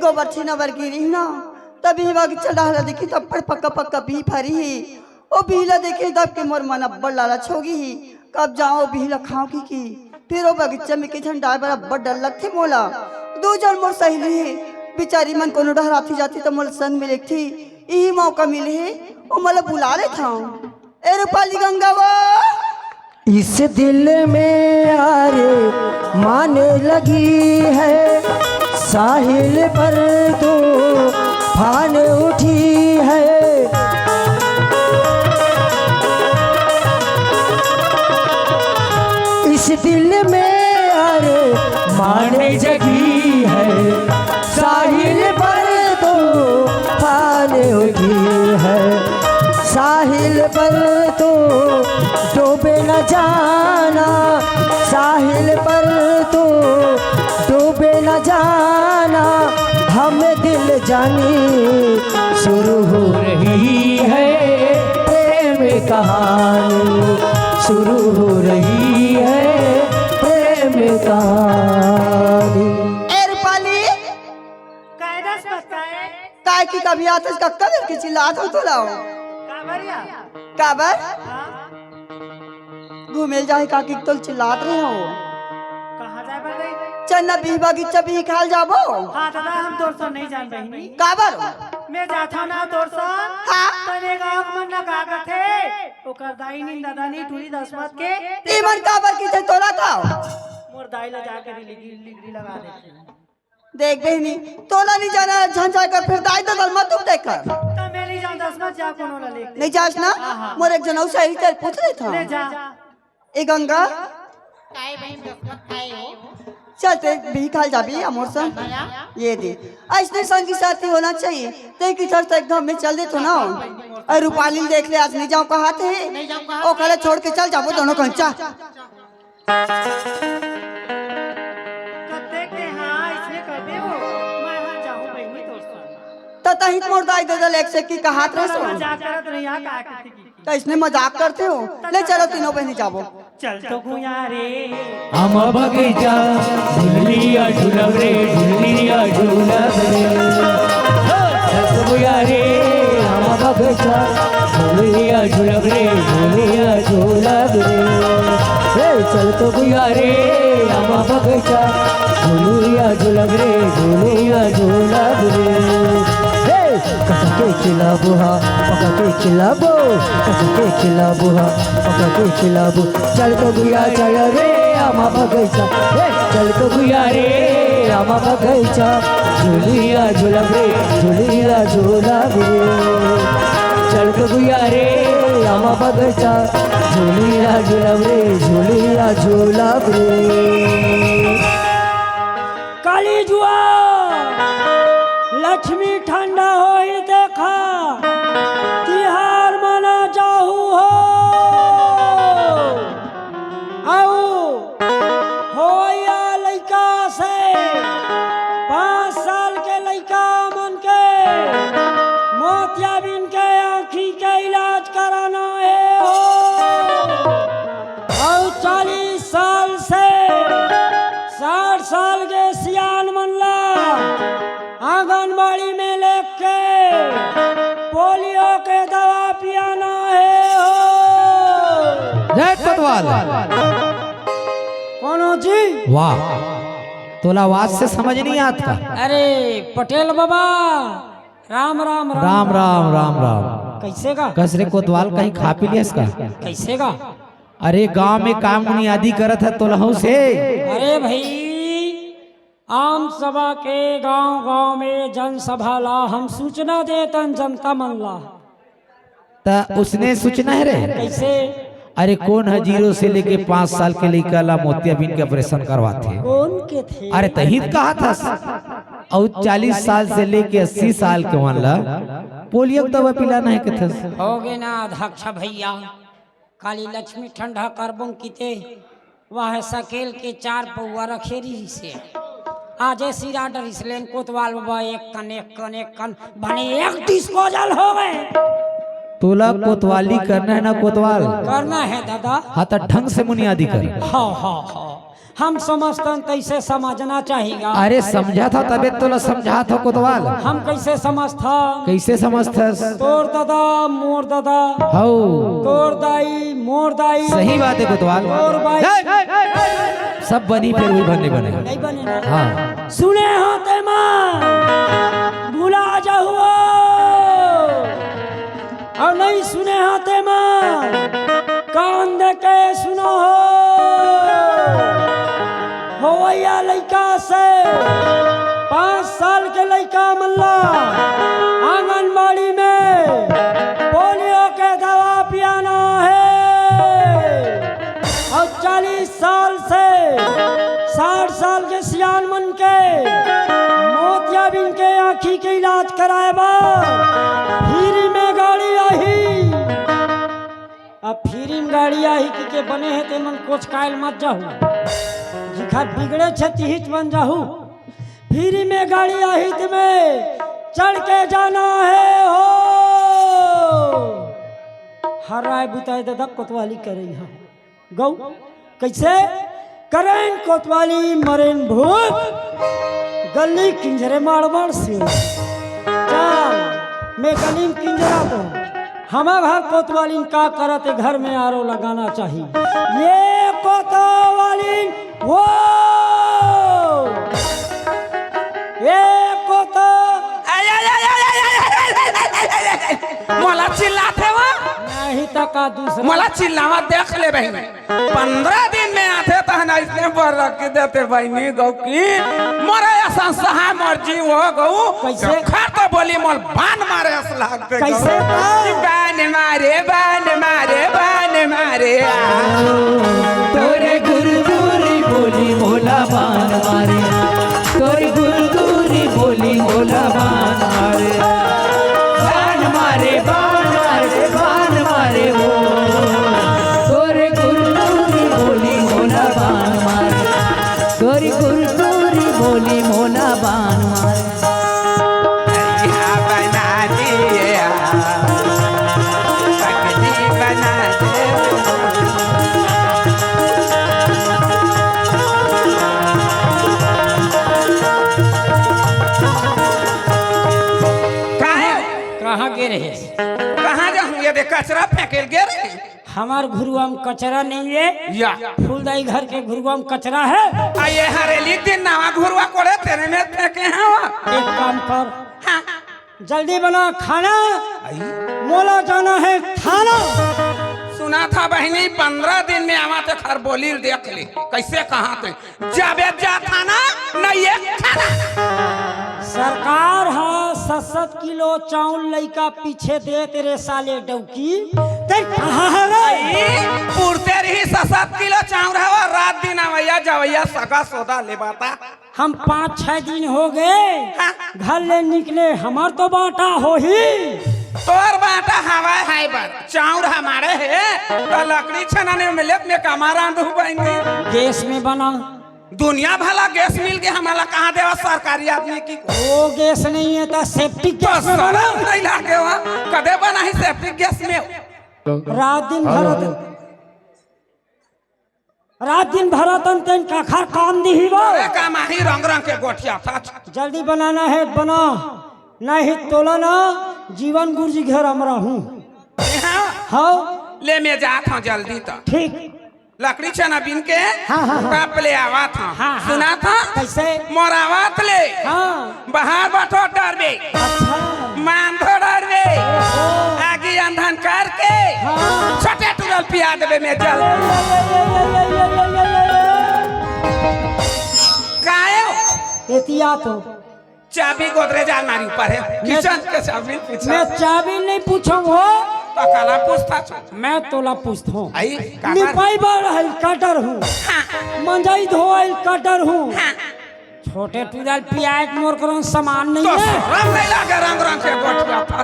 गोबर छीना बर गिरी ना तभी बगीचा डाला देखी तब पर पक्का पक्का भी फरी ही ओ बीला देखे तब के मोर मन अब्बड़ लालच होगी ही कब जाओ बीला खाओ की फिर ओ बगीचा में के झंडा बड़ा बड़ डर लगथे मोला दो जन मोर सहेली है बेचारी मन कोनो डहराती जाती तो मोल संग मिले थी यही मौका मिले है ओ मला बुला ले था ए रूपाली गंगा वो इस दिल में यारे माने लगी है साहिल पर तो फान उठी है इस दिल में यारे माने जगी है साहिल पर तो फान उठी है साहिल पर तो डूबे न जाना साहिल पर तो डूबे न जाना हम दिल जानी शुरू हो रही है प्रेम कहानी शुरू हो रही है प्रेम कहानी ए रूपाली कायदास बताए काय की कभी आते कक्का करके चिल्लात हो तो लाओ काबरिया काबर घूमेल जाए काकी तो चिल्लात रहे हो कहां जाए बगई चन्ना भी बगीचा भी खाल जाबो हां दादा हम तोर से नहीं जान बहिनी काबर मैं जाथा ना तोर से हां तने गांव मन ना का कथे ओकर दाई नी दादा नी टूरी दसमत के ई मन काबर की थे तोला था मोर दाई ला जाके लिगरी लगा दे देख बहनी तोला नहीं जाना झंझा कर फिर दाई तो मत तुम देख कर तो मेरी जान दसमत जा कोनो ला ले नहीं जास ना मोर एक जनौ से ही तेरे पूछ ले था ले जा ए गंगा काय बहन दसमत खाए हो चलते भी खाल जाबी अमोर संग ये दे ऐसे संगी साथी होना चाहिए ते की चर्चा एकदम में चल दे तो ना और रूपाली देख ले आज नहीं जाऊं कहा थे ओ कले छोड़ के चल जाबो दोनों कंचा देखते हां इसने कर दे हो मैं हां जाऊं बहनी तोर से तो तहित मोर दाई दे दल एक से की कहात रहे सो मजाक करत रही हां का करती की तो इसने मजाक करते हो ले चलो तीनों बहनी जाबो चल तो गुयारे हम बगीचा झुलिया झुलब रे झुलिया झुलब रे चल तो गुया रे हम बगीचा झुलिया झुलब रे झुलिया झुलब रे चल तो गुया रे हम बगीचा झुलिया झुलब रे झुलिया झुलब रे कसके खिलाबो हा पका के खिलाबो कसके खिलाबो हा पका के खिलाबो चल तो गुया चल रे आमा बगैचा चल तो गुया रे आमा बगैचा झुलिया झुलब रे झुलिया झुलब रे चल तो गुया रे आमा बगैचा झुलिया झुलब रे झुलिया झुलब रे काली जुआ लक्ष्मी ठंडा हो ही देखा तिहार मना जाहू हो आओ हो या लइका से 5 साल के लइका मन के मोतियाबिंद के आँखी के इलाज कराना है हो और 40 साल से 60 साल के सियान मनला आंगनबाड़ी में लेके पोलियो के दवा पियाना है हो। जय कोतवाल कौनो जी? वाह तोला आवाज से समझ नहीं आता। अरे पटेल बाबा राम राम राम राम राम राम राम कैसे का? कसरे कोतवाल कहीं खा पी लिया इसका? कैसे का? अरे गांव में काम बुनियादी करत है तोलहू से। अरे भाई आम सभा के गांव में जनसभा ला हम सूचना देतन जनता मन ला ता उसने सूचना है रे कैसे? अरे कौन है 0 से लेके 5 साल के लड़का ला मोतियाबिंद के ऑपरेशन करवाते। कौन के थे? अरे तहित कहा था और 40 साल से लेके 80 साल के वन ला पोलियो दवा पिलाना है के था। हो गए ना अध्यक्ष भैया काली लक्ष्मी ठंडा करबों कीते वह सकेल के 4 पौआ रखेरी से आज सिरा डर इसलेन कोतवाल बाबा एक कन बने एक डिस्पोजल हो गए। तोला कोतवाली करना है ना कोतवाल करना है दादा। हाँ तो ढंग से बुनियादी कर। हाँ हम समझते तैसे समझना चाहिए। अरे समझा था तबे तोला समझा था कोतवाल। हम कैसे समझता? कैसे समझथस? तोर दादा मोर दादा हो तोर दाई मोर दाई। सही बात है कोतवाल। तोर भाई सब बनी फिर वही बनने बने नहीं बने ना। हाँ सुने होते माँ भूला जाओ और नहीं सुने होते माँ कान दे के सुनो हो या लड़का से 5 साल के लड़का मल्ला आंगनबाड़ी में पोलियो के दवा पियाना है और 40 साल से 60 साल के सियान मन के मोतियाबिंद के आँखी के इलाज कराए बा फ्री में गाड़ी आई। अब फ्री में गाड़ी आई के बने है ते मन कोच कायल मत जाहू जिखा बिगड़े छती हित बन जाहू। फ्री में गाड़ी आई में चढ़ के जाना है हो। हर राय बुताई दादा कोतवाली करे गौ कैसे करें कोतवाली मरेन भूत गली किंजरे मारवाड़ से चल मैं गली में किंजरा दो हमारे घर कोतवाली का करते घर में आरो लगाना चाहिए। ये कोतवाली वो ये कोतो मोला चिल्लाते हुआ नहीं तका दूसरा मोला चिल्लावा देख ले बहन 15 दिन में आते तो ना इसने बर रख के देते बहनी गौ की मोरे ऐसा सहा मर्जी हो गौ कैसे? खा तो बोली मोल बान मारे अस लागते कैसे? बान मारे तोरे गुरगुरी बोली मोला बान मारे तोरे गुरगुरी बोली मोला बान मारे बान मारे बान मारे हो तोरे गुरगुरी बोली मोला बान मारे तोरे गुरगुरी बोली मोला बान मारे। बना दिया बना दे कहाँ गिरे है? कहाँ जाऊंगे दे कचरा फेंके गे रे हमार घुरुआ में कचरा नहीं है या फूलदाई घर के घुरुआ में कचरा है। आ ये हरेली दिन नवा घुरवा कोड़े तेरे में फेंके हैं वो एक काम कर हाँ। जल्दी बना खाना मोला जाना है खाना। सुना था बहनी 15 दिन में आवा तो खर बोली देख ली कैसे कहाँ थे जाबे जा खाना नहीं ये खाना सरकार हाँ 7-7 किलो चाउल लइका पीछे दे तेरे साले डौकी ते कहाँ है रे? पुरते रही 7 किलो चाउर है और रात दिन आवैया जवैया सगा सौदा ले बाता हम 5-6 दिन हो गए घर ले निकले हमार तो बाटा हो ही तोर बाटा हवा है पर चाउर हमारे है तो लकड़ी छनाने में मिले में कमारा दुबेंगे गैस में बना दुनिया भला गैस मिल गया हमारा कहाँ देवा सरकारी आदमी की वो गैस नहीं है तो सेप्टिक तो गैस में बना। सरम नहीं लागे वहाँ कदे बना ही सेप्टिक गैस में रात दिन भरतन तेन का खर काम दी ही वो काम ही रंग रंग के गोठिया था जल्दी बनाना है बना नहीं तोला ना जीवन गुरु जी घर हमरा हूँ हाँ ले में जात हूँ जल्दी तो ठीक लकड़ी चना बिन के हाँ। कप ले आवा था हाँ। सुना था कैसे मोरावत ले हाँ बाहर बैठो डरबे अच्छा मान थो डरबे आगे अंधन करके हाँ। छोटे टुरल पिया देवे में जल कायो एतिया तो चाबी गोदरेज अलमारी ऊपर है किचन के चाबी पीछे मैं चाबी नहीं पूछूं हो तो काला पूछता छो मैं तोला पूछता हूँ आई निपाई बार है कटर हूँ मंजाई धोल कटर हूँ छोटे टूरल पिया मोर करो सामान नहीं तो है रंग नहीं लगे रंग रंग के गोठिया था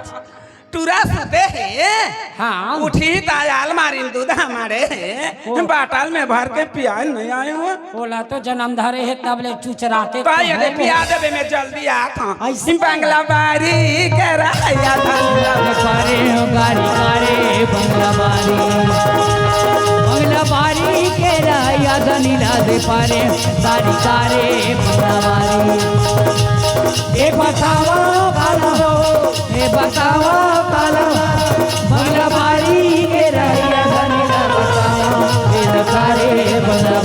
टूरा सुते है हाँ उठी ताया अलमारी में दूध हमारे है बाटल में भर के पिया नहीं आए हुआ बोला तो जन्म धरे है तब ले चुचराते तो ये दे पिया देवे में जल्दी आता ऐसे बंगला बारी के रहा कारे गारी कारे बंगला बारी के राया धनीला दे पारे गारी कारे बंगला बारी ए बतावा काला हो ए बतावा काला बंगला बारी के राया धनीला बतावा ए कारे बंगला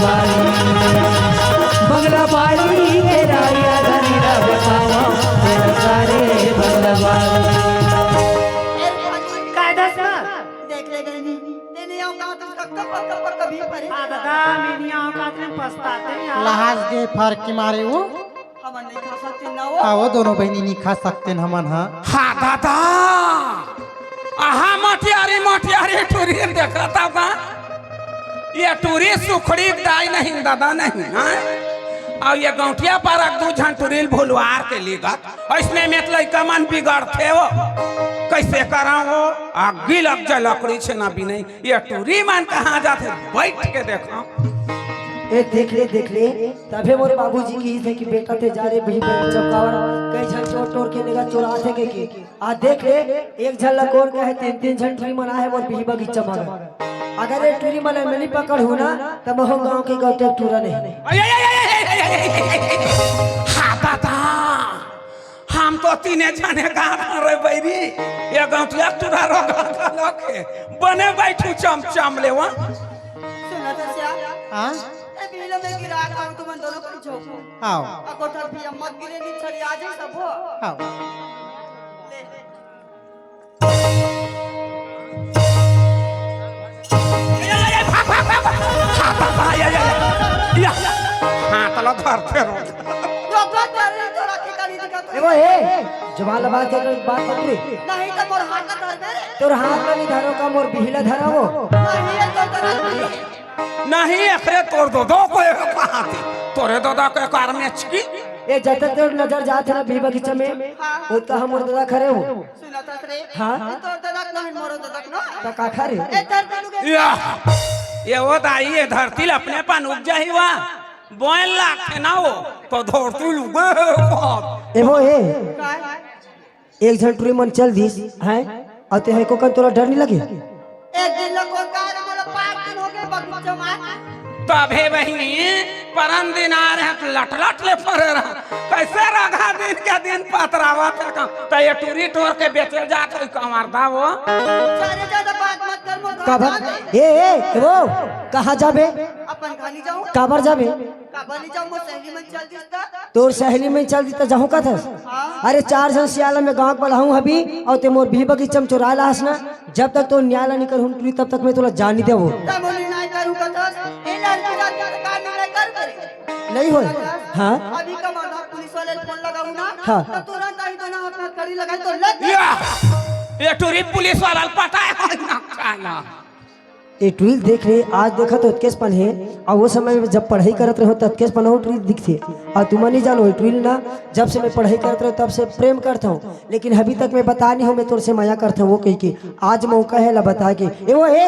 बारी के राया धनीला बतावा ए कारे बंगला बारी कायदा से देख ले गई नहीं आऊंगा तो कब कभी परे दादा मेरी आंखों में पछताते हैं लहाज के फर्क के मारे वो हम नहीं खा सकते ना हाँ वो दोनों बहनी नहीं खा सकते हमन हाँ हाँ दादा आहा मटियारी टूरी देखा था का ये टूरी सुखड़ी दाई नहीं दादा नहीं हाँ और ये गौटिया पर दू झंटुरील भुलवार के लिगा इसमें मतलब कमन बिगड़ते हो कैसे करा वो आगी लग जाए लकड़ी से ना भी नहीं ये टूरी मन कहाँ जाते बैठ के देखो ए देख ले तबे मोरे बाबूजी की थे कि बेटा ते जा रे भी चौकावर कई झन चोर टोर के लेगा चोरा थे के आ देख ले एक झन लकोर का है 3-3 झन टूरी मना है मोर भी बगीचा मगर अगर ये टूरी मना मिली पकड़ हो ना तब हो गांव के गौटे टूरा नहीं हाँ दादा हम तो तीने जाने कहाँ रे बैरी ये गौटिया टूरा रोगा बने बैठू चम ले वहाँ सुना तो क्या हाँ ए बिलो में गिरा का तुम दोनों को छोको आओ आ कोठा भी मत गिरे नी छड़ी आ जाए सब हो आओ हाँ तला धरते रहो एगो ए जवान लबा के बात करी नहीं तो मोर हाथ का धर दे तोर हाथ में नहीं धरो का मोर बिहला धरावो नहीं तो धर नहीं एकरे तोड़ दो को कहाँ थी तोरे दादा के कार में छिकी ए जत तोर नजर जात है ना भी बगीचा में वो तो हम मोर दादा खरे हो सुना रे हां तोर दादा नहीं मोरो दादा ना तो का खरे ए धरती ये वो दाई ये धरती अपने पान उग जाही वा बोल लाख ना वो तो धरती लुगे ए वो ए एक झन टूरी मन चल दिस हैं और ते है को कन तोरा डर नहीं लगे एक दिन लको कार मोला 5 दिन हो गए बगीचा में तभे बहिनी परम दिन आ रहे हैं लट लट ले पड़े रहा कैसे रखा दिन के दिन पतरावा था तो ये टूरी टोर के बेचे जा कोई कमार था वो सारे ज्यादा बात मत कर मोर काबर ए वो कहाँ जाबे अपन खानी जाऊं काबर जाबे काबर नहीं जाऊं मोर सहेली में चल दिसता तोर सहेली में चल दी जाहू का था अरे 4 जन सियाला में गांव पढ़ाऊं अभी और ते मोर भी बगीचा में चुरा ला हसना जब तक तो न्यायालय नहीं करूं टूरी तब तक मैं तोला जान नहीं देवो तब मोर नहीं करूं कथा ए लड़की का निर्णय कर करे नहीं हो हाँ अभी का माधा पुलिस वाले फोन लगाऊं ना हाँ। तो तुरंत आई तो ना अपना कड़ी लगाई तो लग ये टूरी पुलिस वाला पता है ना खाना ये ट्वील देख रहे आज देखा तो उत्केश पन है और वो समय में जब पढ़ाई करत रहो तब उत्केश पन हो ट्वील दिखते और तुम नहीं जानो ट्वील ना जब से मैं पढ़ाई करत रहो तब से प्रेम करता हूँ लेकिन अभी तक मैं बता नहीं हूँ मैं तोर से माया करता हूँ वो कही के आज मौका है ला बता के ए वो ए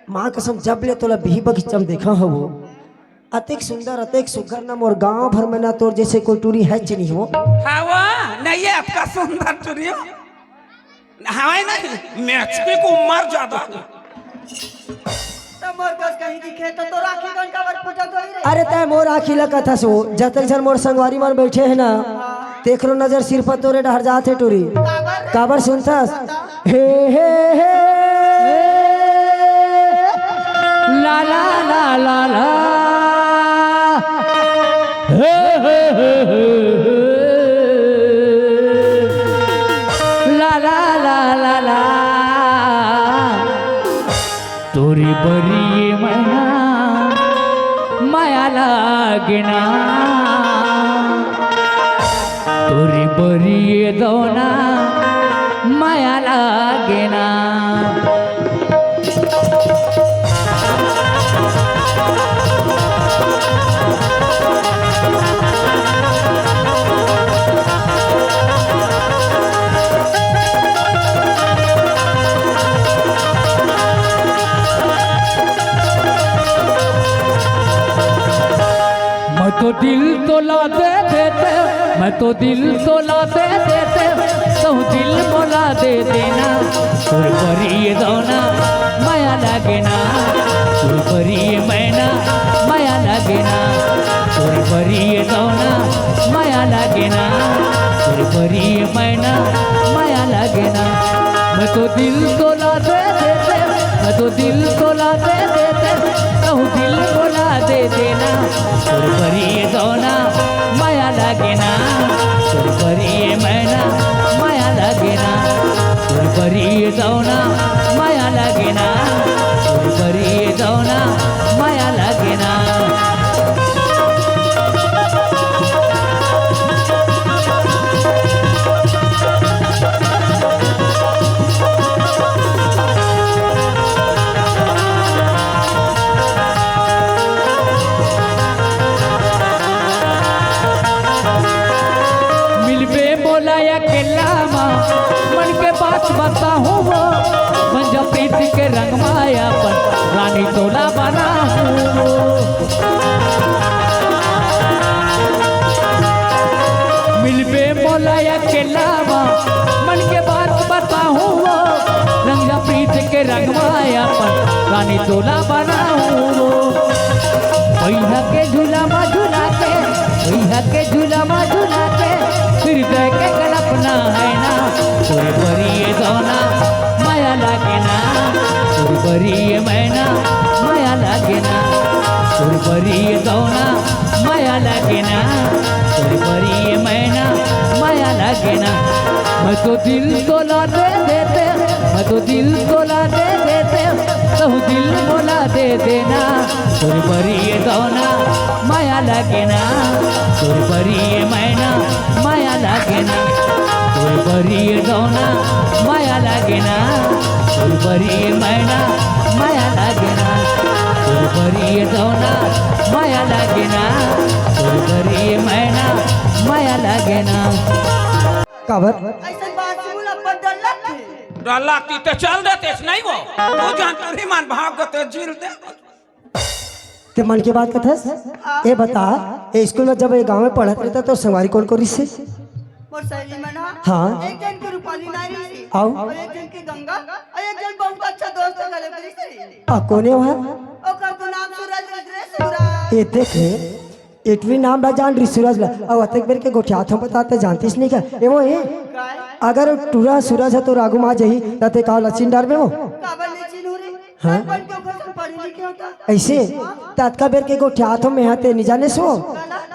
माँ कसम जब ले तोला भी बगीचा में देखा हो वो अतिक सुंदर अतिक सुघर ना मोर गांव भर में ना तोर जैसे कोई टूरी है चिनी हो हाँ वो नहीं है आपका सुंदर टूरी हवाई नहीं मैच की उम्र ज्यादा तब मोर कस कहीं दिखे तो राखी गन का वर पूजा तो ही रे अरे तय मोर आखी लगा था सो जतक जन मोर संगवारी मन बैठे है ना देख लो नजर सिर पर तोरे डहर जाते टूरी काबर सुनतास हे हे हे ला ला ला ला ला हे हे हे हे ला ला ला ला ला तोरी बरी मना माया लागना तोरी बरी दोना माया लागना मैं तो दिल तोला दे देते मैं तो दिल तोला दे देते तो दिल मोला दे देना तोर परी दोना माया लगना तोर परी मैना माया लगना तोर परी दोना माया लगना तोर परी मैना माया लगना मैं तो दिल तोला दे देते मैं तो दिल तोला दे देते तो दिल मोला दे देना तोर परी दोना माया लगना तोर परी मैना माया लगना तोर परी दोना माया लगना तोर परी दोना माया लगना मन के बात बताऊं वो मंजा प्रीत के रंग माया पर रानी तोला बना मिलबे मोलाया के लावा मन के बात बताऊं वो रंगा प्रीत के रंग माया पर रानी तोला बना भैया के झूला मा झूला के भैया के झूला मा झूला के हृदय के कल्पना है ना तोरे परी दोना माया लागना तोरे परी मैना माया लागना तोरे परी दोना माया लागना तोरे परी मैना माया लागना मैं तो दिल तोला दे देते मैं तो दिल तोला दे देते तो दिल मोला दे देना तोरे परी दोना माया लागना तोरे परी मैना माया लागना तोरे परी दोना माया लागना तोरे परी मैना माया लागना तोरे परी दोना माया लागना तोरे परी मैना माया लागना काबर ऐसा बात सुन अपन डल्ला डल्ला की तो चल देते नहीं वो तू जान तोरी मन भाग गते झील दे ते मन की बात कथस ए बता ए स्कूल में जब ये गांव में पढ़त रहता तो संगवारी कौन कौन से मोर सहेली मना हाँ। एक जन के रूपाली नारी थी आओ। और एक जन की गंगा और एक जन बहुत अच्छा दोस्त है गले मेरी सहेली कोने वहाँ ओकर तो नाम सूरज रे सूरज ये देख इतनी नाम ना जान रही सूरज ला और अतक बेर के गोठियात हम बताते जानतीस नहीं क्या ये वो है अगर टूरा सूरज है तो रागू माँ जही तते का लक्षिन डर में वो काबर ले चिन्ह रे हाँ। बन के ओकर पढ़ी लिखे होता ऐसे तत्का बेर के गोठियात हम यहाँ ते निजाने सो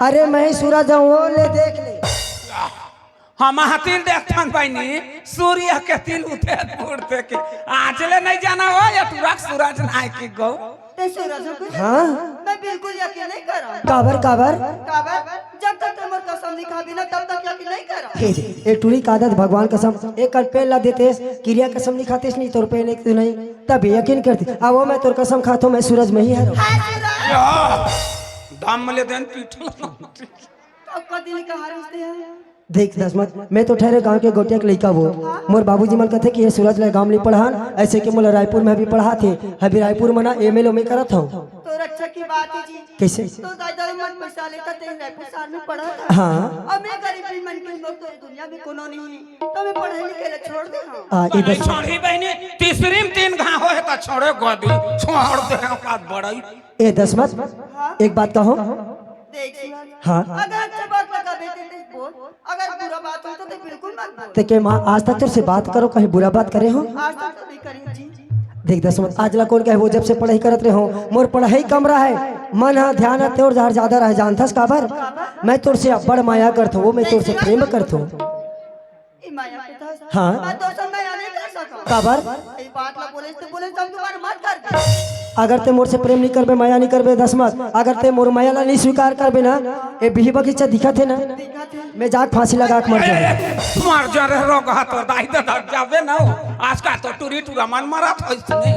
अरे मैं सूरज हूँ वो ले देख ले हम हाथिल देखथन पाइनी सूर्य के तिल उठे उड़ते के आजले नहीं जाना हो या तुरक सूरज नाय की गौ ते सूरज को हाँ मैं बिल्कुल यकीन नहीं कर रहा काबर काबर काबर जब तक तुम कसम नहीं खाबी ना तब तक यकीन नहीं कर रहा ए टूरी का आदत भगवान कसम एक कल पे ला देते क्रिया कसम नहीं खाते नहीं तोर पे नहीं नहीं तब यकीन करती अब वो मैं तोर कसम खाता हूँ मैं सूरज में ही है दम ले देन पीठल अब कदी नहीं कहा रिश्ते हैं देख दसमत मैं तो ठहरे गांव के गोटिया के लड़का वो मोर बाबूजी मन कहते कि ये सूरज ले गांव नहीं पढ़ान ऐसे कि मोला रायपुर में भी पढ़ा थे अभी रायपुर मना एमएलओ में करत हूँ तो अच्छा की बात है जी कैसे तो दादा मन पैसा लेता ते रायपुर शहर में पढ़ा था हाँ अब मैं गरीब मन के लोग तो दुनिया में कोनो नहीं तो मैं पढ़े लिखे ले छोड़ दे हां ये दस छोड़ी बहनी तीसरी में तीन घा हो है तो छोड़े गोदी छोड़ दे का बड़ई ए दसमत एक बात कहो देख हाँ अगर अच्छा बात लगा बेटे ते बोल अगर बुरा बात हो तो बिल्कुल मत बोल ते के माँ आज तक तुझसे बात करो कहीं बुरा बात करे हो आज तक तो नहीं करी जी देख दसमत आज ला कौन कहे वो जब से पढ़ाई करत रहे हो मोर पढ़ाई कम रहा है मन हाँ ध्यान है तोर जहर ज्यादा रहे जानथस काबर मैं तुझसे अब्बड़ माया करत हूँ वो मैं तुझसे प्रेम करत हूँ ई माया के था हाँ। बात दोस्तों मैं नहीं कर सकता काबर ई बात ला बोले तो तुम्हारे मत कर दे अगर ते मोर से प्रेम नहीं करबे माया नहीं करबे दसमत अगर ते मोर माया ला नहीं स्वीकार करबे ना ये बिही बगीचा दिखत है ना मैं जाके फांसी लगा के मर जाऊंगा मार जा रे रोग हाथ और दाई दे जावे ना आज का तो टूरी टूरा मन मारा था इसने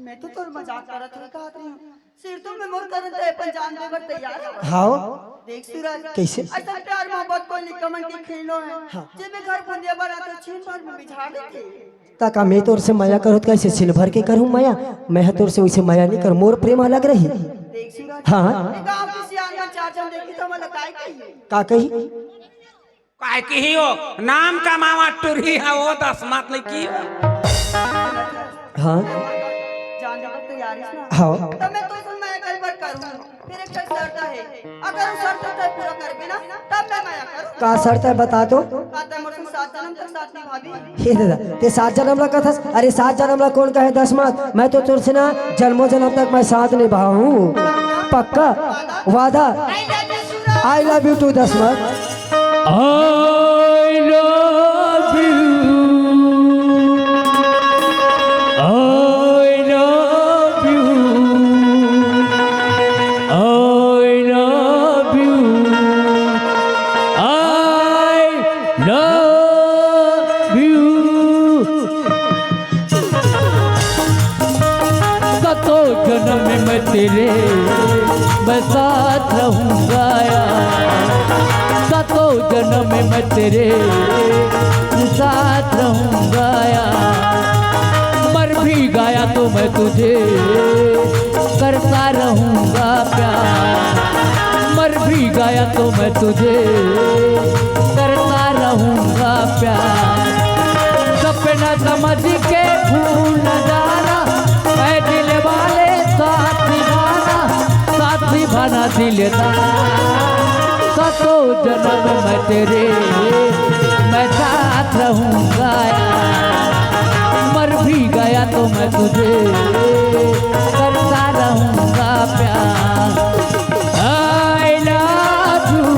मैं तो तोर मजाक करत रही कहत रही सिर तो मैं मोर करत है अपन जान देवर तैयार है हाँ देख सूरज कैसे? अच्छा प्यार मोहब्बत को निकमन के खेलो है जे मैं घर पुंजिया बना तो छीन भर में बिछा देती ताका मैं तोर से माया करूँ तो कैसे सिल भर के करूँ माया मैं तोर से वैसे माया नहीं कर मोर प्रेम अलग रही देख सूरज हाँ गांव की सियान में चार जन देखी तो मला काय कही का कही काय की हो नाम का मावा टूरी है वो दसमत नहीं की हाँ जान जब तैयार है ना हाँ तो मैं तो सुन मैं कल बार करूं फिर एक शर्त है अगर उस शर्त को पूरा करबे ना तब मैं माया करूं का शर्त है बता दो कहता मोर से 7 जन्म तक साथ निभाबी हे दादा ते 7 जन्म ला कथस अरे 7 जन्म ला कौन कहे दसमत मैं तो तुझसे ना जन्मों जन्म तक मैं साथ निभाऊं पक्का वादा आई लव यू टू दसमत I love you. I love you. I love you. I love you. सतो जन्म में मैं तेरे मैं साथ रहूँगा सतो जन्म में मैं तेरे साथ रहूँगा मर भी गया तो मैं तुझे करता रहूँगा प्यार मर भी गया तो मैं तुझे करता रहूँगा प्यार सपना समझ के भूल न जाना मैं दिल वाले साथ निभाना दिलदार सतो जन्म मैं तेरे मैं साथ रहूँगा मर भी गया तो मैं तुझे करता रहूँगा प्यार I love you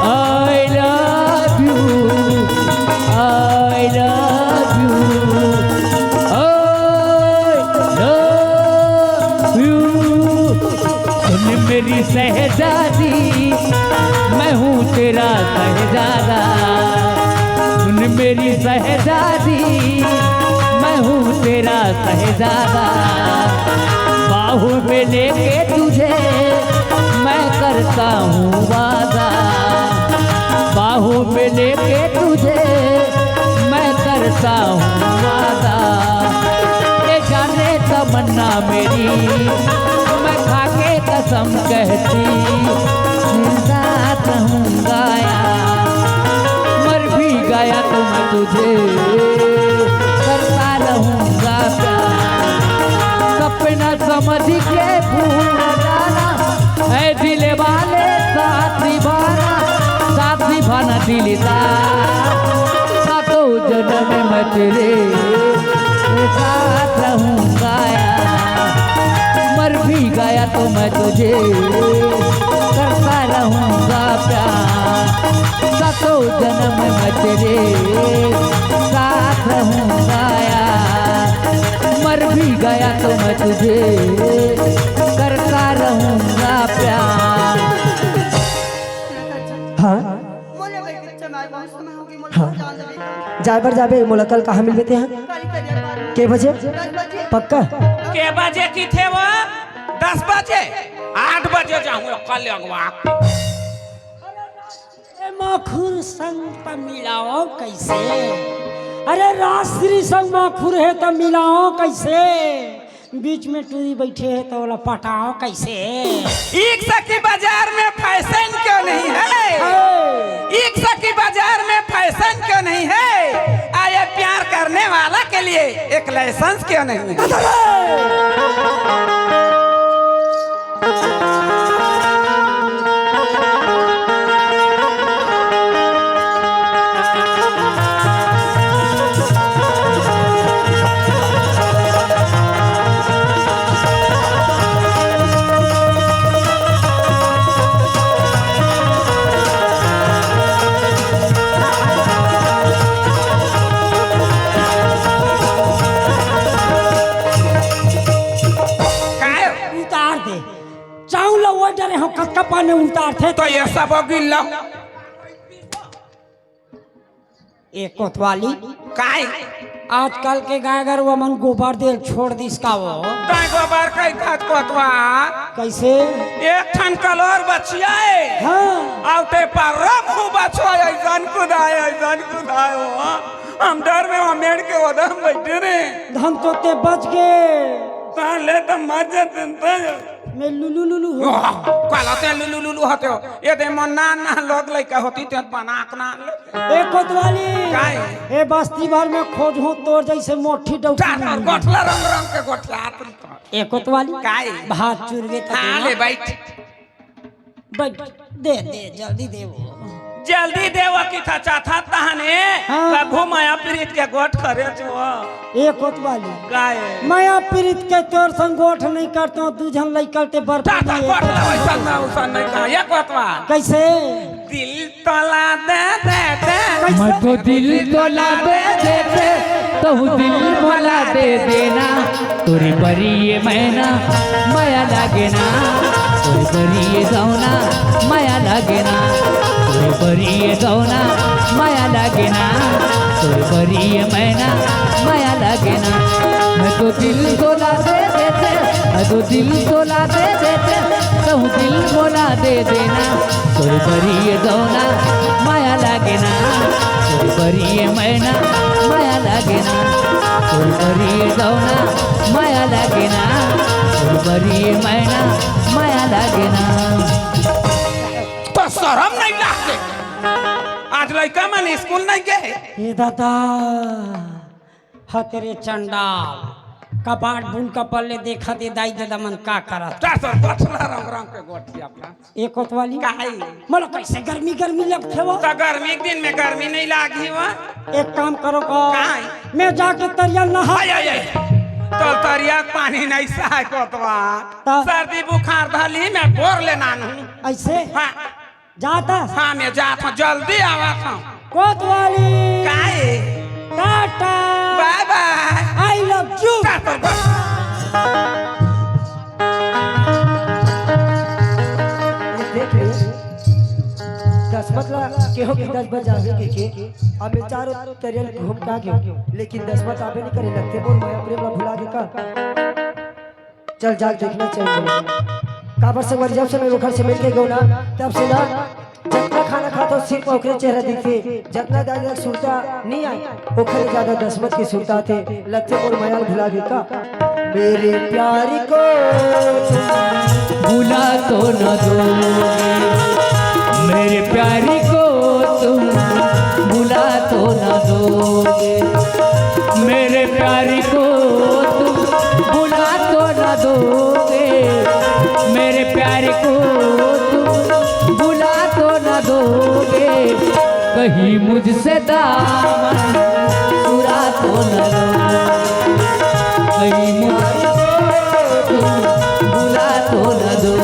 I love you I love you I love you सुन मेरी सहजादी मैं हूँ तेरा सहजादा सुन मेरी सहजादी मैं हूँ तेरा सहजादा बाहों में लेके तुझे मैं करता हूँ वादा बाहों में लेके तुझे मैं करता हूँ वादा ये जाने तमन्ना मेरी मैं खाके कसम कहती साथ रहूँगा यार दिलदार, सातों जन्म में मैं तेरे साथ रहूंगा यार। मर भी गया तो मैं तुझे करता रहूंगा प्यार, सातों जन्म में मैं तेरे साथ रहूंगा यार। मर भी गया तो मैं तुझे करता रहूंगा प्यार। हाँ हाँ जाबर जाबे मुलाकाल कहाँ मिल बेते हैं के बजे पक्का के बजे की थे वो 10 बजे 8 बजे जाऊँ कल अगवा मखुर संग त मिलाओ कैसे? अरे रात्रि संग मखुर है तो मिलाओ कैसे? बीच में टूरी बैठे है तो बोला पटाओ कैसे? एक सखी बाजार में फैशन क्यों नहीं है? एक सखी बाजार में फैशन क्यों नहीं है? आए प्यार करने वाला के लिए एक लाइसेंस क्यों नहीं है? उतार दे चाउल वो डरे हो कपा ने उतार थे तो ये सब गिल्ला एक कोतवाली काय आजकल के गायगर वो मन गोबर देल छोड़ दिस का वो काय गोबर कई खात कोतवा कैसे? एक ठन कलोर बचिया है हाँ आउटे पर खूब बचवा ऐसन कुदाए हो हम डर में मेड़ के ओदम बैठे रे धन तो ते बच गए ले तो मजे देता मैं लुलु लुलु हो कालते लुलु होते हो ये दे मन्ना ना लोग लइका होती ते बनाक ना एक कोतवाली काय ए बस्ती भर में खोज हो तोर जैसे मोठी डौटी चार गोठला रंग रंग के गोठला एक कोतवाली काय भात चुरवे तो हां ले बैठ बैठ दे दे जल्दी दे वो जल्दी देव की था चाथा तहने हाँ। कभू माया प्रीत के गोठ करे जो एक कोतवाली गाय माया पीड़ित के तोर संगोठ नहीं करता हूँ तू झन लइकलते चाचा गोठ ला वैसा ना उसा नहीं का ये गोठवा कैसे? दिल तोला दे मैं तो दिल तोला दे देते तो दिल मोला दे देना, तोरी बरी ये मैना माया लागे ना, तोरी बरी ये गौना माया लागे ना, तोरी बरी ये गौना माया लागे ना, तोरी बरी ये मैना माया लागे ना। मैं तो दिल तोला दे देते, मैं तो दिल तोला दे देते तो दिल मोला दे देना, तोरी बरी ये गौना माया लागे ना, तोरी बरी ये मैना माया लागे ना, तोरी बरी ये गौना माया लागे ना, तोरी बरी ये मैना माया लागे ना। तो शर्म नहीं लागते आज लइका मन स्कूल नहीं गए हे दादा हा तेरे चंडाल कपाट बुन कपल्ले देखा दे दाई दादा मन का करा चाचा गोठला रंग रंग के गोठी अपना एक कोतवाली काहे मला कैसे गर्मी गर्मी लगते हो? तो गर्मी के दिन में गर्मी नहीं लागी हुआ एक काम करो को काहे? मैं जाके तरिया नहा आय तो तरिया पानी नहीं सहाय कोतवा तब? सर्दी बुखार धली में बोर लेना नू ऐसे हाँ जाता हाँ मैं जाता हूँ जल्दी आवा था कोतवाली काहे tata bye bye I love you. चाचा बस देख ले 10 मतलब केहो के 10 बज जावे के अब मैं चारों तरियल घूम का गयो लेकिन 10 बज आवे नहीं करे लगते बोल मैं प्रेम ला भुला के का चल जाग देखना चाहिए काबर से जब से मैं वो घर से मिल के गयो ना तब से ना जितना खाना खाता सिर्फ ओकरे चेहरा दिखे जितना ज्यादा सुरता नहीं आई ओकरे ज्यादा 10 बज की सुरता थे लगते और मयाल भुला के का मेरे प्यारी को भुला तो न दोगे मेरे प्यारी को तुम, भुला तो न दोगे मेरे प्यारी को तुम, भुला तो न दोगे मेरे प्यारी को तुम, भुला तो न दोगे कहीं मुझसे दामन चुरा तो न लो, कहीं मुझसे तुम बुला तो न दो।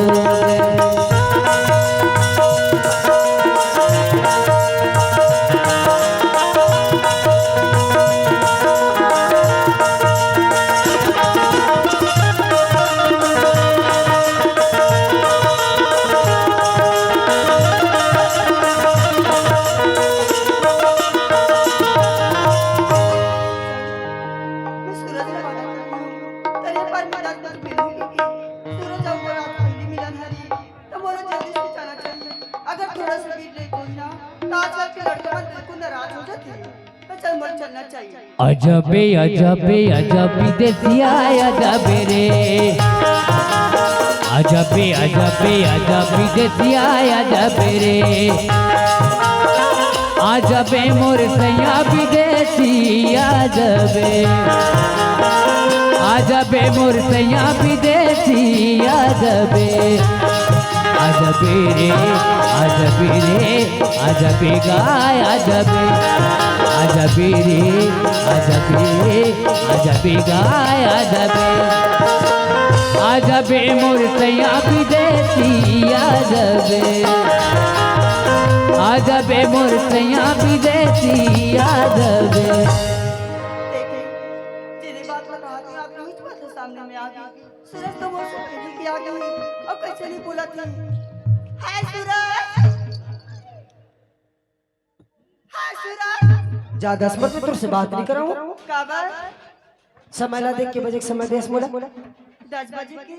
मैं सूरज ने वादा कर हूँ तेरे पर मदद कर मिलूंगी सूरज और वो रात पहली मिलन हरी तो बोलो जल्दी से जाना चाहिए अगर थोड़ा सा भी लेट हो ना तो आजकल के लड़के मन बिल्कुल नाराज हो जाते हैं तो चल मोर चलना चाहिए। अजबे अजबे अजब विदेशिया अजबे रे, अजबे अजबे अजब विदेशिया अजबे रे, अजबे मोर सैया विदेशी अजबे, अजबे मोर सैया विदेशी अजबे, अजबे रे अजबे रे अजबे गाय अजबे, अजबे रे अजबे अजबे गाय अजबे, अजबे मोर सैया विदेशी अजबे, अजबे मोर सैया विदेशी अजबे। देखे तेरी बात पर कहा थी आप रोज बात सामने में आ गई सूरज तो वो सब पहले की आ गई और कैसे नहीं बोला थी हाय सूरज, हाय सूरज जा 10 मिनट में तुझसे बात नहीं कराऊं का बात समय ला देख के बजे समय देश मोड़ा 10 बजे के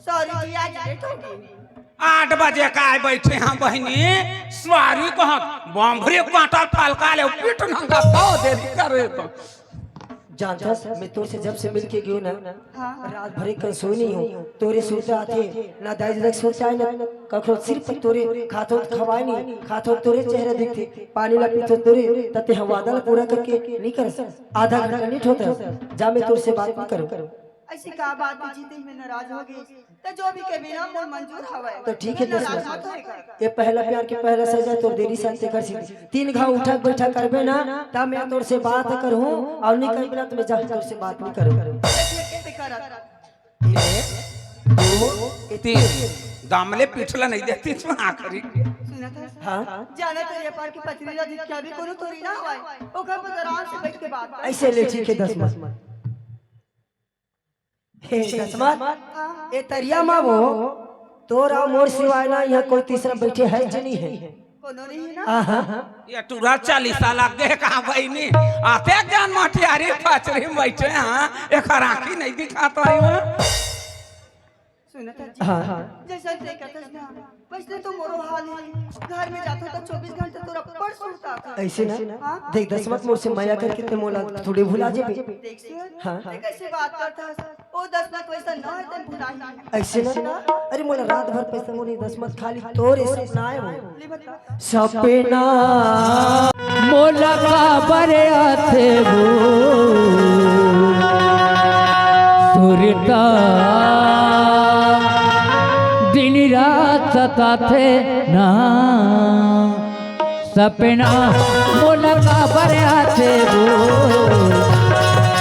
सॉरी जी आज लेट हो गई 8 बजे का आए बैठे हैं बहनी स्वारी कहाँ बम्भरी कांटा फलका ले पीठ नंगा पाव देरी करे तो जानता मैं तोर से जब से मिल के गयो ना रात भर कल सोई नहीं हूँ तोरे सोते आते ना दाई जग सोचा है ना कखरो सिर्फ तोरे खातो खवाई नहीं खातो तोरे चेहरा दिखते पानी ला पीतो तोरे तते हम वादा पूरा करके नहीं कर आधा घंटा लेट होता जा मैं तोर से बात नहीं करूँ ऐसी का बात जीते में नाराज हो गई तो जो भी के बिना मोर मंजूर हवे तो ठीक है दस ये पहला प्यार के पहला सजा तो देरी से कर सी 3 घाव उठा बैठा करबे ना ता मैं तोर से बात करहूं और नहीं करबे ना तो मैं जा तोर से बात नहीं करूं 3 दामले पिछला नहीं देती तू आखरी हां जाने तेरे पार की पत्नी ला दिखा भी कोनो तोरी ना होय ओकर पर आराम से बैठ के बात ऐसे ले ठीक है 10 मत हे दसमत ए तरिया माँ वो तोरा मोर सिवाय ना यहाँ कोई तीसरा बैठे है जनी है कोनो नहीं है ना ये टूरा 40 साल आगे कहाँ बहनी आते ज्ञान माटियारी पाचरी में बैठे हाँ एक राखी नहीं दिखाता है सुनता जी हां जैसा ते कहतस ना वैसे तो मोरो हाल है घर में जाता तो 24 घंटे तोरा पड़ सुनता ऐसे ना देख दसमत मोर से माया करके ते मोला थोड़ी भुला जेबे देख से हां कैसे बात करता ओ दसमत वैसा ना है ते भुलाई ऐसे ना अरे मोला रात भर पैसा मोनी दसमत खाली तोरे सपना आए हो सपना मोला का बरे आथे वो सुरता दिन रात सताते ना सपना मोला का बरे आथे वो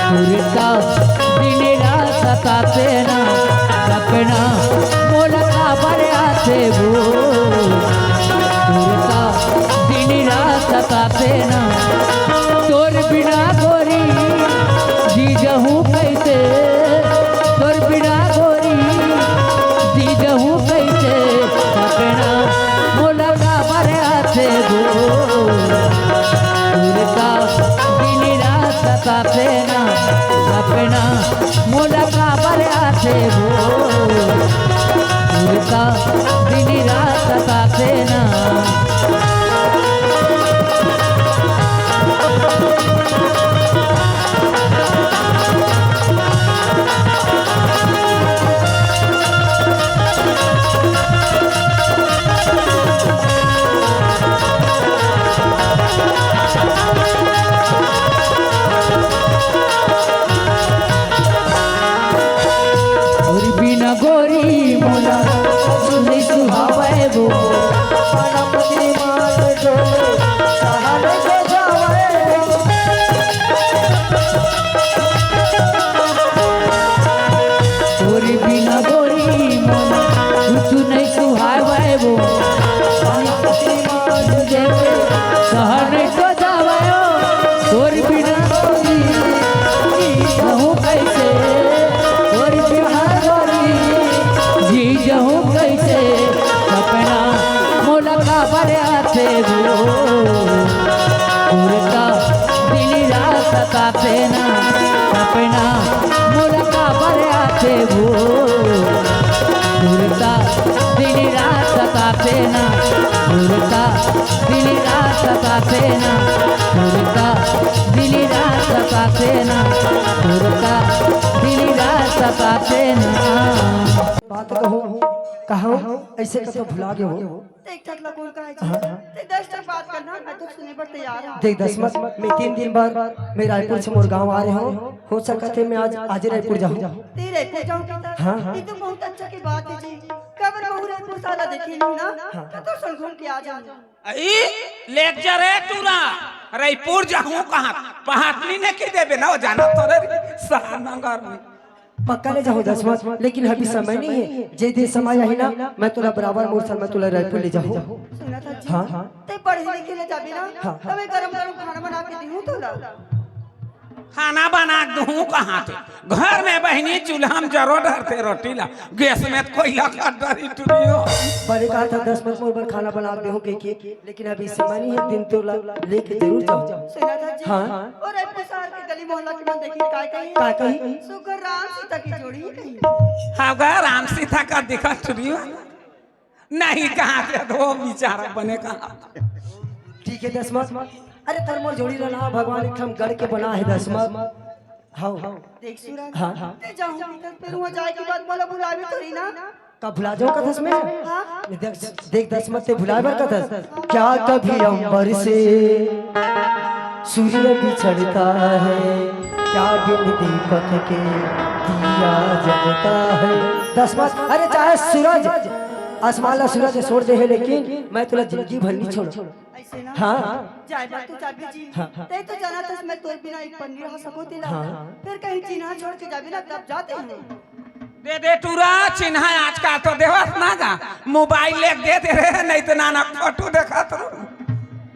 सुरता दिन रात सताते ना सपना मोला का बरे आथे वो सुरता दिन रात सताते ना तोर बिना गोरी जी जहूँ कैसे तोर बिना गोरी जी जहूँ कैसे सपना मोला का बरे आथे गो सुरता दिन रात सताते ना सपना मोला का बरे आथे गो सुरता दिन रात सताते ना गोरी मोला सुहावे गो आते वो उड़ता दिल रात सताते ना अपना मुर्गा पर आते वो उड़ता दिल रात सताते ना उड़ता दिल रात सताते ना उड़ता दिल रात सताते ना उड़ता दिल रात सताते ना। बात कहूँ ऐसे कतो भुला गए हो। देख तक लगोल का है जी ते 10 तक बात करना मैं तो सुने पर तैयार हूं। देख दसमत मैं 3 दिन बाद मैं रायपुर से मोर गाँव आ रहे हूँ। हो सकता है मैं आज रायपुर जाऊँ। ते रायपुर जाऊं पिता हाँ। ये तो बहुत अच्छा की बात है जी। कबर बहु रायपुर साला देखी नहीं ना तो सन घूम के आ जाऊं। ई लेक्चर है तूरा रायपुर जाऊं कहां पहाटनी ने की देबे ना जाना तोरे सहानगर में पक्का ले जाऊँ दसमत, लेकिन अभी समय नहीं है। जे दे समय है ना मैं तुला बराबर मोर में तुला रायपुर ले जाऊँ। सुना था जी हाँ ते पढ़े लिखे ले जाबी ना तबे गरम गरम खाना बना के दूं तो ला खाना बना दूं कहां थे घर में बहनी चूल्हा में जरो डरते रोटी ला गैस में कोयला का डरी टुरियो बड़े कहा था 10 मिनट मोर पर खाना बना दे के लेकिन अभी समय नहीं है। दिन तो लेके जरूर जाऊँ। सुना था जी हाँ। और रायपुर शहर के गली मोहल्ला के मन देखी काय कही सुगर राम सीता की जोड़ी कही हाँ राम सीता का दिखा टुरियो नहीं कहां से दो बेचारा बने कहां। ठीक है दसमत। अरे तर मोर जोड़ी लला भगवान एक हम गढ़ के बना है दसमत। हाँ देख सूरज हाँ ते जाऊं फिर वहां जाए के बाद मोला बुलावे थोड़ी ना का भुला जाओ कथस में। हां देख दसमत से भुलाए बर कथस क्या कभी अंबर से सूर्य बिछड़ता है क्या बिन दीपक के दिया जलता है। दसमत अरे चाहे सूरज आसमान सूरज छोड़ दे है लेकिन मैं तुला जिंदगी भर नहीं छोड़। ऐसे ना हाँ जाए बात तो चाबी जी ते तो जाना था मैं तोर बिना एक पन्नी रह सको तेला फिर कहीं चिन्ह छोड़ के जाबी ना तब जाते हैं दे दे टूरा चिन्ह आजकल तो देवत ना गा मोबाइल ले दे दे रहे नहीं तो नाना फोटो देखा तो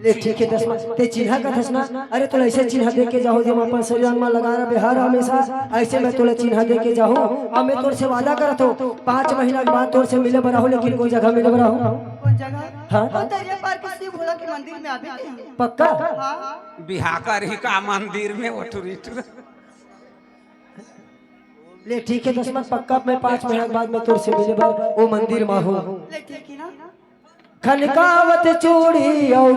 ले ठीक है दसमत ते चिन्ह का थसना। अरे तुला ऐसे चिन्ह दे के जाओ जब अपन शरीर में लगा रहा बिहार हमेशा ऐसे मैं तुला चिन्ह दे के जाऊँ और मैं तोर से वादा करत हूँ 5 महीना के बाद तोर से मिले बड़ा हो लेकिन कोई जगह मिले बड़ा हो। कौन जगह हाँ वो दरिया पार के शिव भोला के मंदिर में आबे थे पक्का। हां बिहार कर ही का मंदिर में वो टूरी ले ठीक है दसमत पक्का मैं 5 महीना के बाद मैं तोर से मिले बड़ा वो मंदिर में हूँ। ले ठीक है ना खनकावत चूड़ी और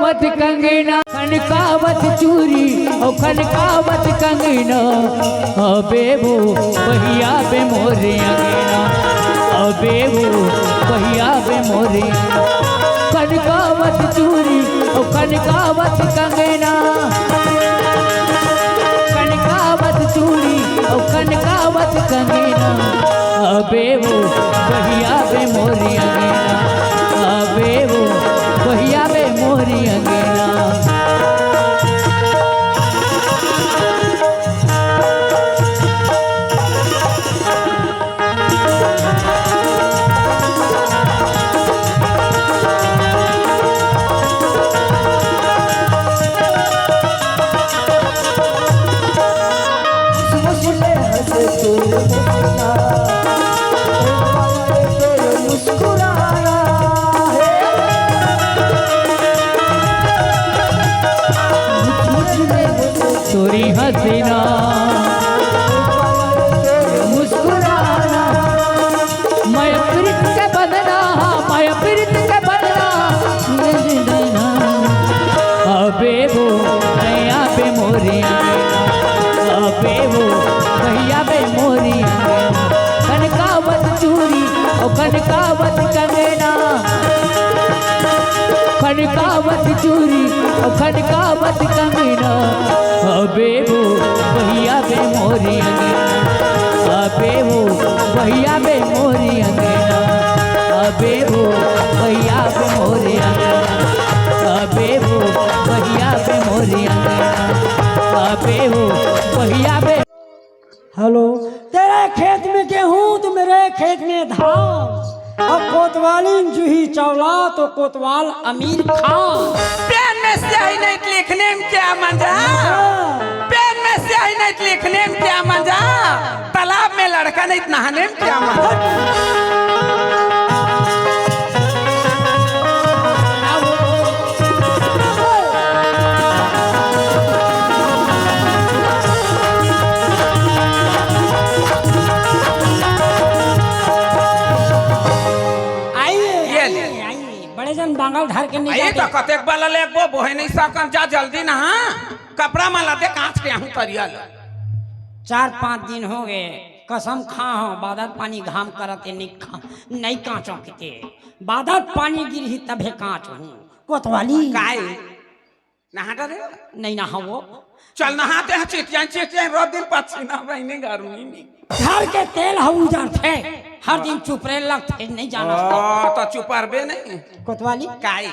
मत कंगना खनकावत चूरी और खनकावत कंगना अबे वो भैया बे मोरे अंगना अबे वो भैया बे मोरे खनकावत चूरी और खनकावत कंगना खनकावत चूरी और खनकावत कंगना अबे वो भैया बे मोरे अंगना अबे वो भैया बे मोरी अंगना। तोरी हसीना मुस्कुराना मैं प्रीत के बदना मैं प्रीत के बदना अबे वो भैया बे मोरी अबे वो भैया बे मोरी कनकावत चूरी और कनकावत कंगना खनकावत चूरी और खनकावत कंगना अबे वो भैया बे मोरी अंगना अबे वो भैया बे मोरी अंगना अबे वो भैया बे मोरी अंगना अबे वो भैया बे मोरी अंगना अबे वो भैया बे। हेलो तेरे खेत में गेहूं तो मेरे खेत में धान अब कोतवाली जूही चावला तो कोतवाल अमीर खान। पेन में स्याही नहीं लिखने में क्या मजा पेन में स्याही नहीं लिखने में क्या मजा तालाब में लड़का नहीं नहाने में क्या मजा। तो कतेक बाला लेगबो बोहे नहीं सकन जा जल्दी ना कपड़ा माला दे कांच के हूं तरियल 4-5 दिन हो गए कसम खा हो बादल पानी घाम करते नहीं कांचो के बादल पानी गिरही तभे कांच हूँ कोतवाली काय नहा रे नहीं नहा वो चल नहाते हैं चिटिया रोज दिन पसीना बहने गर्मी में घर के तेल हऊ जाते हर दिन चुप रहे लगते नहीं जाना तो चुपरबे नहीं कोतवाली काय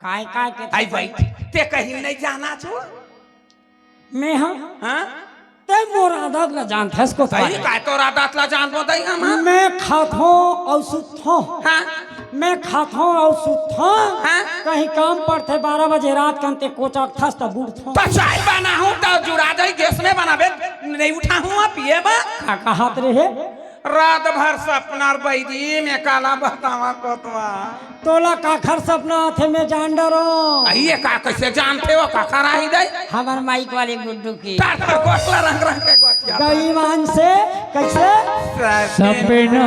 काय काय के आई भाई ते कहीं नहीं जाना छो मैं हाँ हां ते मोर आदत ला जानते है कोतवाली काय तो आदत ला जान बो दई हम मैं खातो और सुतो हां मैं खातो और सुतो हाँ? कहीं काम पड़ते 12 बजे रात कंते कोचक थस त बूढ़ो तो चाय बना हूं तो जुड़ा दई गैस में बनाबे नहीं उठा हूं पिए बा का कहत रहे रात भर सपना बैदी में काला बतावा कोतवा तोला काखर सपना थे में जान डरो ये का कैसे जानते हो का खराही दई हमार माइक वाले गुड्डू की तार गोटला रंग रंग के गोटिया गईमान से कैसे सपना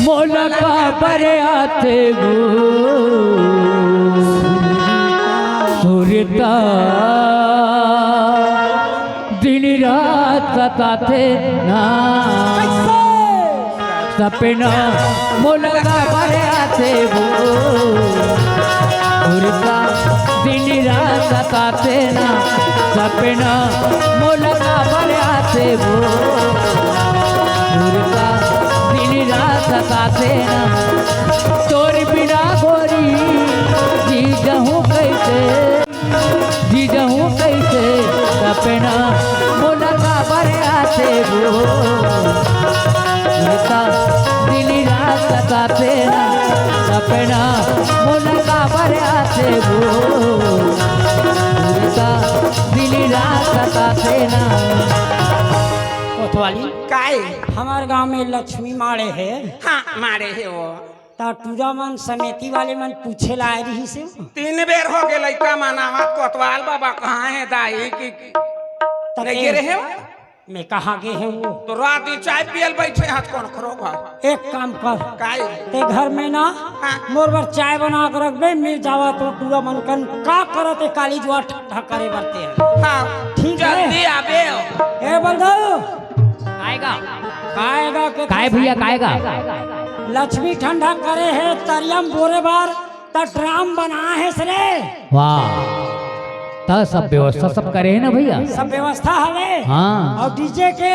मोलका परे आते गो सुरता दिन रात सताते ना सपना मोलका परे आते गो सुरता दिन रात सताते ना सपना मोलका परे आते गो सुरता दिन रात सताते ना तोर बिना गोरी जी जहूँ कैसे सपना मोलका परे आते गो सुरता दिन रात सताते ना सपना मोलका परे आते गो सुरता दिन रात सताते ना कोतवाली काय हमारे गांव में लक्ष्मी मारे है हां मारे है वो ता टूरा मन समिति वाले मन पूछे लाए रही से 3 बेर हो गए लइका मनावा कोतवाल बाबा कहाँ है दाई की नहीं गिरे है मैं कहाँ गए है वो तो रात दिन चाय पियल बैठे हाथ कौन खरो घर एक काम कर काय ते घर में ना हाँ। मोर बर चाय बना कर रख दे मिल जावा तो टूरा मन कन का करते काली जुआ ठंडा करे बरते हैं हां ठीक है। जल्दी आबे ए बंधु आएगा काएगा के काय भैया काएगा लक्ष्मी ठंडा करे है तरियम बोरे बार त ड्राम बना है सरे वाह तो सब व्यवस्था सब करे है ना भैया सब व्यवस्था हवे हाँ और डीजे के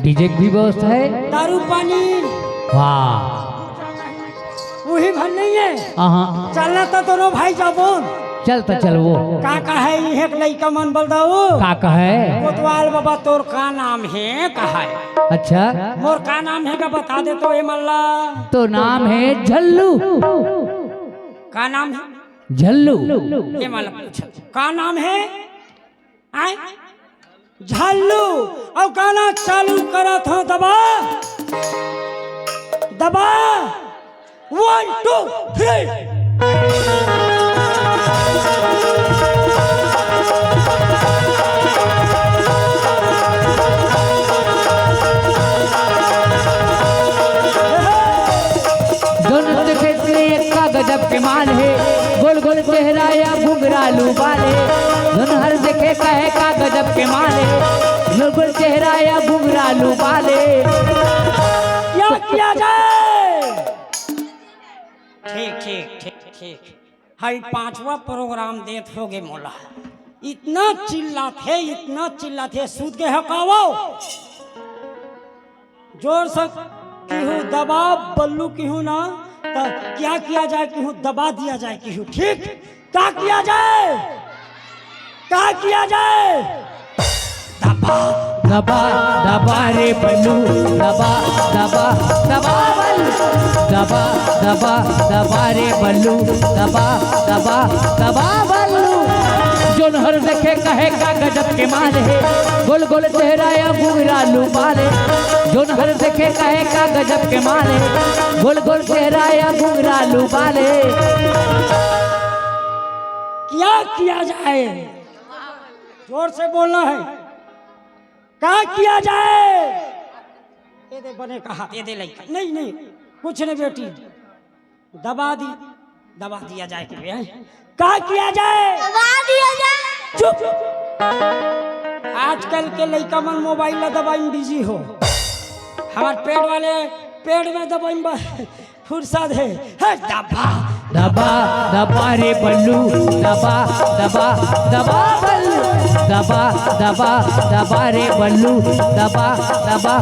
डीजे की भी व्यवस्था है दारू पानी वाह वही भर नहीं है हाँ चलना तो दोनों भाई जाबोन चल तो चल वो का कहे ये लइका मन बोल दो काका है कोतवाल बाबा तोर का नाम है कहा है अच्छा मोर का नाम है का बता दे तो ए मल्ला तो नाम है झल्लू का नाम है झल्लू ये मल्ला पूछ का नाम है आए झल्लू और गाना चालू करा था दबा दबा 1 2 3 दोनों देखे का गजब के मान है गोल गोल चेहरा या घुंघरालू बाले दोनों हर देखे कहे का गजब के मान है गोल गोल चेहरा या घुंघरालू बाले क्या किया जाए ठीक ठीक ठीक ठीक हाई 5वां प्रोग्राम देत होगे मोला इतना चिल्लाते सूद के हकावो जोर से कहूँ दबा बल्लू कहूँ ना तो क्या किया जाए कहूँ दबा दिया जाए कहूँ ठीक क्या किया जाए दबा दबा दबा रे बल्लू दबा दबा दबा बल्लू दबा दबा दबा रे बल्लू दबा दबा दबा बल्लू जोन हर देखे कहे का गजब के मान है गोल गोल चेहरा या घुंघरालू बाले जोन हर देखे कहे का गजब के मान है गोल गोल चेहरा या घुंघरालू बाले क्या किया जाए जोर से बोलना है क्या किया जाए ये दे बने कहा ये दे लइका नहीं कुछ नहीं बेटी दबा दिया जाए कि क्या किया जाए? चुप। आजकल के लड़का मन मोबाइल में दबाई में बिजी हो। हमार पेड़ में दबाई में फुर्सत है। दबा दबा दबा रे बल्लू, दबा दबा दबा बल्लू, दबा दबा दबा रे बल्लू, दबा दबा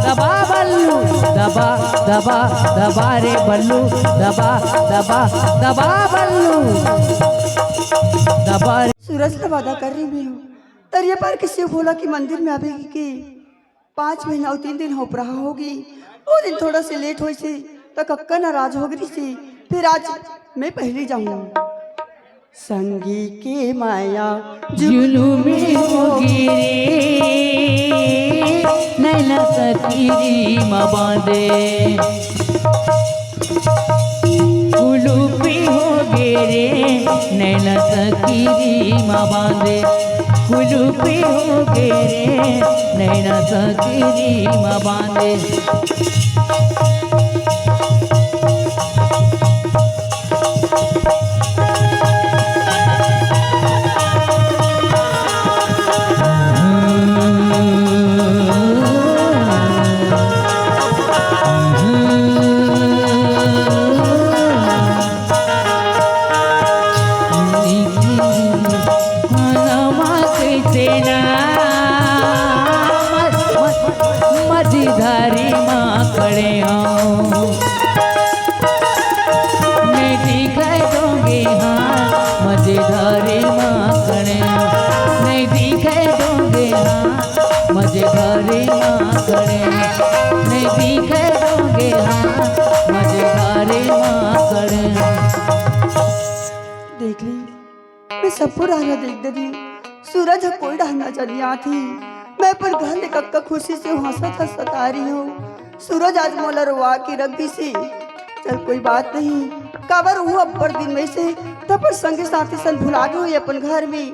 दबा बल्लू, दबा दबा दबा रे बल्लू, दबा दबा दबा बल्लू, दबा। सूरज से वादा कर रही हूँ तरिया पर किसी को बोला कि मंदिर में आवेगी कि 5 महीना और 3 दिन हो रहा होगी। वो दिन थोड़ा से लेट हुई थी तो कक्का नाराज हो गई थी। फिर आज मैं पहले जाऊँ। संगी के माया जुलूमी होगी नैना सकीरी मबादे, कुलूपी होगे रे नैना सकीरी मबादे, कुलूपी होगे रे नैना सकीरी मबादे। मझधारी माँ खड़े हो मैं दिखाई दूंगी, हाँ मझधारी माँ खड़े हो नहीं दिखाई दूंगी, हाँ मझधारी माँ खड़े नहीं दिखाई दूंगी, हाँ मझधारी माँ खड़े। देख ली मैं सबको रहना देख दे। सूरज कोई रहना चली आती मैं पर घर ले कक्का खुशी से हंसत सता रही हूँ। सूरज आज मोला रुआ के रख दी सी। चल कोई बात नहीं, कबर हुआ अब्बर दिन में से तब पर संगे साथी सन भुला गए हुई अपन घर में।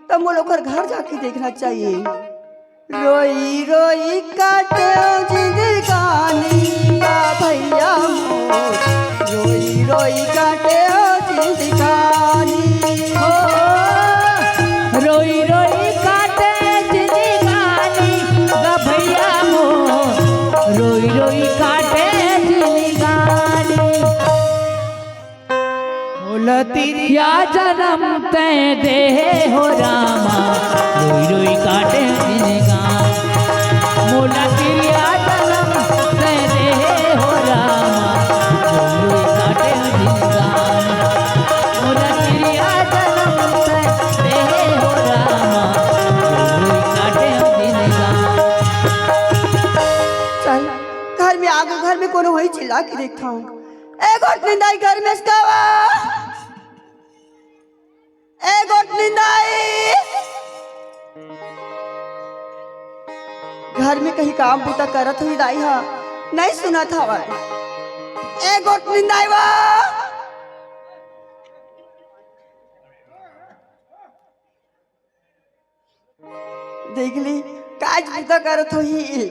तब वो लोग घर जाके देखना चाहिए। रोई रोई काटे जिंदगानी का भैया मोर, रोई रोई काटे जिंदगानी हो रोई रोई काटे जिंदगानी गा भैया मोर, रोई रोई काटे जिंदगानी। बोला तेरी या जन्म तय दे हो रामा, रोई रोई काटे जिंदगानी। मोला तेरी या जन्म तय दे हो रामा, रोई रोई काटे जिंदगानी। मोला तेरी या जन्म तय दे हो रामा, रोई रोई काटे जिंदगानी। चल घर में आगो, घर में कोनो वही चिल्ला के देखता हूँ। ए गोट निंदाई घर में इसकावा, ए गोट निंदाई घर में कहीं काम बूता करत हुई दाई हा नहीं सुना था वह। ए गोट निंदाई वा देख ली काज बूता करत हुई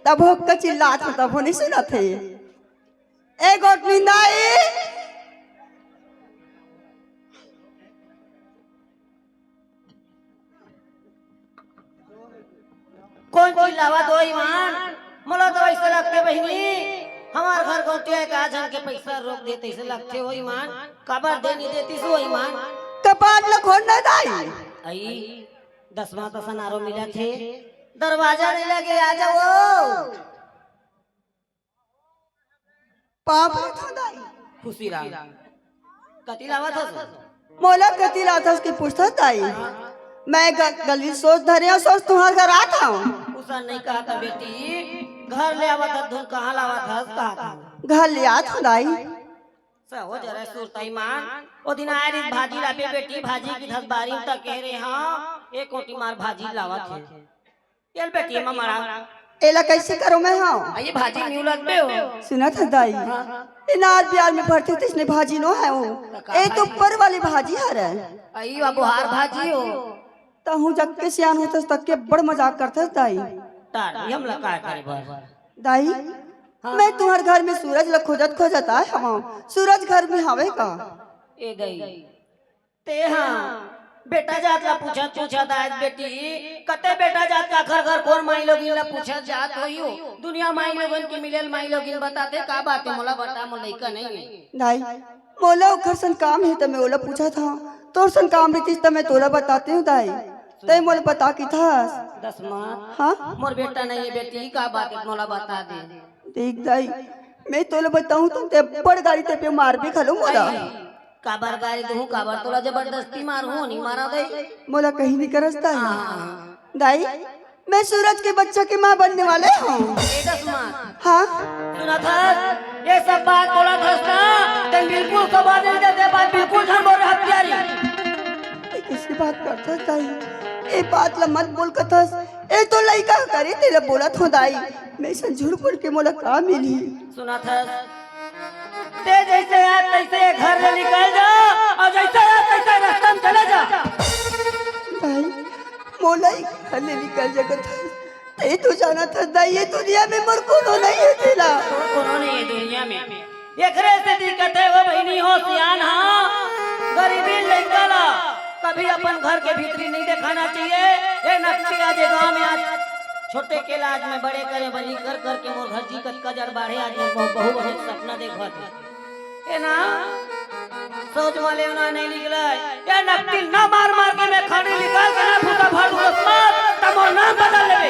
तब हो का चिल्लात हो तब हो नहीं सुना थे। ए गोट निंदाई कौन चिल्लावा दो ईमान? मोला तो ऐसे लगते बहनी हमार घर गौटिया का जन के पैसा रोक देते ऐसे लगते हो ईमान। कबर दे नहीं देती सो ईमान। कपाट ल खोलना दाई आई 10वां तो सनारो मिला थे, दरवाजा नहीं लगे आ जाओ। पाप था दाई खुशी राम कति लावा था मोला कति लाता उसकी पूछता दाई। मैं गली सोच धरे और सोच तुम्हारे घर आता हूँ। उसा नहीं कहा था बेटी घर ले आवा था, धुन कहाँ लावा था कहा था घर ले आता हूँ दाई। हो जरा सुरता ईमान ओ दिन आए रे भाजी लाबे बेटी भाजी की 10 बारी तक कह रहे हाँ एक कोटी मार भाजी लावा थे। चल बेटी ममरा एला कैसे करो मैं हाँ ये भाजी न्यू लगबे हो। सुना था दाई इनार प्यार में भरते थे इसने भाजी नो है वो ए तो ऊपर वाली भाजी हर है। आई अब हार भाजी हो तहु जग के सियान होता तक के बड़ मजाक करता दाई। तार हम लगा करे बस दाई मैं तुम्हारे घर में सूरज ला खोजत खोजत आया हूँ। सूरज घर में हवे का? ए गई ते हाँ बेटा जात ला पूछत आज बेटी कते बेटा जात का घर घर कौन माई लोगिन ला पूछत जात होइयो दुनिया माई लोगन के मिलेल माई लोगिन बताते का बात है मोला बता मोर लइका नहीं है दाई मोला ओखर सन काम है तो मैं ओला पूछा था। तोर सन काम रहीतिस तो मैं तोला बताती हूँ दाई। तय मोला बता की था। 10 माह हाँ मोर बेटा नहीं है बेटी का बात है मोला बता दे। देख दाई मैं तोला बताऊँ तो ते बड़ गाड़ी ते पे मार भी खलो मोला। काबर गाड़ी दूं काबर तोला जबरदस्ती मारू नहीं मारा गई मोला कहीं नहीं करस दाई। मैं सूरज के बच्चा की माँ बनने वाले हूँ। 10 माह हाँ सुना था ये सब बात बोला था ना तो बिल्कुल कबा नहीं देते बात बिल्कुल हम बोल हत्यारी किसी बात करता दाई ए बात ला मत बोल कथस। ए तो लइका करे तेरे बोलत हो दाई मैं संझुर बोल के मोला का मिली। सुना था ते जैसे यार तैसे घर से निकल जा और जैसे यार तैसे रास्ता में चले जा दाई मोला ही घर ले निकल जगत ए तो जाना था दाई ये दुनिया में मोर कोनो नहीं है तेला कोनो नहीं है दुनिया में एकरे से दिक्कत है वो बहनी हो सियान हाँ गरीबी लइका ला कभी अपन घर के भीतरी नहीं दिखाना चाहिए। ये नक्की आज गांव में आज छोटे के लाज में बड़े करे बनी कर करके मोर घर जी कत कजर बाढ़े आज मैं बहु बने सपना देखा था ये ना सोच वाले ना नहीं निकला ये नक्की ना मार मार के मैं खाने निकाल के ना फूटा फाड़ दूंगा तब मोर नाम बदल ले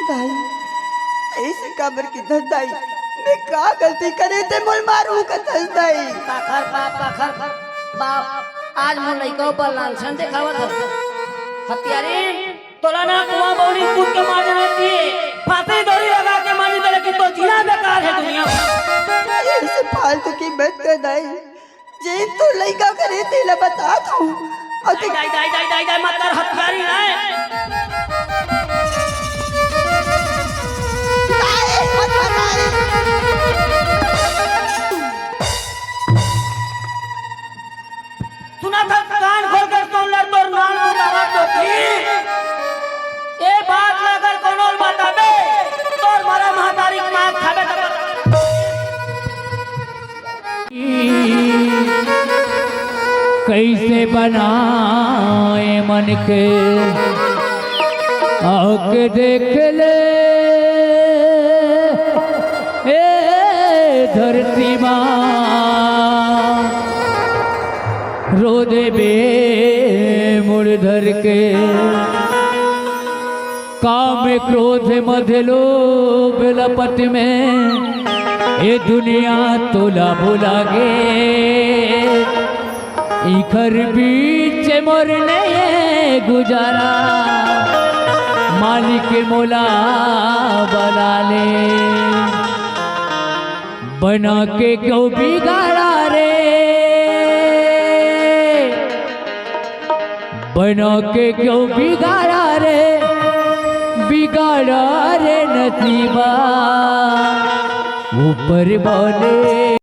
दाई ऐसे काबर की धर दाई मैं का गलती करे ते मोल मारू कथस दाई पाखर बाप आज मोर लइका पर लांछन दिखावत है हत्यारे तोला ना कुआं बौनी कूद के मार देना चाहिए फांसी डोरी लगा के मार दे लेकिन तो जीना बेकार है दुनिया में। ऐसे फालतू की बात कर दाई जे तो लइका करे तेला बता दूं और ते दाई मत कर हत्यारी है सुना था कान खोल कर सुन ले तोर नाम बुलावा तो की ए बात अगर कोनो बता दे तोर मारा महातारी मां खाबे कैसे बनाए मन के आके देख ले ए धरती माँ रो दे बे मुड़ धर के काम क्रोध मध लोभ लपट में ये दुनिया तोला भुला गे इखर बीच मोरने गुजारा मालिक मोला बना ले बना के क्यों बिगाड़ा रे बना के क्यों बिगाड़ा रे बिगाड़ा रे नसीबा ऊपर बोले